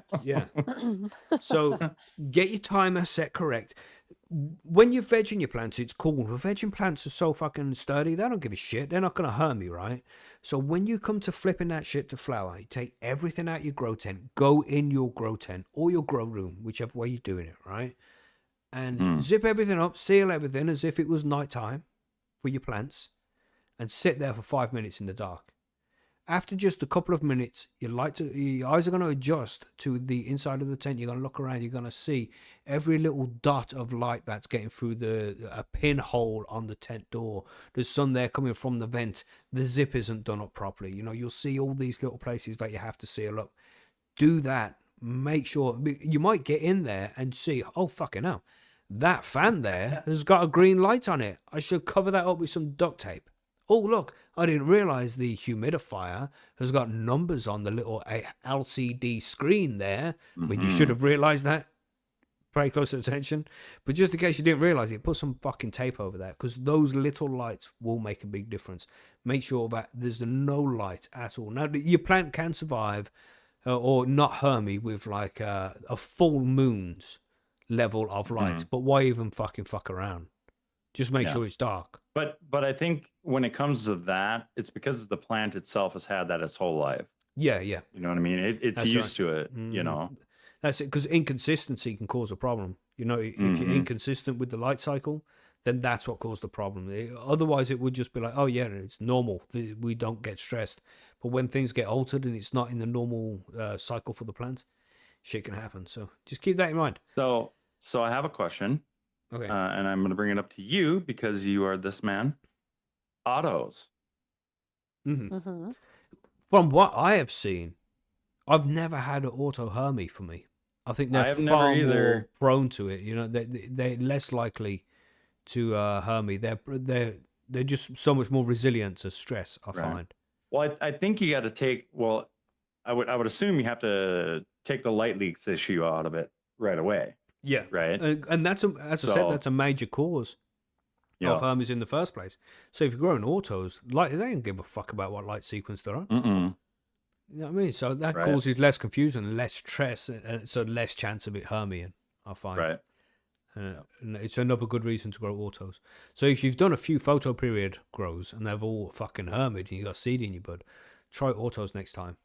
So get your timer set correct. When you're vegging your plants, it's cool. The vegging plants are so fucking sturdy, they don't give a shit. They're not going to hermy, right? So when you come to flipping that shit to flower, you take everything out your grow tent, go in your grow tent or your grow room, whichever way you're doing it, right? And zip everything up, seal everything as if it was nighttime for your plants, and sit there for 5 minutes in the dark. After just a couple of minutes, your eyes are going to adjust to the inside of the tent. You're going to look around. You're going to see every little dot of light that's getting through a pinhole on the tent door. There's some there coming from the vent. The zip isn't done up properly. You'll see all these little places that you have to seal up. Do that. Make sure. You might get in there and see, oh, fucking hell, that fan there has got a green light on it. I should cover that up with some duct tape. Oh, look, I didn't realize the humidifier has got numbers on the little LCD screen there. I mean, you should have realized that. Pay close attention. But just in case you didn't realize it, put some fucking tape over that, because those little lights will make a big difference. Make sure that there's no light at all. Now, your plant can survive or not hermy with like a full moon's level of light. But why even fuck around? Just make sure it's dark. But I think when it comes to that, it's because the plant itself has had that its whole life. Yeah. You know what I mean? It's That's used to it, That's it, because inconsistency can cause a problem. If you're inconsistent with the light cycle, then that's what caused the problem. Otherwise, it would just be like, oh, yeah, it's normal. We don't get stressed. But when things get altered and it's not in the normal cycle for the plant, shit can happen. So just keep that in mind. So I have a question. Okay. And I'm going to bring it up to you because you are this man. Autos. From what I have seen, I've never had an auto hermy for me. I think I they're have never far more either. prone to it. You know, they're less likely to hermy. They're just so much more resilient to stress. I Right. find. Well, I think you got to take. Well, I would assume you have to take the light leaks issue out of it right away. Yeah, Right. and that's as I said, that's a major cause of Yeah. hermies in the first place. So if you're growing autos, like they don't give a fuck about what light sequence they're on. Mm-mm. You know what I mean? So that Right. causes less confusion, less stress, and so less chance of it herming. I find. Right. And it's another good reason to grow autos. So if you've done a few photo period grows and they've all fucking hermid and you got seed in your bud, try autos next time.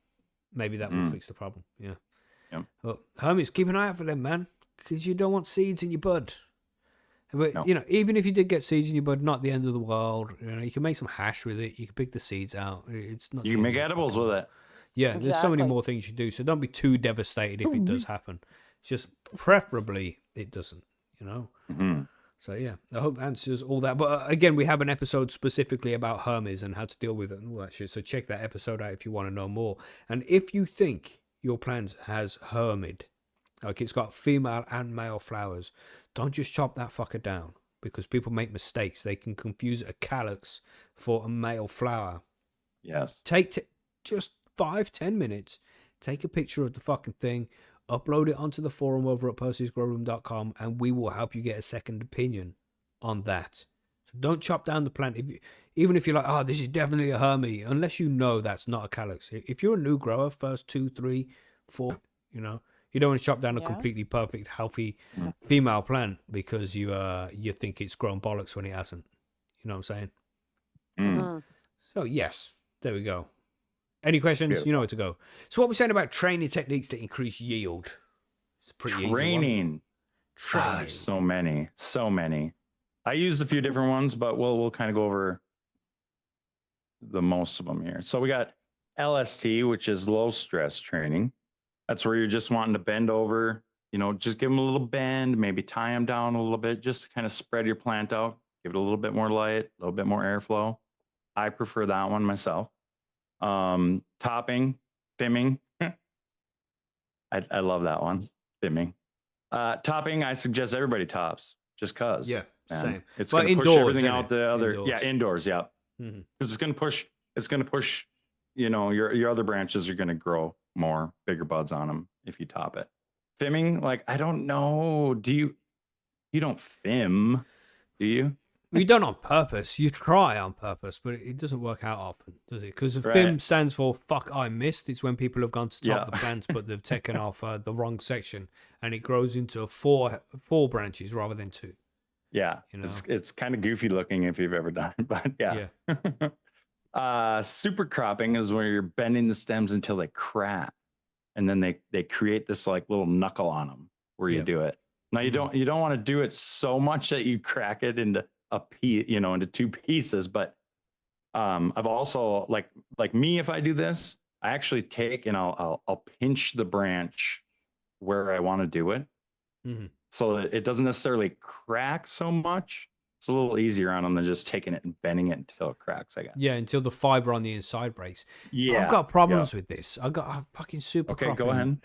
Maybe that will fix the problem. Yeah. Yep. But hermits, keep an eye out for them, man, because you don't want seeds in your bud. But No. you know, even if you did get seeds in your bud, not the end of the world. You know, you can make some hash with it. You can pick the seeds out. It's not. You can make edibles with it. Yeah, there's so many Exactly. more things you do. So don't be too devastated if it does happen. It's just preferably it doesn't. You know. Mm-hmm. So yeah, I hope that answers all that. But again, we have an episode specifically about hermies and how to deal with it and all that shit. So check that episode out if you want to know more. And if you think your plant has hermid, like it's got female and male flowers, don't just chop that fucker down because people make mistakes. They can confuse a calyx for a male flower. Yes. Take just 5-10 minutes, take a picture of the fucking thing, upload it onto the forum over at Percy'sGrowroom.com, and we will help you get a second opinion on that. So don't chop down the plant. Even if you're like, oh, this is definitely a hermy, unless you know that's not a calyx. If you're a new grower, first 2, 3, 4, you know, you don't want to chop down a Yeah. completely perfect, healthy female plant because you think it's grown bollocks when it hasn't. You know what I'm saying? Mhm. So yes, there we go. Any questions? Beautiful. You know where to go. So what we're saying about training techniques to increase yield. It's a pretty easy one. Training. Training. There's so many. I used a few different ones, but we'll kind of go over the most of them here. So we got LST, which is low stress training. That's where you're just wanting to bend over, you know, just give them a little bend, maybe tie them down a little bit, just to kind of spread your plant out, give it a little bit more light, a little bit more airflow. I prefer that one myself. Topping, thimming. I love that one. Thimming. Topping, I suggest everybody tops just cause. Yeah, man. same. It's But going to push indoors, everything innit? out the other. Indoors. Yeah, indoors. Yeah, Mhm. because it's going to push. You know, your other branches are going to grow more, bigger buds on them if you top it. Thimming, like I don't know. You don't thim, do you? You don't on purpose. You try on purpose, but it doesn't work out often, does it? Because the Right. FIM stands for fuck I missed. It's when people have gone to top Yeah. the plants, but they've taken off the wrong section, and it grows into four branches rather than 2. Yeah, You know? it's kind of goofy looking if you've ever done it, but yeah. Super cropping is where you're bending the stems until they crack, and then they create this like little knuckle on them where you Yeah. do it. Now you don't want to do it so much that you crack it into a piece, you know, into 2 pieces. But I've also like me, if I do this, I actually take and I'll pinch the branch where I want to do it, Mhm. so that it doesn't necessarily crack so much. It's a little easier on them than just taking it and bending it until it cracks, I guess. Yeah, until the fiber on the inside breaks. Yeah. I've got problems with this. I've fucking super Okay, cropping. go ahead.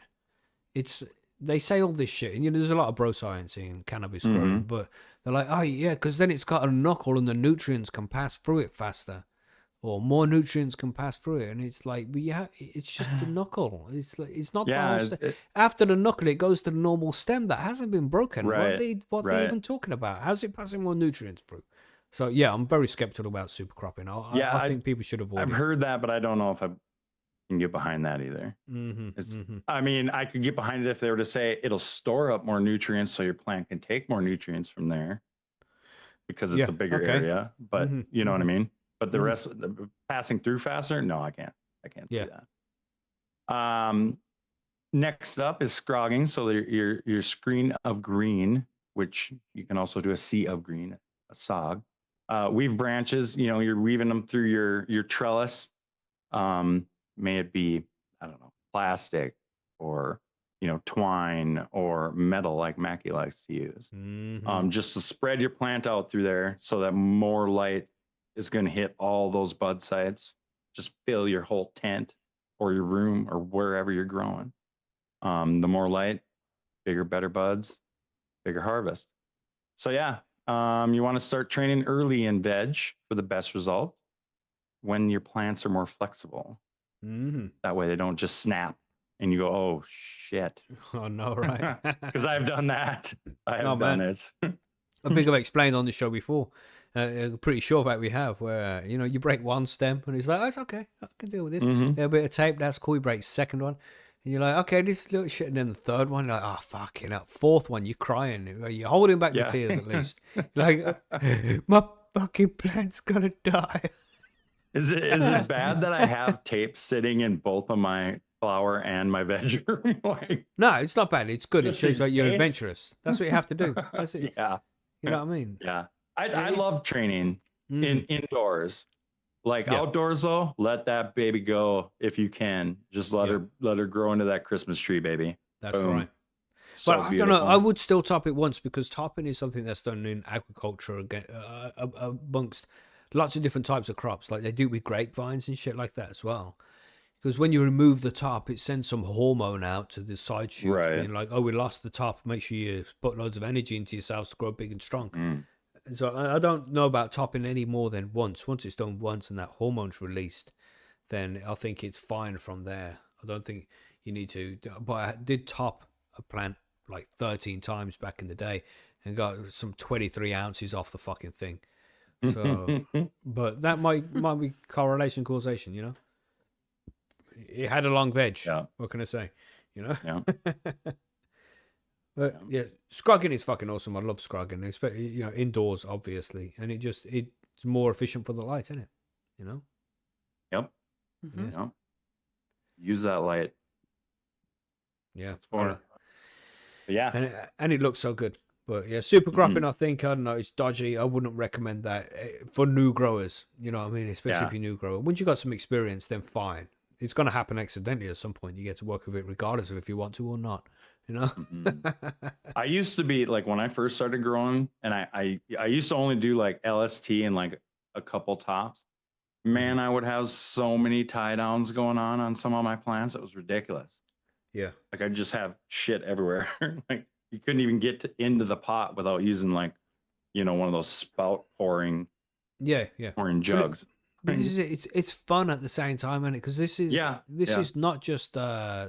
They say all this shit, and you know, there's a lot of bro science in cannabis Mm-hmm. growing, but they're like, oh yeah, because then it's got a knuckle and the nutrients can pass through it faster, or more nutrients can pass through it, and it's like, but yeah, it's just the knuckle. It's like it's not the Yeah, whole after the knuckle, it goes to the normal stem that hasn't been broken. Right, What right. they even talking about? How's it passing more nutrients through? So yeah, I'm very skeptical about super cropping. I think people should avoid I've it. heard that, but I don't know if I can get behind that either. I mean, I could get behind it if they were to say it'll store up more nutrients so your plant can take more nutrients from there because it's Yeah, a bigger okay. area. But you know what I mean? But the Mhm. rest passing through faster? No, I can't Yeah. see that. Next up is scrogging. So your screen of green, which you can also do a sea of green, a sog. Weave branches, you know, you're weaving them through your trellis. May it be, I don't know, plastic or, you know, twine or metal like Macky likes to use. Mhm. Just to spread your plant out through there so that more light is going to hit all those bud sites. Just fill your whole tent. or your room or wherever you're growing. The more light, bigger, better buds, bigger harvest. So yeah, you want to start training early in veg for the best result when your plants are more flexible. Mm-hmm. That way they don't just snap and you go, oh shit. Oh no, right? Because I've done that. I have Oh, done man. it. I think I've explained on the show before. I'm pretty sure that we have, where you break one stem and it's like, oh, it's okay, I can deal with this. Mhm. A bit of tape, that's cool. You break the second one, and you're like, okay, this little shit. And then the third one, you're like, oh fucking hell. Fourth one, you're crying. You're holding back the Yeah. tears at least. You're like, my fucking plant's gonna die. Is it bad that I have tape sitting in both of my flower and my veg room? Like, No, it's not bad. It's good. It just shows in that you're case? adventurous. That's what you have to do. That's it. Yeah. You know what I mean? Yeah. I is- love training Mhm. indoors. Like Yeah. outdoors though, let that baby go if you can. Just let her grow into that Christmas tree, baby. That's Boom. right. So But I don't know. I would still top it once, because topping is something that's done in agriculture amongst lots of different types of crops. Like they do with grapevines and shit like that as well. Because when you remove the top, it sends some hormone out to the side shoots, Right. being like, "Oh, we lost the top. Make sure you put loads of energy into yourselves to grow big and strong." Mm. So I don't know about topping any more than once. Once it's done once and that hormone's released, then I think it's fine from there. I don't think you need to. But I did top a plant like 13 times back in the day and got some 23 ounces off the fucking thing. So, but that might be correlation causation. It had a long veg. Yeah. What can I say? Yeah. But yeah, scrogging is fucking awesome. I love scrogging, especially indoors, obviously, and it's more efficient for the light, isn't it? Yep. Mhm. Yep. Use that light. Yeah, It's for it. But yeah. and it looks so good. But yeah, super Mm-hmm. cropping, I think, I don't know, it's dodgy. I wouldn't recommend that for new growers. You know what I mean? Especially Yeah. if you're new grower. Once you got some experience, then fine. It's going to happen accidentally at some point. You get to work with it regardless of if you want to or not. I used to be like, when I first started growing, and I used to only do like LST and like a couple tops. Man, I would have so many tie downs going on some of my plants. It was ridiculous. Yeah. Like I just have shit everywhere. Like you couldn't even get into the pot without using like, one of those spout pouring Yeah. jugs. But this is it's fun at the same time, isn't it? Because this is is not just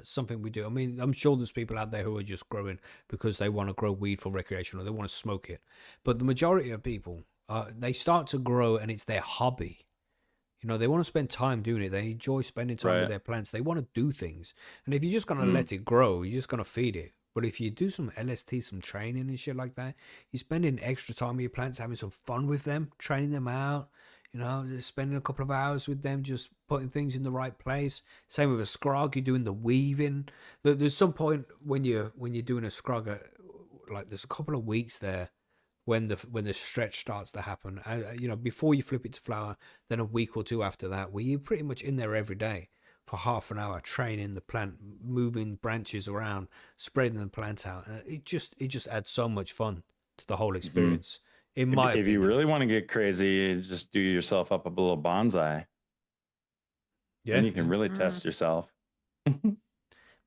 something we do. I mean, I'm sure there's people out there who are just growing because they want to grow weed for recreation or they want to smoke it. But the majority of people, they start to grow and it's their hobby. They want to spend time doing it. They enjoy spending time with their plants. They want to do things. And if you're just going to let it grow, you're just going to feed it. But if you do some LST, some training and shit like that, you're spending extra time with your plants, having some fun with them, training them out, just spending a couple of hours with them, just putting things in the right place. Same with a scrog, you're doing the weaving. There's some point when you're doing a scrog, like there's a couple of weeks there when the stretch starts to happen, before you flip it to flower, then a week or two after that, where you're pretty much in there every day for half an hour, training the plant, moving branches around, spreading the plant out. It just adds so much fun to the whole experience. In my If opinion. you really want to get crazy, just do yourself up a little bonsai. Yeah, and you can really test yourself.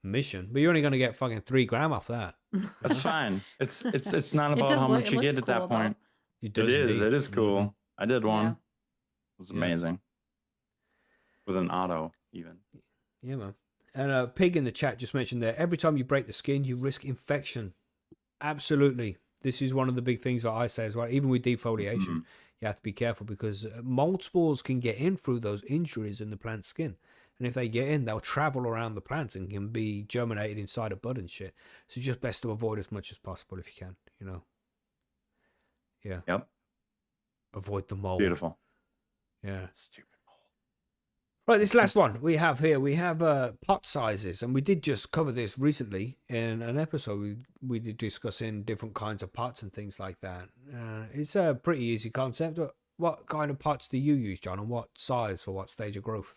Mission, but you're only going to get fucking 3 grams off that. That's fine. It's not about how much you get at that point. It is cool. I did one. Yeah. It was amazing. With an auto, even. Yeah, man. And Pig in the chat just mentioned there, every time you break the skin, you risk infection. Absolutely. This is one of the big things that I say as well. Even with defoliation, you have to be careful because mold spores can get in through those injuries in the plant's skin. And if they get in, they'll travel around the plant and can be germinated inside a bud and shit. So it's just best to avoid as much as possible if you can, Yeah. Yep. Avoid the mold. Beautiful. Yeah. Stupid mold. Right, this last one we have pot sizes, and we did just cover this recently in an episode. We did discussing different kinds of pots and things like that. It's a pretty easy concept. What kind of pots do you use, John, and what size for what stage of growth?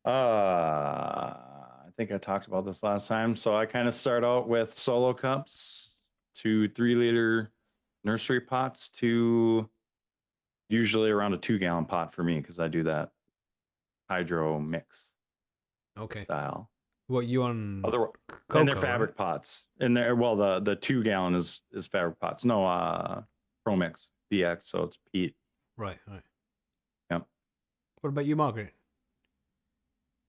I think I talked about this last time. So I kind of start out with solo cups to 3-liter nursery pots to usually around a 2-gallon pot for me because I do that hydro mix. Okay. style. What you on? Other Cocoa, and they're right? fabric pots. And they're the 2 gallon is fabric pots. No, Promix BX, so it's peat. Right. Yep. What about you, Margaret?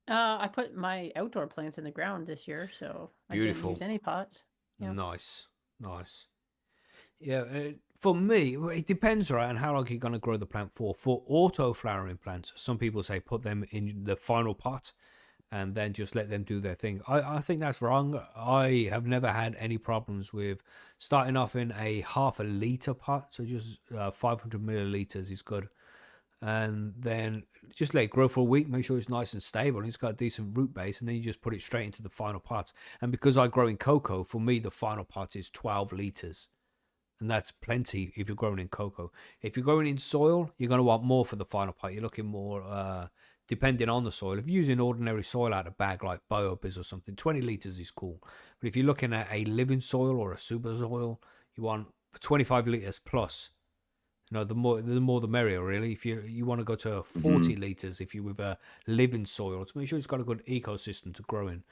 I put my outdoor plants in the ground this year, so I didn't Beautiful. use any pots. Yeah. Nice. Yeah, for me, it depends, right, on how long you're going to grow the plant for. For auto flowering plants, some people say put them in the final pot and then just let them do their thing. I think that's wrong. I have never had any problems with starting off in a half a liter pot, so just 500 milliliters is good. And then just let it grow for a week, make sure it's nice and stable and it's got a decent root base, and then you just put it straight into the final pot. And because I grow in cocoa, for me the final pot is 12 liters, and that's plenty if you're growing in cocoa. If you're growing in soil, you're going to want more for the final pot. You're looking more depending on the soil. If you're using ordinary soil out of bag like BioBiz or something, 20 liters is cool. But if you're looking at a living soil or a super soil, you want 25 liters plus. The more the merrier, really. If you want to go to 40 liters, if you're with a living soil, to make sure it's got a good ecosystem to grow in,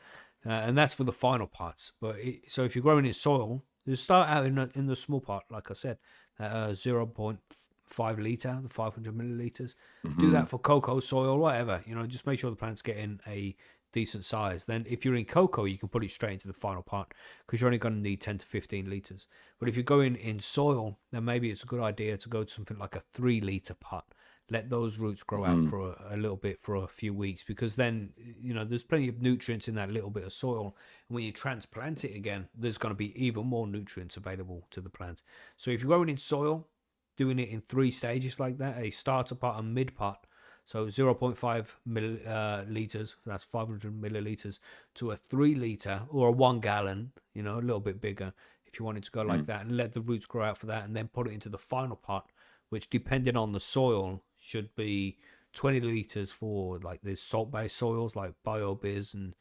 and that's for the final parts. But so if you're growing in soil, you start out in the small pot, like I said, 0.5 liter, the 500 milliliters. Do that for cocoa soil, whatever. Just make sure the plant's getting a decent size. Then if you're in cocoa, you can put it straight into the final pot because you're only going to need 10 to 15 liters. But if you're going in soil, then maybe it's a good idea to go to something like a 3 liter pot. Let those roots grow out for a little bit, for a few weeks, because then there's plenty of nutrients in that little bit of soil, and when you transplant it again, there's going to be even more nutrients available to the plant. So if you're growing in soil, doing it in 3 stages like that, a starter pot, a mid pot, so 0.5 liters, that's 500 milliliters, to a 3 liter or a 1 gallon, a little bit bigger if you wanted to go like that, and let the roots grow out for that, and then put it into the final pot, which depending on the soil should be 20 liters for like the salt-based soils like BioBiz and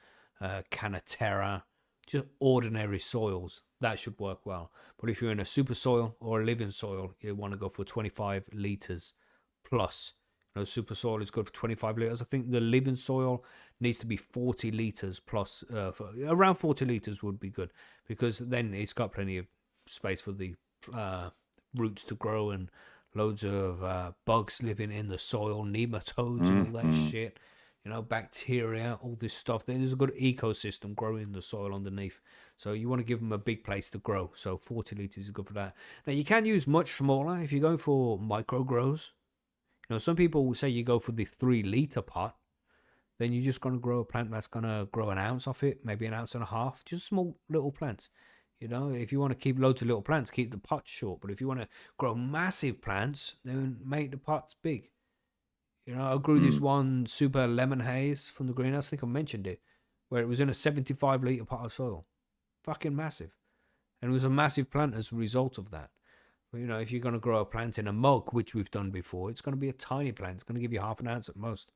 Canaterra, just ordinary soils. That should work well. But if you're in a super soil or a living soil, you want to go for 25 liters plus. Super soil is good for 25 liters. I think the living soil needs to be 40 liters plus. Around 40 liters would be good, because then it's got plenty of space for the roots to grow, and loads of bugs living in the soil, nematodes and all that shit. Bacteria, all this stuff. Then there's a good ecosystem growing in the soil underneath. So you want to give them a big place to grow. So 40 liters is good for that. Now you can use much smaller if you're going for micro grows. Some people will say you go for the 3 liter pot, then you're just going to grow a plant that's going to grow an ounce off it, maybe an ounce and a half, just small little plants. If you want to keep loads of little plants, keep the pots short. But if you want to grow massive plants, then make the pots big. I grew this one super lemon haze from the greenhouse. I think I mentioned it, where it was in a 75 liter pot of soil. Fucking massive. And it was a massive plant as a result of that. If you're going to grow a plant in a mug, which we've done before, it's going to be a tiny plant. It's going to give you half an ounce at most.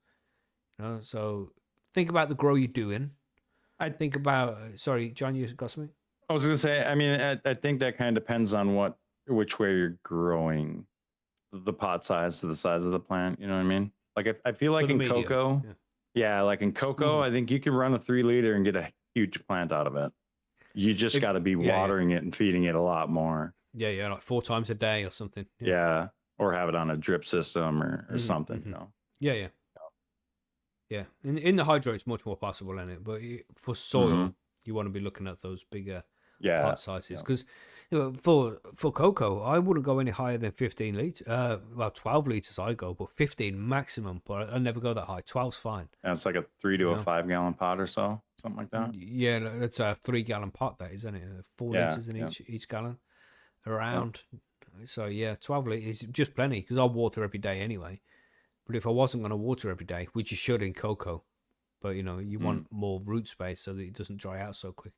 So think about the grow you're doing. I think about, sorry, John, you got something? I was going to say, I mean, I think that kind of depends on which way you're growing, the pot size to the size of the plant. You know what I mean? Like I feel like in cocoa, like in cocoa, I think you can run a 3 liter and get a huge plant out of it. You just got to be watering it and feeding it a lot more. Yeah, like 4 times a day or something. Yeah, or have it on a drip system or something. Yeah. In the hydro, it's much more possible in it, but for soil, you want to be looking at those bigger pot sizes, because for cocoa, I wouldn't go any higher than 15 liters. 12 liters I go, but 15 maximum. But I never go that high. 12's fine. And it's like a 3 to a 5 gallon pot or so, something like that. Yeah, that's a 3 gallon pot, that isn't it? 4 liters in each gallon. Around. So 12 liters is just plenty, because I'll water every day anyway. But if I wasn't going to water every day, which you should in cocoa, but you want more root space so that it doesn't dry out so quick.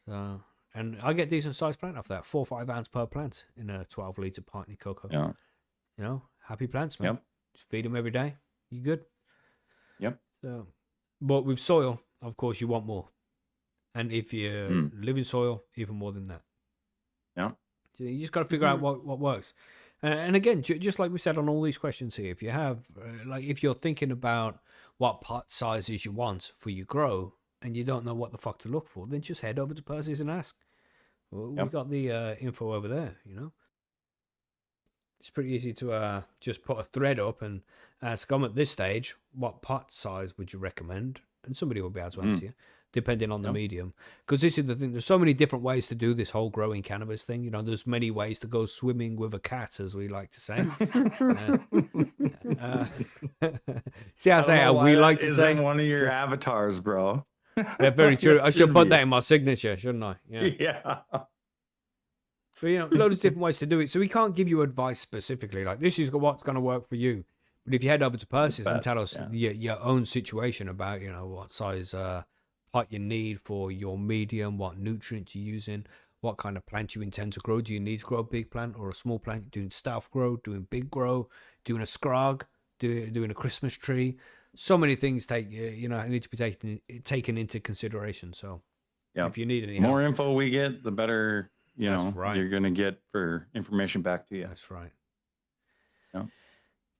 So, and I get decent sized plant off that, 4 or 5 ounce per plant in a 12 liter pint of cocoa. Yeah. Happy plants, man. Just feed them every day. You good? Yep. So, but with soil, of course, you want more. And if you live in soil, even more than that. Yeah. So you just got to figure out what works. And again, just like we said on all these questions here, if you have, if you're thinking about what pot sizes you want for your grow, and you don't know what the fuck to look for, then just head over to Percy's and ask. Well, we got the info over there, you know. It's pretty easy to just put a thread up and ask them at this stage, what pot size would you recommend? And somebody will be able to answer you, depending on the medium. Because this is the thing, there's so many different ways to do this whole growing cannabis thing. You know, there's many ways to go swimming with a cat, as we like to say. See how I say how we like to say? One of your avatars, bro. Yeah, very true. I should put that in my signature, shouldn't I? Yeah. But, you know, loads of different ways to do it. So we can't give you advice specifically, like this is what's going to work for you. But if you head over to Percy's and tell us your own situation about, you know, what size pot you need for your medium, what nutrients you're using, what kind of plant you intend to grow. Do you need to grow a big plant or a small plant? Doing stealth grow, doing big grow, doing a scrog, doing a Christmas tree. So many things need to be taken into consideration. So if you need any more help, info we get, the better. You're going to get for information back to you. That's right. Yeah.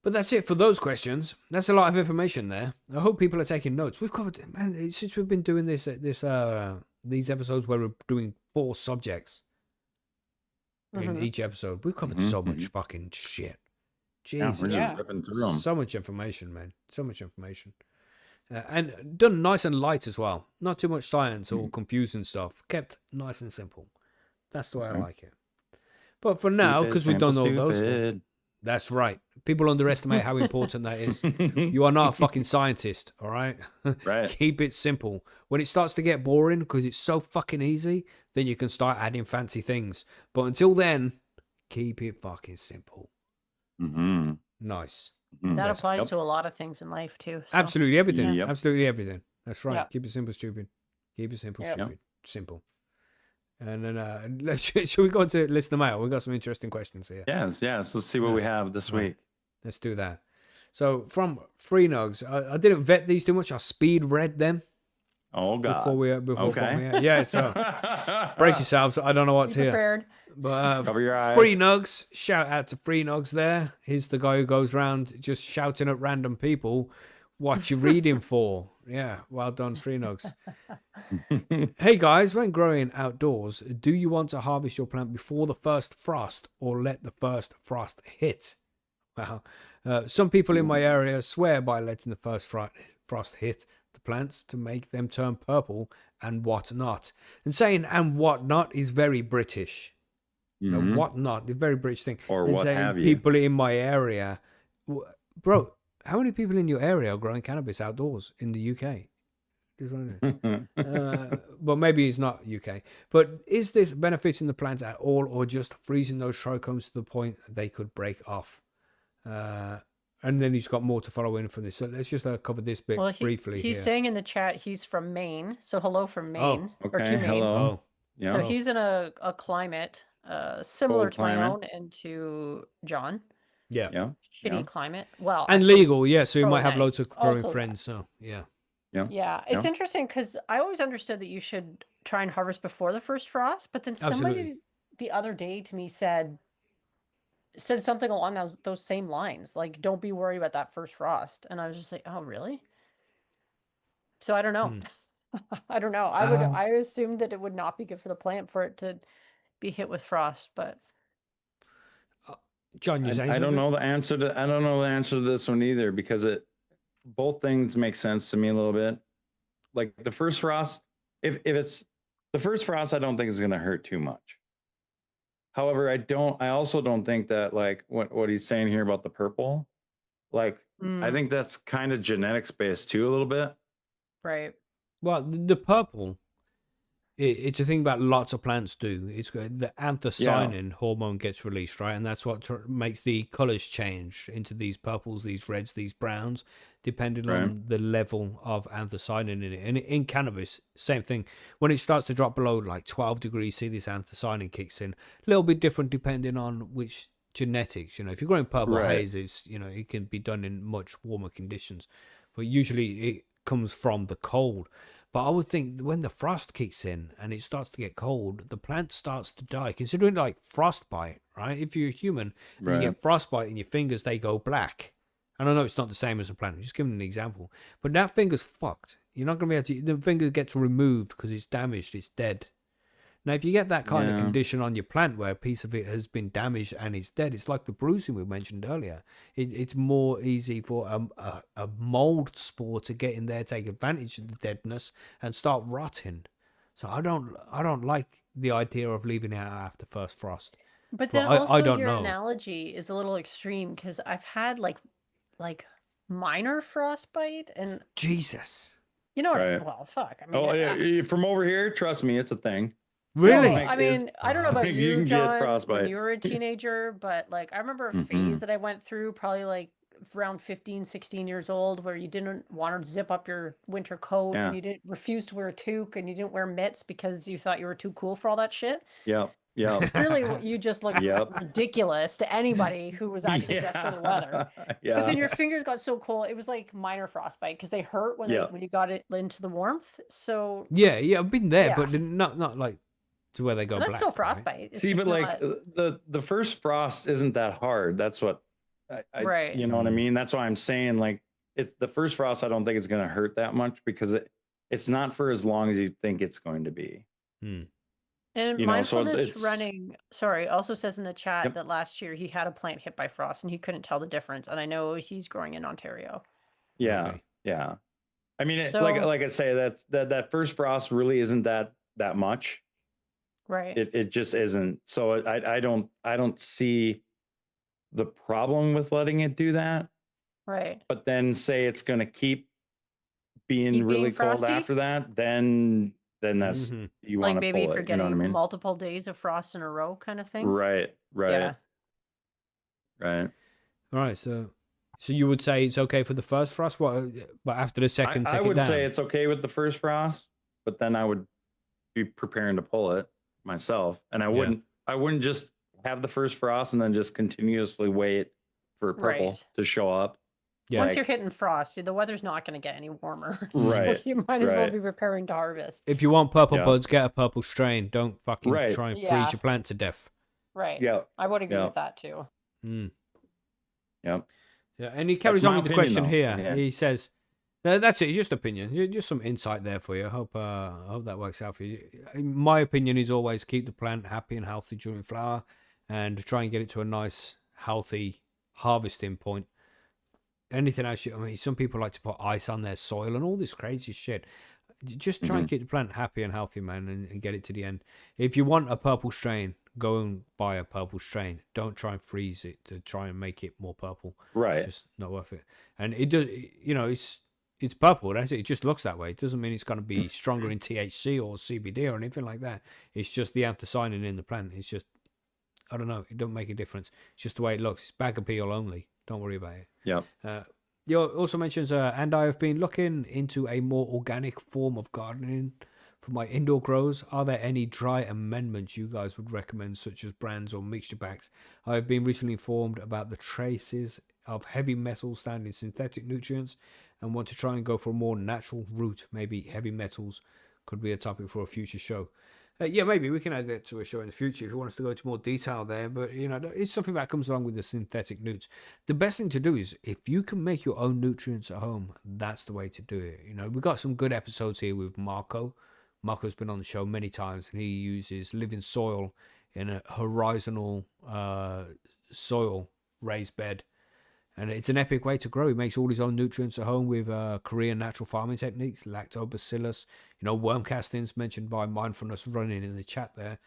But that's it for those questions. That's a lot of information there. I hope people are taking notes. We've covered, man, since we've been doing these episodes where we're doing 4 subjects in each episode, we've covered so much fucking shit. Jesus. We're just ripping through them. So much information, man. So much information. And done nice and light as well. Not too much science or confusing stuff. Kept nice and simple. That's the way I like it. But for now, because we've done all those things, that's right. People underestimate how important that is. You are not a fucking scientist, all right? Right. Keep it simple. When it starts to get boring because it's so fucking easy, then you can start adding fancy things. But until then, keep it fucking simple. Mm-hmm. Nice. That applies to a lot of things in life too. So. Absolutely everything. Yep. Absolutely everything. That's right. Yep. Keep it simple, stupid. Keep it simple, Yep. stupid. Simple. And then, should we go to listener mail? We've got some interesting questions here. Yes. Let's see what we have this week. Let's do that. So, from Free Nugs, I didn't vet these too much. I speed read them. Oh, God. Yeah, so brace yourselves. I don't know what's here. Prepared. But cover your eyes. Free Nugs, shout out to Free Nugs there. He's the guy who goes around just shouting at random people, what you reading for? Yeah, well done, Free Nugs. Hey guys, when growing outdoors, do you want to harvest your plant before the first frost or let the first frost hit? Wow. Some people in my area swear by letting the first frost hit the plants to make them turn purple and whatnot. And saying and whatnot is very British. You know, whatnot, the very British thing. Or and what saying have you. People in my area. Bro, how many people in your area are growing cannabis outdoors in the UK? But maybe it's not UK. But is this benefiting the plant at all, or just freezing those trichomes to the point they could break off? And then he's got more to follow in from this. So let's just cover this bit briefly. He's saying in the chat he's from Maine. So hello from Maine. Oh, or okay. to Maine. Hello. Oh. Yeah. So he's in a climate similar Cold to my climate. own and to John. Yeah. Shitty climate. Well, And actually, legal, yeah. So you might have nice. loads of growing Also friends. So, yeah. Yeah, it's interesting because I always understood that you should try and harvest before the first frost, but then somebody Absolutely. the other day to me said something along those same lines, like don't be worried about that first frost, and I was just like, oh really? So I don't know. I don't know. I assumed that it would not be good for the plant for it to be hit with frost, but John, you saying I don't something? know the answer to this one either, because both things make sense to me a little bit. Like the first frost, if it's the first frost, I don't think is going to hurt too much. However, I also don't think that, like what he's saying here about the purple, like I think that's kind of genetics based too a little bit. right. Well, the purple, it's a thing that lots of plants do. It's the anthocyanin hormone gets released, right? And that's what makes the colors change into these purples, these reds, these browns, depending on the level of anthocyanin in it. And in cannabis, same thing. When it starts to drop below like 12 degrees, see this anthocyanin kicks in. A little bit different depending on which genetics. You know, if you're growing purple hazes, you know, it can be done in much warmer conditions. But usually it comes from the cold. But I would think when the frost kicks in and it starts to get cold, the plant starts to die. Considering like frostbite, right? If you're a human and you get frostbite in your fingers, they go black. And I know it's not the same as a plant. I'm just giving an example. But that finger's fucked. You're not going to be able to... The finger gets removed because it's damaged. It's dead. Now, if you get that kind of condition on your plant where a piece of it has been damaged and it's dead, it's like the bruising we mentioned earlier. It's more easy for a mold spore to get in there, take advantage of the deadness, and start rotting. So I don't like the idea of leaving it out after first frost. But then Well, also I don't your know. analogy is a little extreme because I've had like minor frostbite and Jesus. you know what Right. well fuck. I mean Oh yeah, from over here, trust me, it's a thing. Really? well, I mean, I don't know about You you, can get John, when frostbite. you were a teenager, but like I remember a phase that I went through probably like around 15, 16 years old where you didn't want to zip up your winter coat Yeah. and you didn't refuse to wear a toque and you didn't wear mitts because you thought you were too cool for all that shit. Yep. Yep. Really, you just looked Yep. ridiculous to anybody who was actually dressed for the weather. Yeah. But then your fingers got so cold, it was like minor frostbite because they hurt when Yeah. when you got it into the warmth. So Yeah, I've been there, Yeah. but not like to where they go that's black. still right? frostbite. It's See, just but like not- the first frost isn't that hard. That's what Right. you know what I mean? That's why I'm saying like it's the first frost. I don't think it's going to hurt that much because it's not for as long as you think it's going to be. Hmm. And You know, so mindfulness it's- running, sorry, also says in the chat Yep. that last year he had a plant hit by frost and he couldn't tell the difference. And I know he's growing in Ontario. Yeah. Okay. Yeah. I mean, So- like I say, that first frost really isn't that much. Right. It just isn't. So I don't see the problem with letting it do that. Right. But then say it's going to keep being Keep being really cold frosty? after that, then that's Mhm. you Like want to maybe pull if you're it. You know what I getting mean? multiple days of frost in a row kind of thing. Right. Yeah. Right. All right, so you would say it's okay for the first frost, but after the second, I take would it down. say it's okay with the first frost, but then I would be preparing to pull it myself, and I wouldn't just have the first frost and then just continuously wait for purple Right. to show up. Yeah. Once Like- you're hitting frost, the weather's not going to get any warmer. Right, So you might as well right. be preparing to harvest. If you want purple Yeah. buds, get a purple strain. Don't fucking Right. try and Yeah. freeze your plant to death. Right. Yeah. I would agree Yeah. with that too. Mm. Yeah. Yeah, and he carries That's on my with the opinion, question though. here. Yeah. He says, "That's it. It's just opinion. Just some insight there for you. I hope that works out for you. My opinion is always keep the plant happy and healthy during flower, and try and get it to a nice, healthy harvesting point. Anything else? I mean, some people like to put ice on their soil and all this crazy shit. Just try and keep the plant happy and healthy, man, and get it to the end. If you want a purple strain, go and buy a purple strain. Don't try and freeze it to try and make it more purple. Right. Just not worth it. And it does, it's purple. That's it. It just looks that way. It doesn't mean it's going to be stronger in THC or CBD or anything like that. It's just the anthocyanin in the plant. It's just, I don't know. It don't make a difference. It's just the way it looks. It's bag appeal only. Don't worry about it. Yep. He also mentions, and I have been looking into a more organic form of gardening for my indoor grows. Are there any dry amendments you guys would recommend, such as brands or mixture packs? I have been recently informed about the traces of heavy metals found in synthetic nutrients and want to try and go for a more natural route. Maybe heavy metals could be a topic for a future show. Yeah, maybe we can add that to a show in the future if you want us to go into more detail there. But, it's something that comes along with the synthetic nutes. The best thing to do is if you can make your own nutrients at home, that's the way to do it. We've got some good episodes here with Marco. Marco's been on the show many times, and he uses living soil in a horizontal soil raised bed. And it's an epic way to grow. He makes all his own nutrients at home with Korean natural farming techniques, lactobacillus, worm castings mentioned by Mindfulness Running in the chat there.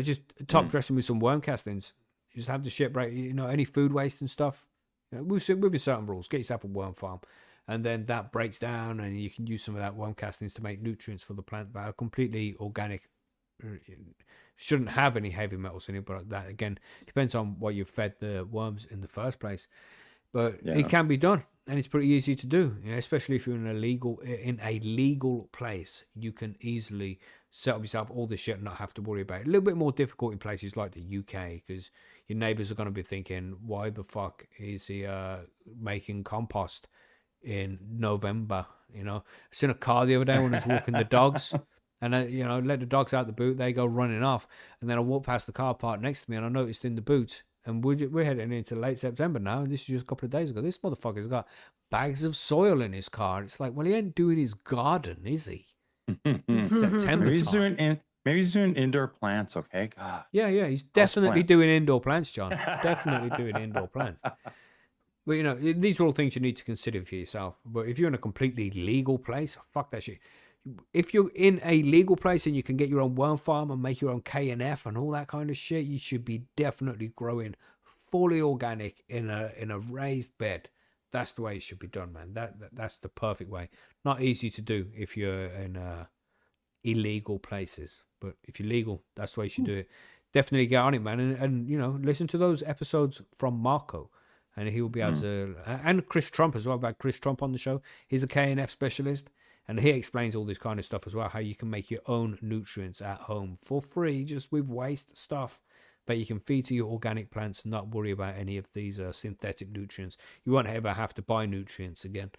Just top dressing with some worm castings. You just have the shit break, any food waste and stuff. With certain rules, get yourself a worm farm. And then that breaks down and you can use some of that worm castings to make nutrients for the plant that are completely organic. Shouldn't have any heavy metals in it, but that, again, depends on what you've fed the worms in the first place. But it can be done, and it's pretty easy to do. Especially if you're in a legal place, you can easily set up yourself all this shit and not have to worry about it. A little bit more difficult in places like the UK because your neighbours are going to be thinking, "Why the fuck is he making compost in November?" I seen a car the other day when I was walking the dogs. And I let the dogs out the boot. They go running off, and then I walk past the car parked next to me, and I noticed in the boot And we're heading into late September now, and this is just a couple of days ago. This motherfucker's got bags of soil in his car. It's like, well, he ain't doing his garden, is he? It's September time. Maybe he's doing indoor plants. Okay, God. Yeah, he's definitely doing indoor plants, John. Definitely doing indoor plants. But, you know, these are all things you need to consider for yourself. But if you're in a completely legal place, fuck that shit. If you're in a legal place and you can get your own worm farm and make your own K&F and all that kind of shit, you should be definitely growing fully organic in a raised bed. That's the way it should be done, man. That's the perfect way. Not easy to do if you're in illegal places. But if you're legal, that's the way you should do it. Definitely get on it, man. And you know, listen to those episodes from Marco. And he will be able to... And Chris Trump as well. I've had Chris Trump on the show. He's a K&F specialist. And he explains all this kind of stuff as well. How you can make your own nutrients at home for free, just with waste stuff. But you can feed to your organic plants and not worry about any of these synthetic nutrients. You won't ever have to buy nutrients again.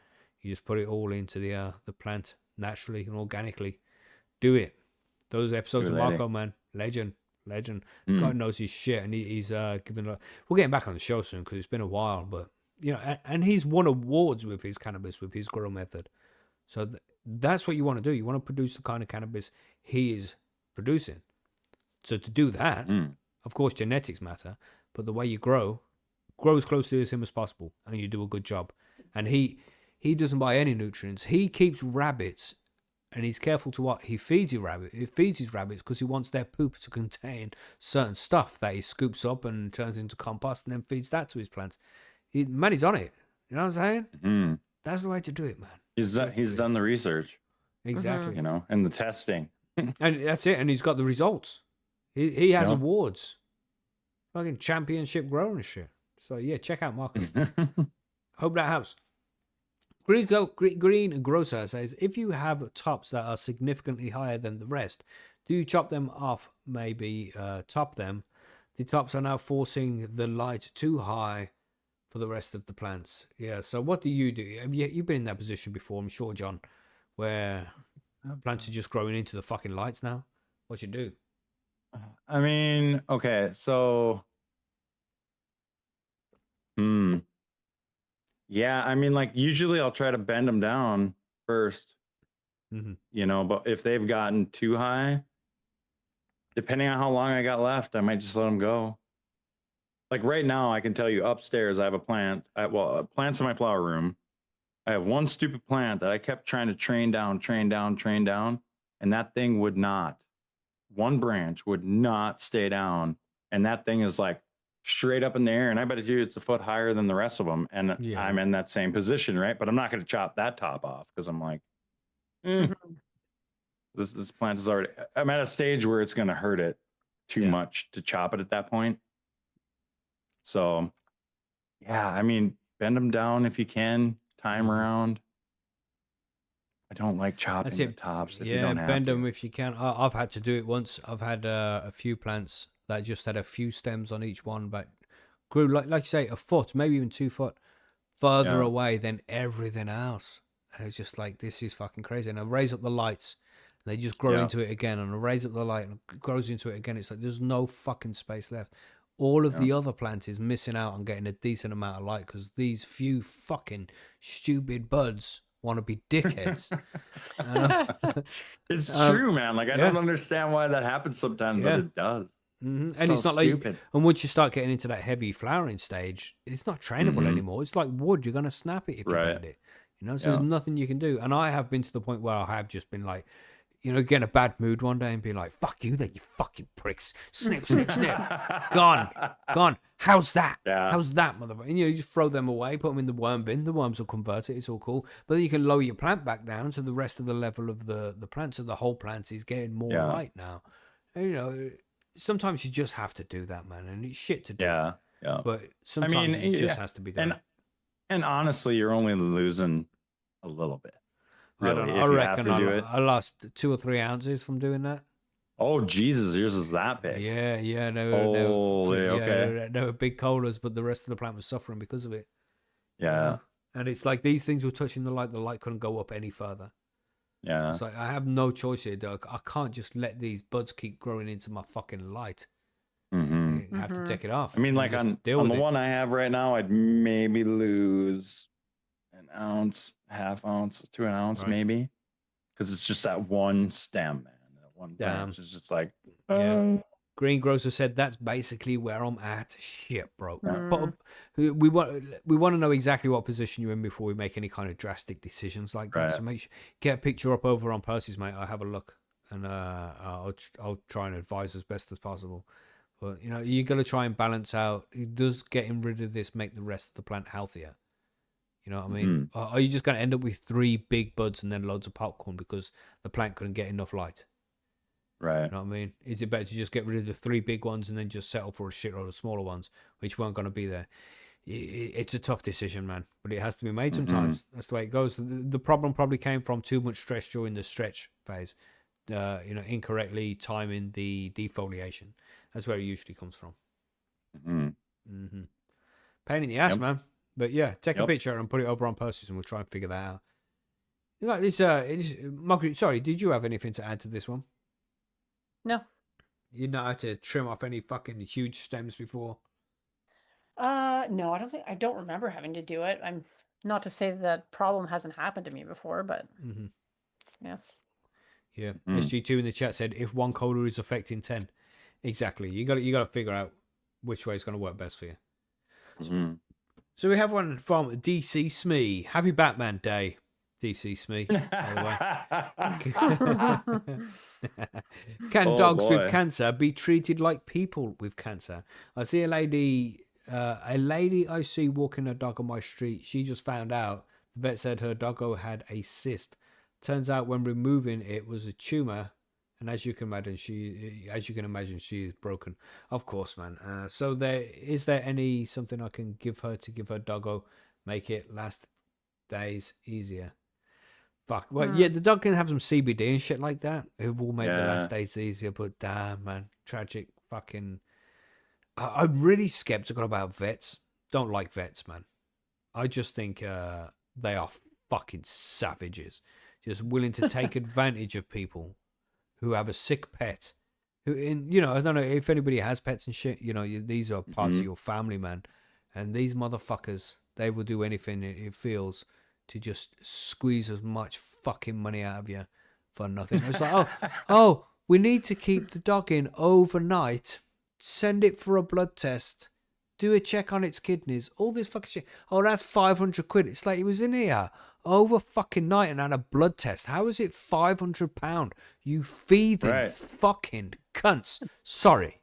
You just put it all into the plant naturally and organically. Do it. Those episodes of Marco, man. Legend. God knows his shit, and he's giving. We're getting back on the show soon because it's been a while, but you know, and he's won awards with his cannabis, with his grow method. So that's what you want to do. You want to produce the kind of cannabis he is producing. So to do that, of course, genetics matter, but the way you grow as close to him as possible, and you do a good job. And he doesn't buy any nutrients. He keeps rabbits. And he's careful to what he feeds his rabbit. He feeds his rabbits because he wants their poop to contain certain stuff that he scoops up and turns into compost and then feeds that to his plants. Man, he's on it. You know what I'm saying? That's the way to do it, man. He's done the research. Exactly. You know, and the testing. And that's it. And he's got the results. He has awards. Fucking championship grower and shit. So yeah, check out Marco. Hope that helps. Green Grocer says, if you have tops that are significantly higher than the rest, do you chop them off, maybe top them? The tops are now forcing the light too high for the rest of the plants. Yeah, so what do? You've been in that position before, I'm sure, John, where plants are just growing into the fucking lights now. What you do? I mean, okay, so... Yeah, I mean, like, usually I'll try to bend them down first, you know, but if they've gotten too high, depending on how long I got left, I might just let them go. Like right now, I can tell you upstairs, I have a plant. Plants in my flower room. I have one stupid plant that I kept trying to train down, and that thing would not. One branch would not stay down, and that thing is like straight up in the air, and I bet you it's a foot higher than the rest of them, and I'm in that same position, right? But I'm not going to chop that top off because I'm like, this plant is already... I'm at a stage where it's going to hurt it too much to chop it at that point. So, yeah, I mean, bend them down if you can, time around. I don't like chopping the tops if you don't have bend to. them if you can. I've had to do it once. I've had a few plants that just had a few stems on each one, but grew, like you say, a foot, maybe even 2 foot further away than everything else. And it's just like, this is fucking crazy. And I raise up the lights, and they just grow into it again. And I raise up the light, and it grows into it again. It's like, there's no fucking space left. All of the other plants is missing out on getting a decent amount of light because these few fucking stupid buds want to be dickheads. It's true, man. Like, I don't understand why that happens sometimes, but it does. And so it's not stupid. like, and once you start getting into that heavy flowering stage, it's not trainable anymore. It's like wood; you're gonna snap it if you bend it. You know, so there's nothing you can do. And I have been to the point where I have just been like, you know, get in a bad mood one day and be like, "Fuck you, then you fucking pricks! Snip, snip, snip! Gone. How's that? How's that, motherfucker?" And you just throw them away, put them in the worm bin. The worms will convert it. It's all cool. But then you can lower your plant back down to the rest of the level of the plant, so the whole plant is getting more light now. And, you know. Sometimes you just have to do that, man, and it's shit to do. Yeah. But sometimes it just has to be done. And honestly, you're only losing a little bit. Really, I don't know. I reckon I lost 2 or 3 ounces from doing that. Oh Jesus, yours is that big? Yeah. Okay. They were big colas, but the rest of the plant was suffering because of it. Yeah. And it's like these things were touching the light. The light couldn't go up any further. Yeah. It's like, I have no choice here, Doug. I can't just let these buds keep growing into my fucking light. have to take it off. I mean, and like just on deal the with it. one I have right now, I'd maybe lose an ounce, half ounce to an ounce, Right. maybe, because it's just that one stem, man. That one branch is just like, Yeah. Greengrocer said that's basically where I'm at. Shit, bro. Mm. We want to know exactly what position you're in before we make any kind of drastic decisions like that. Right. So make sure get a picture up over on Percy's, mate. I'll have a look, and I'll try and advise as best as possible. But you know, you got to try and balance out. Does getting rid of this make the rest of the plant healthier? You know what I mean? Or are you just going to end up with 3 big buds and then loads of popcorn because the plant couldn't get enough light? right. You know what I mean? Is it better to just get rid of the 3 big ones and then just settle for a shitload of smaller ones, which weren't going to be there? It's a tough decision, man, but it has to be made sometimes. That's the way it goes. The problem probably came from too much stress during the stretch phase. Incorrectly timing the defoliation. That's where it usually comes from. Pain in the ass, man. But yeah, take a picture and put it over on Percy's, and we'll try and figure that out. You know, Margaret, sorry, did you have anything to add to this one? No. You know how to trim off any fucking huge stems before? No, I don't remember having to do it. I'm not to say that problem hasn't happened to me before, but yeah. Yeah. SG2 in the chat said if 1 cola is affecting 10. Exactly. You got to figure out which way is going to work best for you. So we have one from DC Smee. Happy Batman Day, DC Smee, by the way. Can dogs with cancer be treated like people with cancer? I see a lady I see walking a dog on my street. She just found out. The vet said her doggo had a cyst. Turns out when removing it was a tumor, and as you can imagine, she is broken. Of course, man. So is there something I can give her to give her doggo, make it last days easier? Fuck. Well, yeah, the dog can have some CBD and shit like that. It will make the last days easier. But damn, man, tragic. Fucking. I'm really skeptical about vets. Don't like vets, man. I just think they are fucking savages, just willing to take advantage of people who have a sick pet. I don't know if anybody has pets and shit. You know, these are parts of your family, man. And these motherfuckers, they will do anything it feels to just squeeze as much fucking money out of you for nothing. It's like, oh, we need to keep the dog in overnight. Send it for a blood test. Do a check on its kidneys. All this fucking shit. Oh, that's 500 quid. It's like it was in here over fucking night and had a blood test. How is it £500? You thieving fucking cunts. Sorry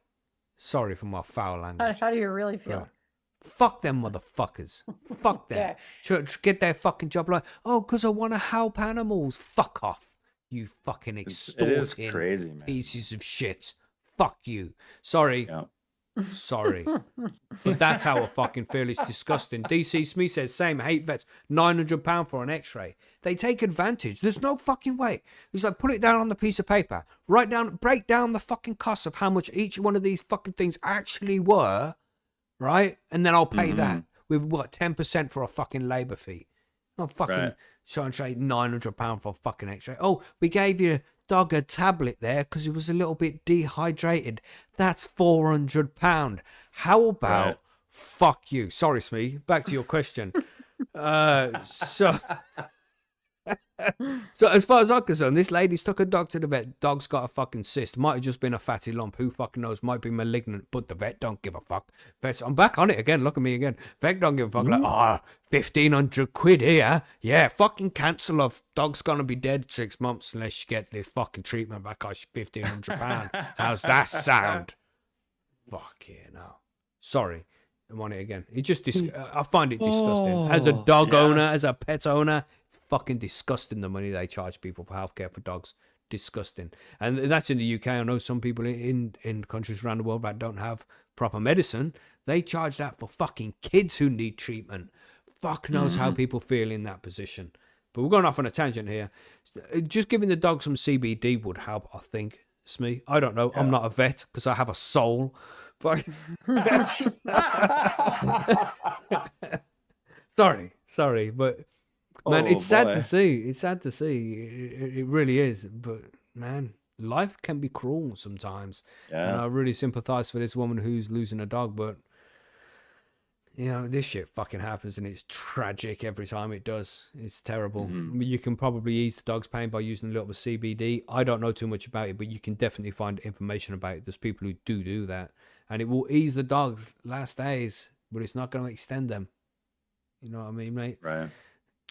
for my foul language. How do you really feel? Right. Fuck them motherfuckers. Fuck them. Should get their fucking job like, because I want to help animals. Fuck off. You fucking extorting crazy, man. Pieces of shit. Fuck you. Sorry. Yeah. Sorry. But that's how I fucking feel. It's disgusting. DC Smith says, same, hate vets. £900 for an x-ray. They take advantage. There's no fucking way. He's like, put it down on the piece of paper. Break down the fucking cost of how much each one of these fucking things actually were. Right? And then I'll pay that with what, 10% for a fucking labour fee. I'm fucking trying to trade £900 for a fucking x-ray. Oh, we gave your dog a tablet there because he was a little bit dehydrated. That's £400. How about fuck you? Sorry, Smee. Back to your question. So as far as I'm concerned, this lady's took her dog to the vet. Dog's got a fucking cyst. Might have just been a fatty lump. Who fucking knows? Might be malignant. But the vet don't give a fuck. Vets, I'm back on it again. Look at me again. Vet don't give a fuck. Like, 1,500 quid here. Yeah, fucking cancel off. Dog's gonna be dead 6 months unless you get this fucking treatment back. Cost you £1,500. How's that sound? Fuck yeah, no. Sorry. I'm on it again. It just I find it disgusting. As a dog owner, as a pet owner, it's fucking disgusting the money they charge people for healthcare for dogs. Disgusting. And that's in the UK. I know some people in countries around the world that don't have proper medicine. They charge that for fucking kids who need treatment. Fuck knows how people feel in that position. But we're going off on a tangent here. Just giving the dog some CBD would help, I think. Smee. I don't know. Yeah. I'm not a vet because I have a soul. But sorry, but man, it's sad to see. It's sad to see. It really is. But man, life can be cruel sometimes. And Yeah. I really sympathize for this woman who's losing a dog, but you know, this shit fucking happens and it's tragic every time it does. It's terrible. Mhm. I mean, you can probably ease the dog's pain by using a little bit of CBD. I don't know too much about it, but you can definitely find information about it. There's people who do that. And it will ease the dog's last days, but it's not going to extend them. You know what I mean, mate? Right.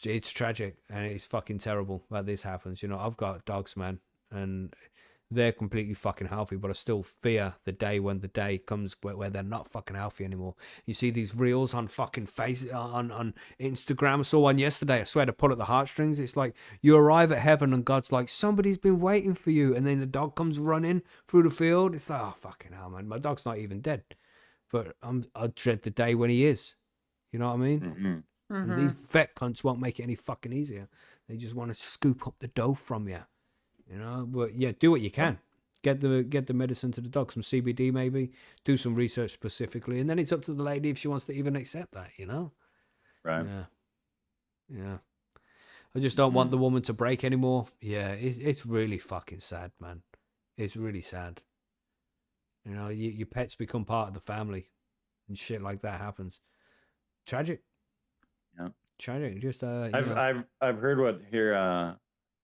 It's tragic and it's fucking terrible that this happens. You know, I've got dogs, man, and they're completely fucking healthy, but I still fear the day when the day comes where they're not fucking healthy anymore. You see these reels on fucking on Instagram. I saw one yesterday. I swear to pull at the heartstrings. It's like you arrive at heaven and God's like, somebody's been waiting for you, and then the dog comes running through the field. It's like, oh fucking hell, man. My dog's not even dead, but I dread the day when he is. You know what I mean? Mm-hmm. And these vet cunts won't make it any fucking easier. They just want to scoop up the dough from you. You know, but yeah, do what you can. Get the medicine to the dog, some CBD maybe. Do some research specifically, and then it's up to the lady if she wants to even accept that. You know, Right. Yeah. I just don't want the woman to break anymore. Yeah, it's really fucking sad, man. It's really sad. You know, your pets become part of the family, and shit like that happens. Tragic. Yeah. Tragic. Just I've heard what here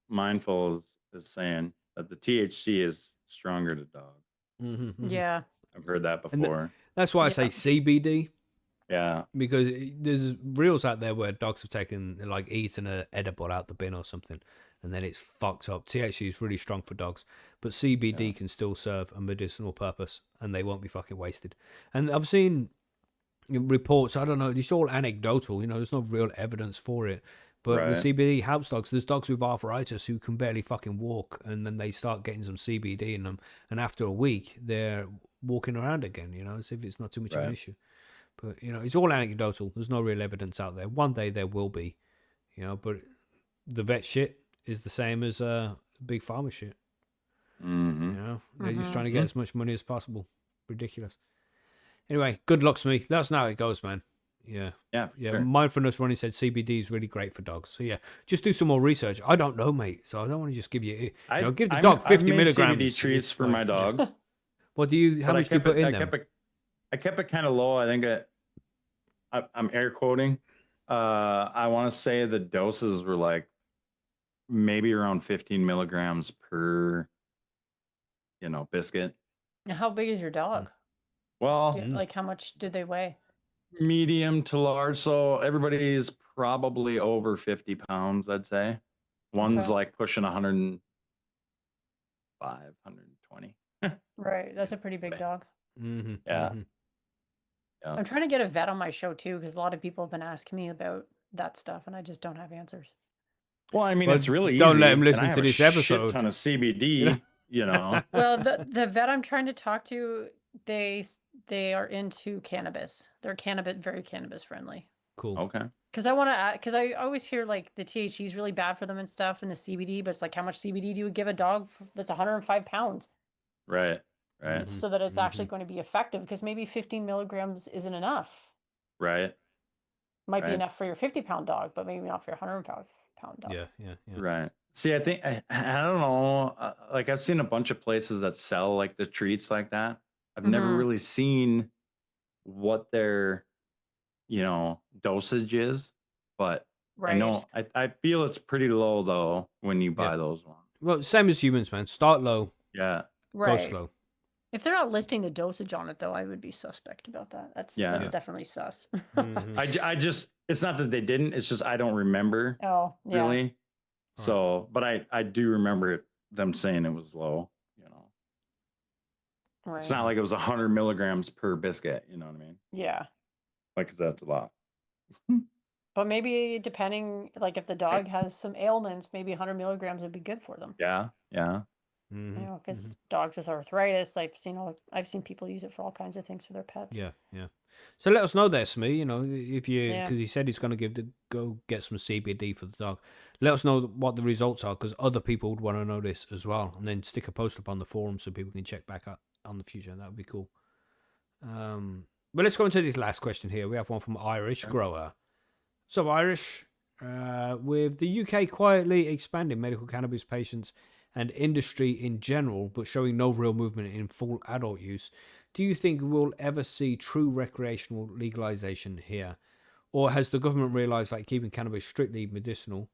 Mindful is saying, that the THC is stronger to dogs. Yeah. I've heard that before. That's why I say CBD, Yeah. because there's reels out there where dogs have taken, like, eaten an edible out the bin or something, and then it's fucked up. THC is really strong for dogs, but CBD can still serve a medicinal purpose, and they won't be fucking wasted. And I've seen reports, I don't know, it's all anecdotal, you know, there's no real evidence for it, but Right. the CBD helps dogs. There's dogs with arthritis who can barely fucking walk, and then they start getting some CBD in them, and after a week they're walking around again, you know, as if it's not too much of an Right. issue. But you know, it's all anecdotal. There's no real evidence out there. One day there will be, you know, but the vet shit is the same as big pharma shit. Mm-hmm. You know, they're just trying to get as much money as possible. Ridiculous. Anyway, good luck to me. Let us know how it goes, man. Yeah. Yeah. Yeah, Sure. Mindfulness Ronnie said CBD is really great for dogs. So yeah, just do some more research. I don't know, mate. So I don't want to just give you know, give the dog 50 I've made milligrams. CBD treats It's for like- my dogs. What do you? How but much do you put in I them? kept it kind of low. I think I'm air quoting. I want to say the doses were like maybe around 15 milligrams per, biscuit. How big is your dog? Well, Like, how much did they weigh? medium to large. So everybody's probably over 50 pounds, I'd say. One's Okay. like pushing 105, 120. Right. That's a pretty big dog. Mm-hmm, Yeah. Yeah. I'm trying to get a vet on my show too, because a lot of people have been asking me about that stuff, and I just don't have answers. Well, I mean, Well, it's really don't easy. let 'em and listen I have to a this shit episode. ton of CBD, Well, the vet I'm trying to talk to, they are into cannabis. They're very cannabis friendly. Cool. Okay. Because I want to, because I always hear like the THC is really bad for them and stuff, and the CBD, but it's like how much CBD do you give a dog that's 105 pounds, Right. Right. Mhm. so that it's actually going to be effective? Because maybe 15 milligrams isn't enough. Right. Might be Right. enough for your 50-pound dog, but maybe not for your 105-pound dog. Yeah. Right. See, I think I don't know. Like I've seen a bunch of places that sell like the treats like that. I've never Mhm. really seen what their, dosage is, but I Right. know I feel it's pretty low though when you buy those ones. Well, same as humans, man. Start low, Yeah. go Right. slow. If they're not listing the dosage on it, though, I would be suspect about that. That's Yeah. definitely sus. Mhm. I just it's not that they didn't. It's just I don't remember Oh, yeah. really. So, but I do remember them saying it was low. Right. It's not like it was 100 milligrams per biscuit. You know what I mean? Yeah. Like that's a lot. But maybe depending, like if the dog has some ailments, maybe 100 milligrams would be good for them. Yeah. Yeah. Mhm. You know, because dogs with arthritis, I've seen people use it for all kinds of things for their pets. Yeah. So let us know there, Smee. You know, if you, Yeah. because he said he's going to go get some CBD for the dog. Let us know what the results are, because other people would want to know this as well, and then stick a post up on the forum so people can check back up on the future. That would be cool. But let's go into this last question here. We have one from Irish Grower. So Irish, with the UK quietly expanding medical cannabis patients and industry in general, but showing no real movement in full adult use, do you think we'll ever see true recreational legalization here? Or has the government realized that keeping cannabis strictly medicinal,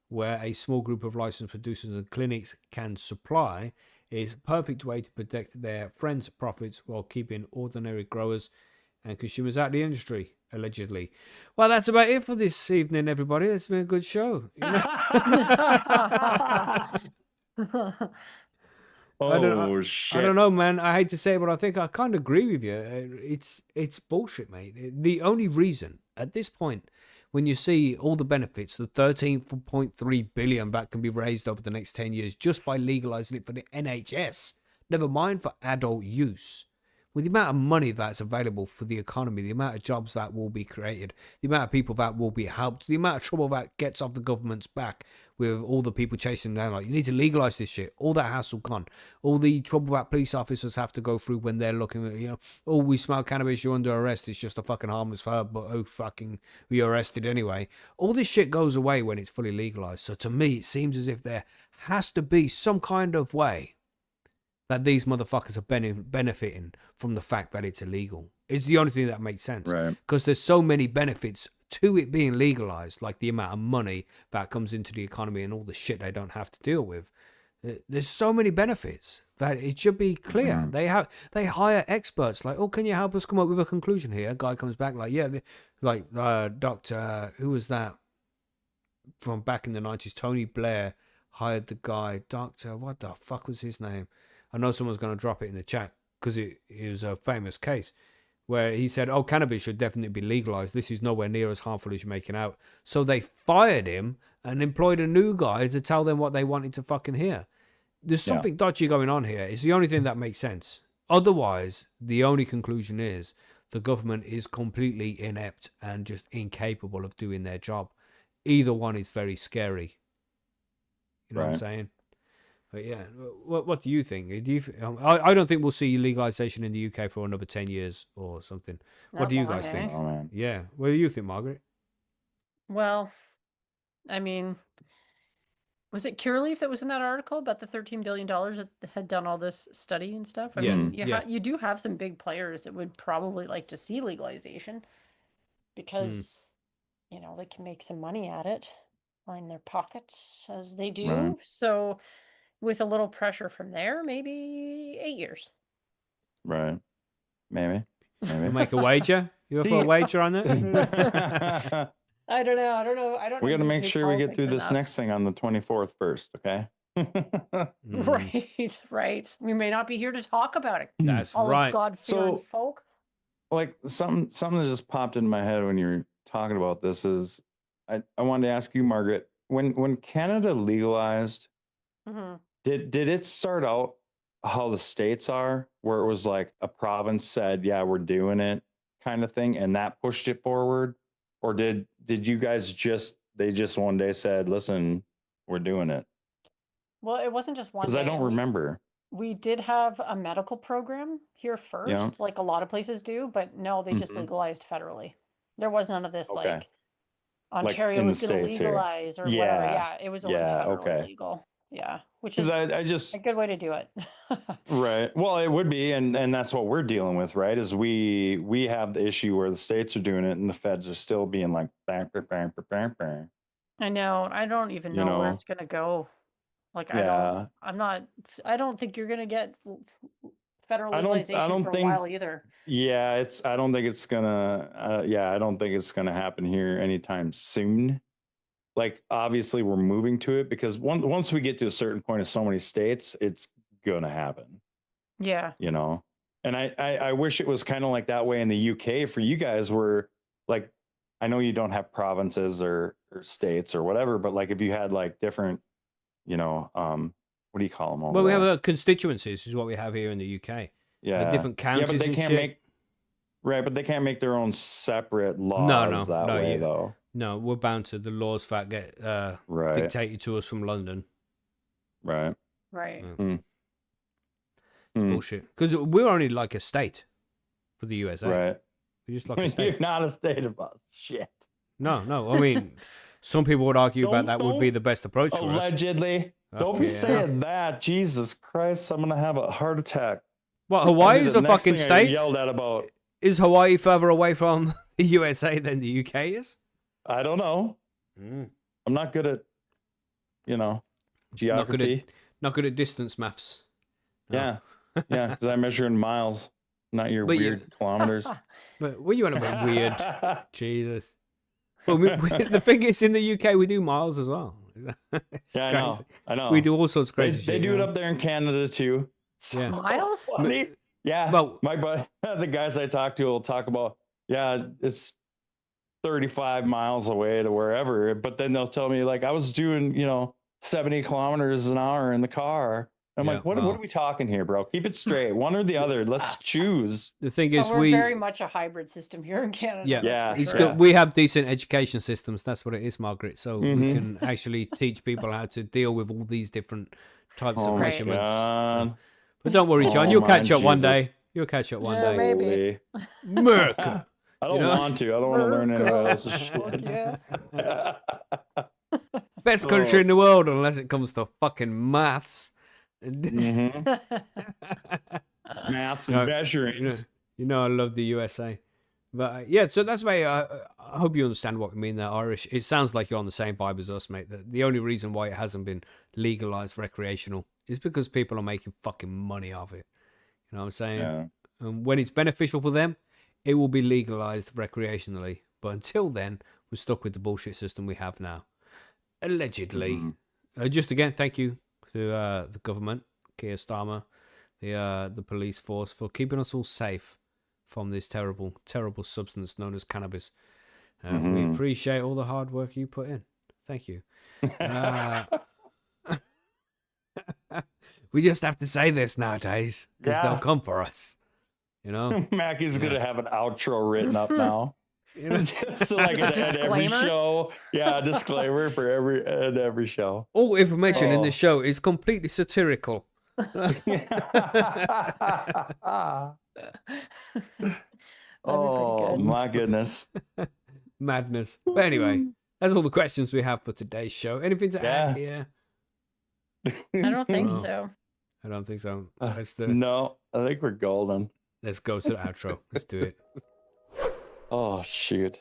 where a small group of licensed producers and clinics can supply, is a perfect way to protect their friends' profits while keeping ordinary growers and consumers out of the industry, allegedly? Well, that's about it for this evening, everybody. It's been a good show. You know? Oh, I shit. don't know, man. I hate to say it, but I think I kind of agree with you. It's bullshit, mate. The only reason at this point, when you see all the benefits, the 13.3 billion that can be raised over the next 10 years just by legalizing it for the NHS, never mind for adult use. With the amount of money that's available for the economy, the amount of jobs that will be created, the amount of people that will be helped, the amount of trouble that gets off the government's back with all the people chasing them down, like, you need to legalize this shit, all that hassle gone, all the trouble that police officers have to go through when they're looking at, oh, we smell cannabis, you're under arrest, it's just a fucking harmless herb, but oh, fucking, you're arrested anyway. All this shit goes away when it's fully legalized. So to me, it seems as if there has to be some kind of way that these motherfuckers are benefiting from the fact that it's illegal. It's the only thing that makes sense. Right. Because there's so many benefits to it being legalized, like the amount of money that comes into the economy and all the shit they don't have to deal with. There's so many benefits that it should be clear. They hire experts like, oh, can you help us come up with a conclusion here? A guy comes back like, yeah, Dr. Who was that from back in the 90s? Tony Blair hired the guy, Dr. What the fuck was his name? I know someone's going to drop it in the chat because it was a famous case where he said, oh, cannabis should definitely be legalized. This is nowhere near as harmful as you're making out. So they fired him and employed a new guy to tell them what they wanted to fucking hear. There's something dodgy going on here. It's the only thing that makes sense. Otherwise, the only conclusion is the government is completely inept and just incapable of doing their job. Either one is very scary. You know what I'm saying? But yeah, what do you think? I don't think we'll see legalization in the UK for another 10 years or something. What do you guys think? Oh, man. Yeah. What do you think, Margaret? Well, I mean, was it Cureleaf that was in that article about the $13 billion that had done all this study and stuff? I mean, you do have some big players that would probably like to see legalization because, they can make some money at it, line their pockets as they do. Right. So with a little pressure from there, maybe 8 years. Right. Maybe. We'll make a wager. You up for a wager on that? I don't know. We got to make sure we get through this next thing on the 24th first, okay? Right. We may not be here to talk about it. That's All right. those God-fearing folk. Like something that just popped in my head when you were talking about this is, I wanted to ask you, Margaret, when Canada legalized, did it start out how the states are, where it was like a province said, yeah, we're doing it kind of thing, and that pushed it forward? Or did you guys they just one day said, listen, we're doing it? Well, it wasn't just one day. Because I don't remember. We did have a medical program here first, like a lot of places do, but no, they just legalized federally. There was none of this like Ontario in was the going to States here. legalize or whatever. Yeah, it was always federally legal. Yeah, which is a good way to do it. Right. Well, it would be, and that's what we're dealing with, right? Is we have the issue where the states are doing it and the feds are still being like, bang, bang, bang, bang, bang. I know. I don't even know where it's going to go. Like, I don't think you're going to get federal legalization for a while either. Yeah, I don't think it's gonna happen here anytime soon. Like, obviously we're moving to it because once we get to a certain point of so many states, it's gonna happen. Yeah. And I wish it was kind of like that way in the UK for you guys, where, like, I know you don't have provinces or states or whatever, but like if you had like different, what do you call them? Well, we have constituencies is what we have here in the UK. Yeah. Different counties but they and can't shit. but they can't make their own separate laws that way, though. No, we're bound to the laws that get dictated to us from London. Right. Right. It's bullshit. Because we're only like a state for the USA. Right. We're just like a state. You're not a state of us. Shit. No. I mean, some people would argue that would be the best approach for us. Allegedly. Don't Okay, be yeah. saying that. Jesus Christ, I'm gonna have a heart attack. What, That'll be Hawaii's the a next fucking thing I get state? yelled at about. Is Hawaii further away from the USA than the UK is? I don't know. I'm not good at, geography. Not good at distance maths. No. Yeah, yeah, because I measure in miles, not your But weird kilometers. But what you want about weird? Jesus. Well, the thing is, in the UK, we do miles as well. It's Yeah, crazy. I know. We do all sorts of They, crazy shit. they do you it know? up there in Canada too. Yeah. Miles? Funny. Yeah. Well- my buddy, the guys I talk to will talk about, it's 35 miles away to wherever, but then they'll tell me like I was doing, 70 kilometers an hour in the car. I'm Yeah, like, what wow. are we talking here, bro? Keep it straight, one or the other. Let's choose. The thing is, But we're very much a hybrid system here in Canada. Yeah, Yeah, that's for it's sure. good. We have decent education systems. That's what it is, Margaret. So we Mhm. can actually teach people how to deal with all these different types of Oh my measurements. God. But don't worry, John. Oh You'll my catch up one Jesus. day. You'll catch up one Yeah, day. maybe. Holy. America. I don't know? want to. I don't want to learn anybody else's Fuck shit. yeah. Best country in the world, unless it comes to fucking maths. Mhm. Mass and No, measurings. You know, I love the USA. But yeah, so that's why I hope you understand what we mean there, Irish. It sounds like you're on the same vibe as us, mate. The only reason why it hasn't been legalized recreational is because people are making fucking money off it. You know what I'm saying? Yeah. And when it's beneficial for them, it will be legalized recreationally. But until then, we're stuck with the bullshit system we have now. Allegedly. Mhm. Just again, thank you to the government, Keir Starmer, the police force, for keeping us all safe from this terrible, terrible substance known as cannabis. We Mhm. appreciate all the hard work you put in. Thank you. We just have to say this nowadays because Yeah. they'll come for us. You know? Mackie's gonna have an outro written up now. You know? So like at every Disclaimer? show, a disclaimer for every show. All information in Oh. this show is completely satirical. Oh good. my goodness. Madness. But anyway, that's all the questions we have for today's show. Anything to add here? I don't think Oh. so. I don't think so. No, I think we're golden. Let's go to the outro. Let's do it. Oh shoot.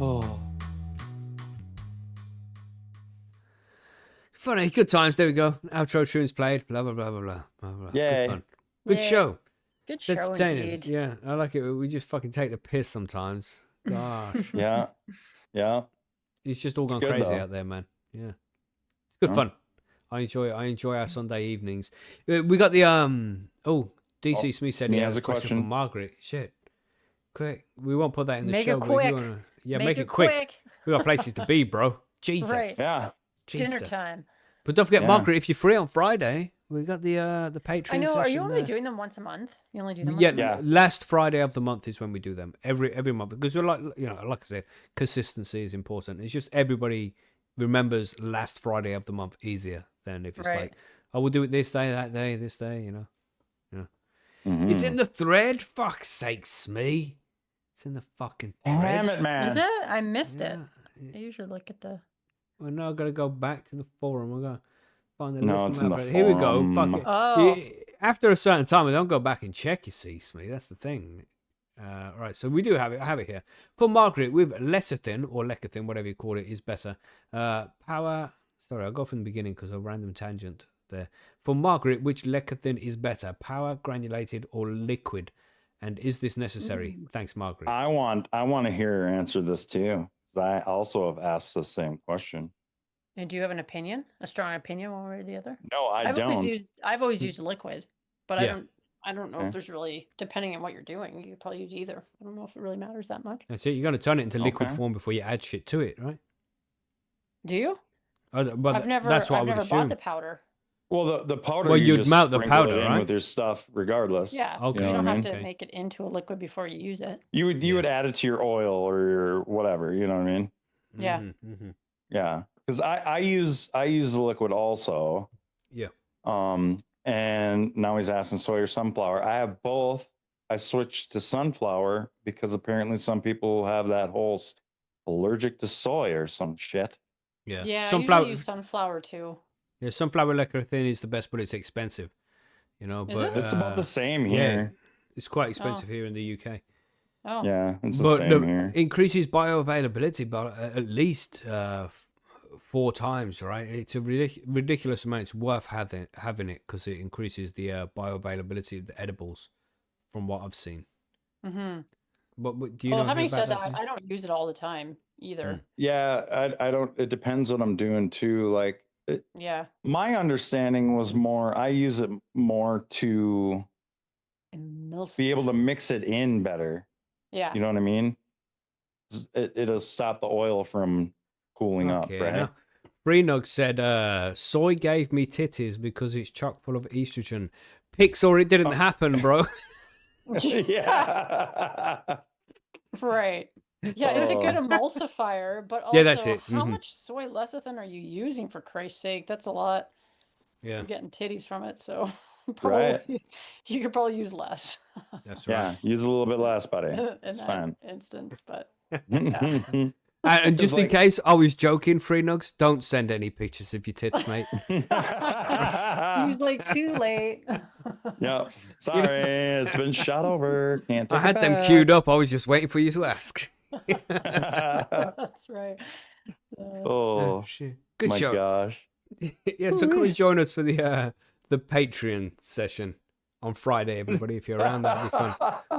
Oh. Funny, good times. There we go. Outro tunes played. Blah blah blah blah blah. blah, blah. Yay. Good fun. Good Yay. show. Good It's show entertaining. indeed. Yeah, I like it. We just fucking take the piss sometimes. Gosh, Yeah. Yeah. it's just all gone good, crazy though. out there, man. Yeah, it's good Huh? fun. I enjoy our Sunday evenings. We got the DC Smith said he has a question for Margaret. Shit, quick. We won't put that in the Make show. it but if you quick. wanna- Yeah, Make it quick. quick. We got places to be, bro. Jesus. Right. Yeah. Dinner Jesus. time. But don't forget, Yeah. Margaret, if you're free on Friday, we got the Patreon. I know. Are you session only there. doing them once a month? You only do them Yeah, once a month? Yeah. last Friday of the month is when we do them every month because we're like like I said, consistency is important. It's just everybody remembers last Friday of the month easier than if it's Right. like, oh, we'll do it this day, that day, this day. You know, Mhm. it's in the thread. Fuck's sake, Smee. It's in the fucking thread. Damn it, man. Is it? I missed it. Yeah. I usually look at the. Well, now I gotta go back to the forum. I gotta find the No, list. it's of in my the friends. Here we go. forum. Fuck it. Oh. After a certain time, I don't go back and check. You see, Smee. That's the thing. Right, so we do have it. I have it here for Margaret with lecithin or lecithin, whatever you call it, is better. Power. Sorry, I'll go from the beginning because a random tangent there. For Margaret, which lecithin is better, power, granulated, or liquid? And is this necessary? Thanks, Margaret. I want to hear her answer this too. 'Cause I also have asked the same question. And do you have an opinion? A strong opinion, one way or the other? No, I don't. I've always used liquid, but Yeah. I don't know Okay. if there's really, depending on what you're doing, you could probably use either. I don't know if it really matters that much. That's it. You got to turn it into liquid Okay. form before you add shit to it, right? Do you? But I've never That's what I've I would never assume. bought the powder. Well, the powder. Well, you you'd just melt the sprinkle it powder, in right? with your stuff, regardless. Yeah. Okay. You You know don't what I have mean? to make it into a liquid before you use it. You would add it to your oil or your whatever. You know what I mean? Yeah. Mhm. Yeah, because I use the liquid also. Yeah. And now he's asking soy or sunflower. I have both. I switched to sunflower because apparently some people have that whole allergic to soy or some shit. Yeah. Yeah, I Sunflower. usually use sunflower too. Yeah, sunflower lecithin is the best, but it's expensive. You know, Is but it? It's about the same yeah, here. it's quite expensive here in the UK. Oh. Yeah, it's the But same here. increases bioavailability by at least 4 times, right? It's a ridiculous amount. It's worth having it because it increases the bioavailability of the edibles, from what I've seen. Mm-hmm. But do you Well, know having anything said about that, that? I don't use it all the time either. Yeah, I don't. It depends what I'm doing too. Like Yeah. my understanding was more. I use it more to be able to mix it in better. Yeah. You know what I mean? It'll stop the oil from cooling up, Okay, right? now, Freenug said, soy gave me titties because it's chock full of estrogen. Pics or it didn't happen, bro. Yeah. Right. Yeah, it's a good emulsifier, but also Yeah, that's it. how Mhm. much soy lecithin are you using, for Christ's sake? That's a lot. Yeah, You're getting titties from it, so Right. probably you could probably use less that's Yeah, right. use a little bit less, buddy. in It's that fine. instance, but And just in like- case, I was joking, Freenugs, don't send any pictures of your tits, mate. he's like too late. Yep. Sorry, it's been shot over. Can't take I had it them back. queued up. I was just waiting for you to ask. That's right. Oh shit. Good my show. gosh. Yeah, so come and join us for the Patreon session on Friday, everybody. If you're around, that'd be fun.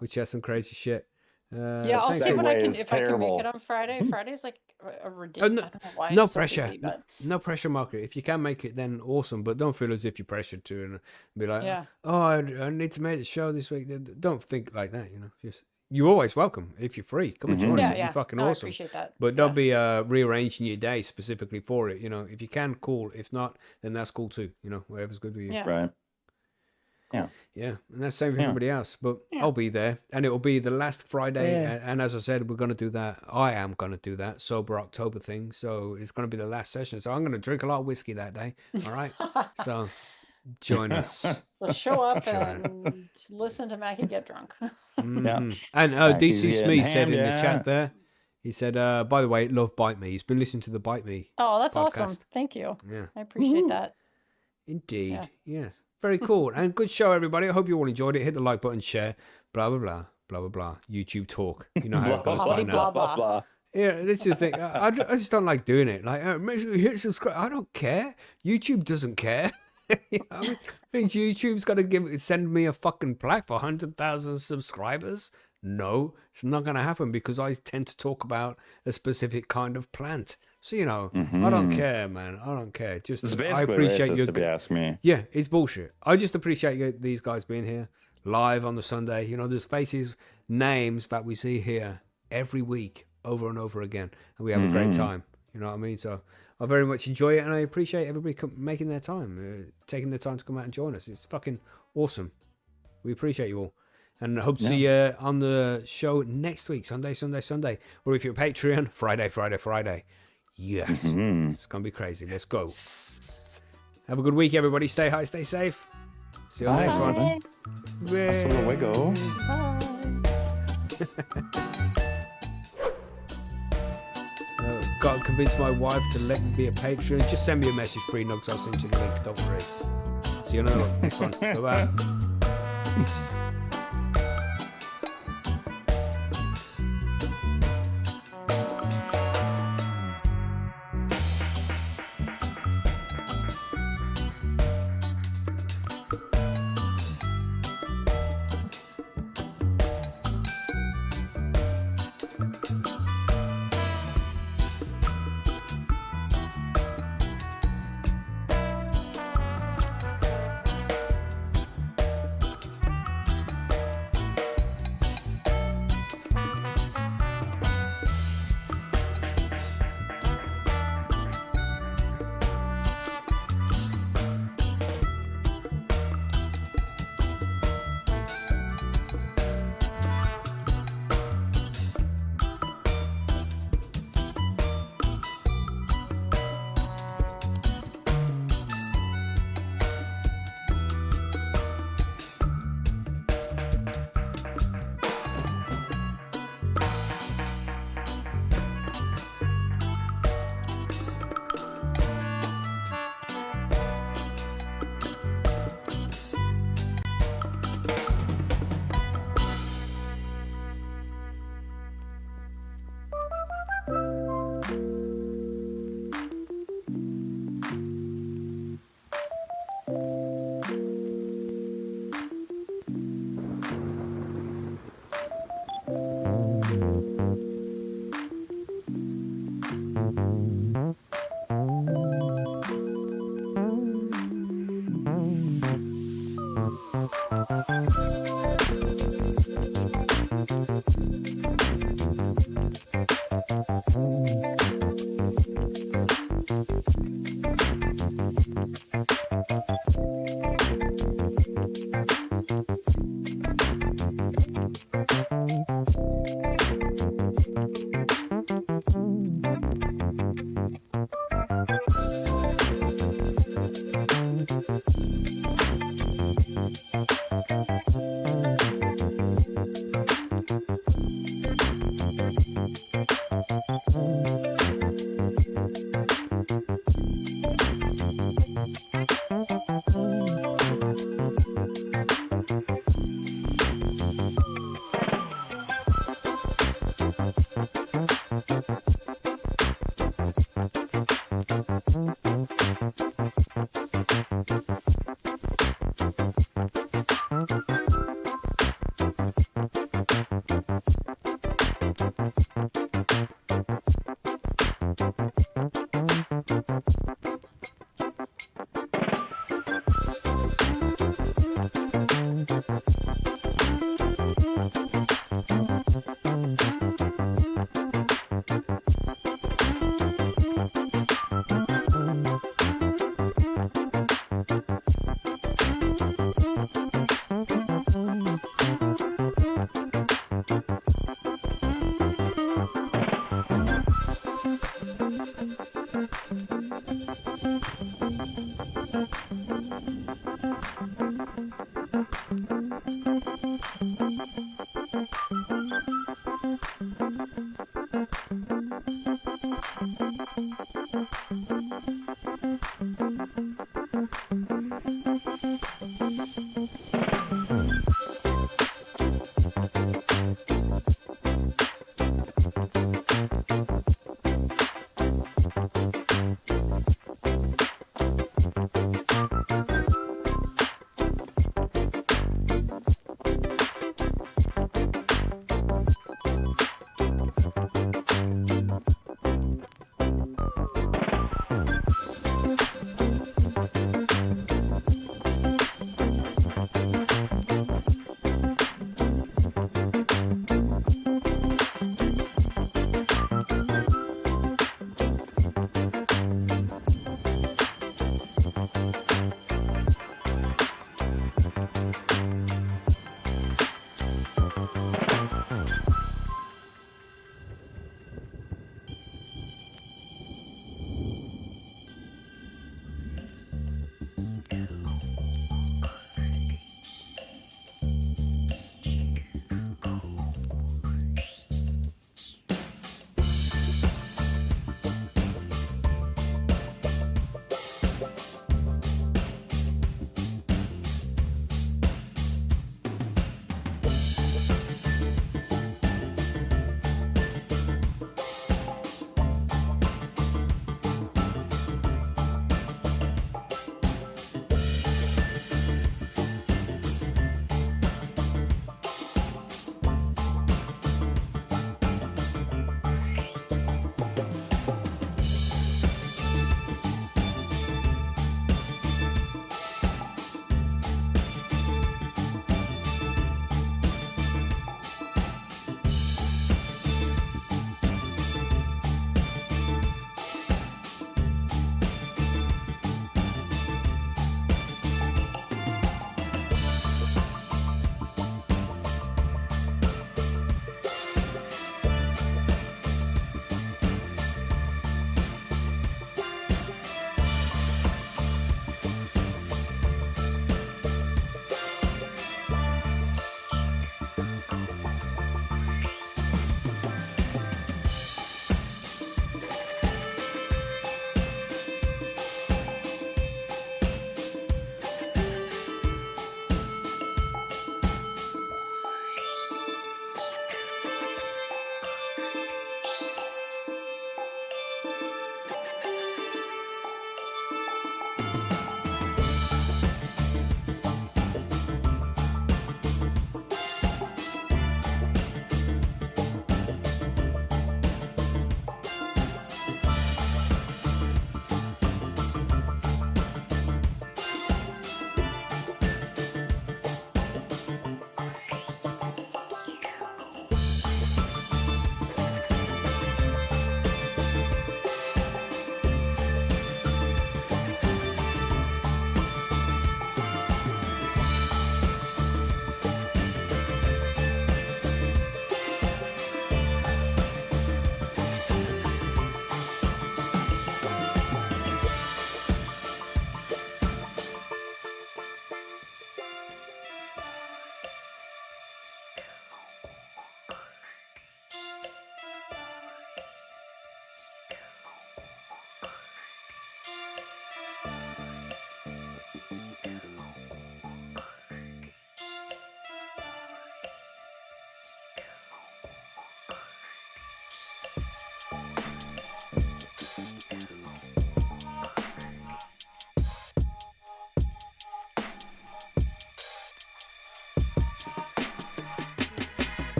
We chat some crazy shit. Yeah, I'll see what I segue can is if I can make terrible. it on Friday. Friday's like a ridiculous. no- I don't know why no it's so pressure. busy, but No pressure, Margaret. If you can make it, then awesome. But don't feel as if you're pressured to and be like, yeah. oh, I need to make the show this week. Don't think like that, you know. Just you're always welcome if you're free. Come and join us. Yeah, It'd yeah. be fucking No, I awesome. appreciate that. But don't Yeah. be rearranging your day specifically for it. You know, if you can, cool. If not, then that's cool too. You know, whatever's good with you. Yeah. Right. Yeah, and that's the same for Yeah. everybody else. But Yeah. I'll be there, and it will be the last Friday. Yeah. And as I said, we're gonna do that. I am gonna do that sober October thing. So it's gonna be the last session. So I'm gonna drink a lot of whiskey that day. All right. So join us. So show up Sure. and listen to Macky get drunk. Mhm. And Mackie's DC getting Smith said in hammed, the yeah. chat there. He said, by the way, love Bite Me. He's been listening to the Bite Me. Oh, that's awesome. Podcast. Thank you. Yeah. I appreciate that. Indeed. Yeah. Yes. Very cool. And good show, everybody. I hope you all enjoyed it. Hit the like button, share, blah, blah, blah, blah, blah, blah. YouTube talk. You know how it goes by blah, blah, now. blah. Yeah, this is the thing. I just don't like doing it. Like, make sure you hit subscribe. I don't care. YouTube doesn't care. You know, I mean, think YouTube's got to send me a fucking plaque for 100,000 subscribers? No, it's not going to happen because I tend to talk about a specific kind of plant. So, you know, I don't care, man. I don't care. Just It's I basically appreciate racist, your if you ask me. yeah, it's bullshit. I just appreciate these guys being here live on the Sunday. You know, there's faces, names that we see here every week over and over again, and we have a great time. You know what I mean? So I very much enjoy it, and I appreciate everybody making their time, taking their time to come out and join us. It's fucking awesome. We appreciate you all. And I hope to see you on the show next week, Sunday. Or if you're a Patreon, Friday. Yes. It's going to be crazy. Let's go. Have a good week, everybody. Stay high, stay safe. See you on the next one. Bye. Hasta luego. Got to convince my wife to let me be a patron. Just send me a message, free nugs. I'll send you the link. Don't worry. See you on the next one. Bye-bye.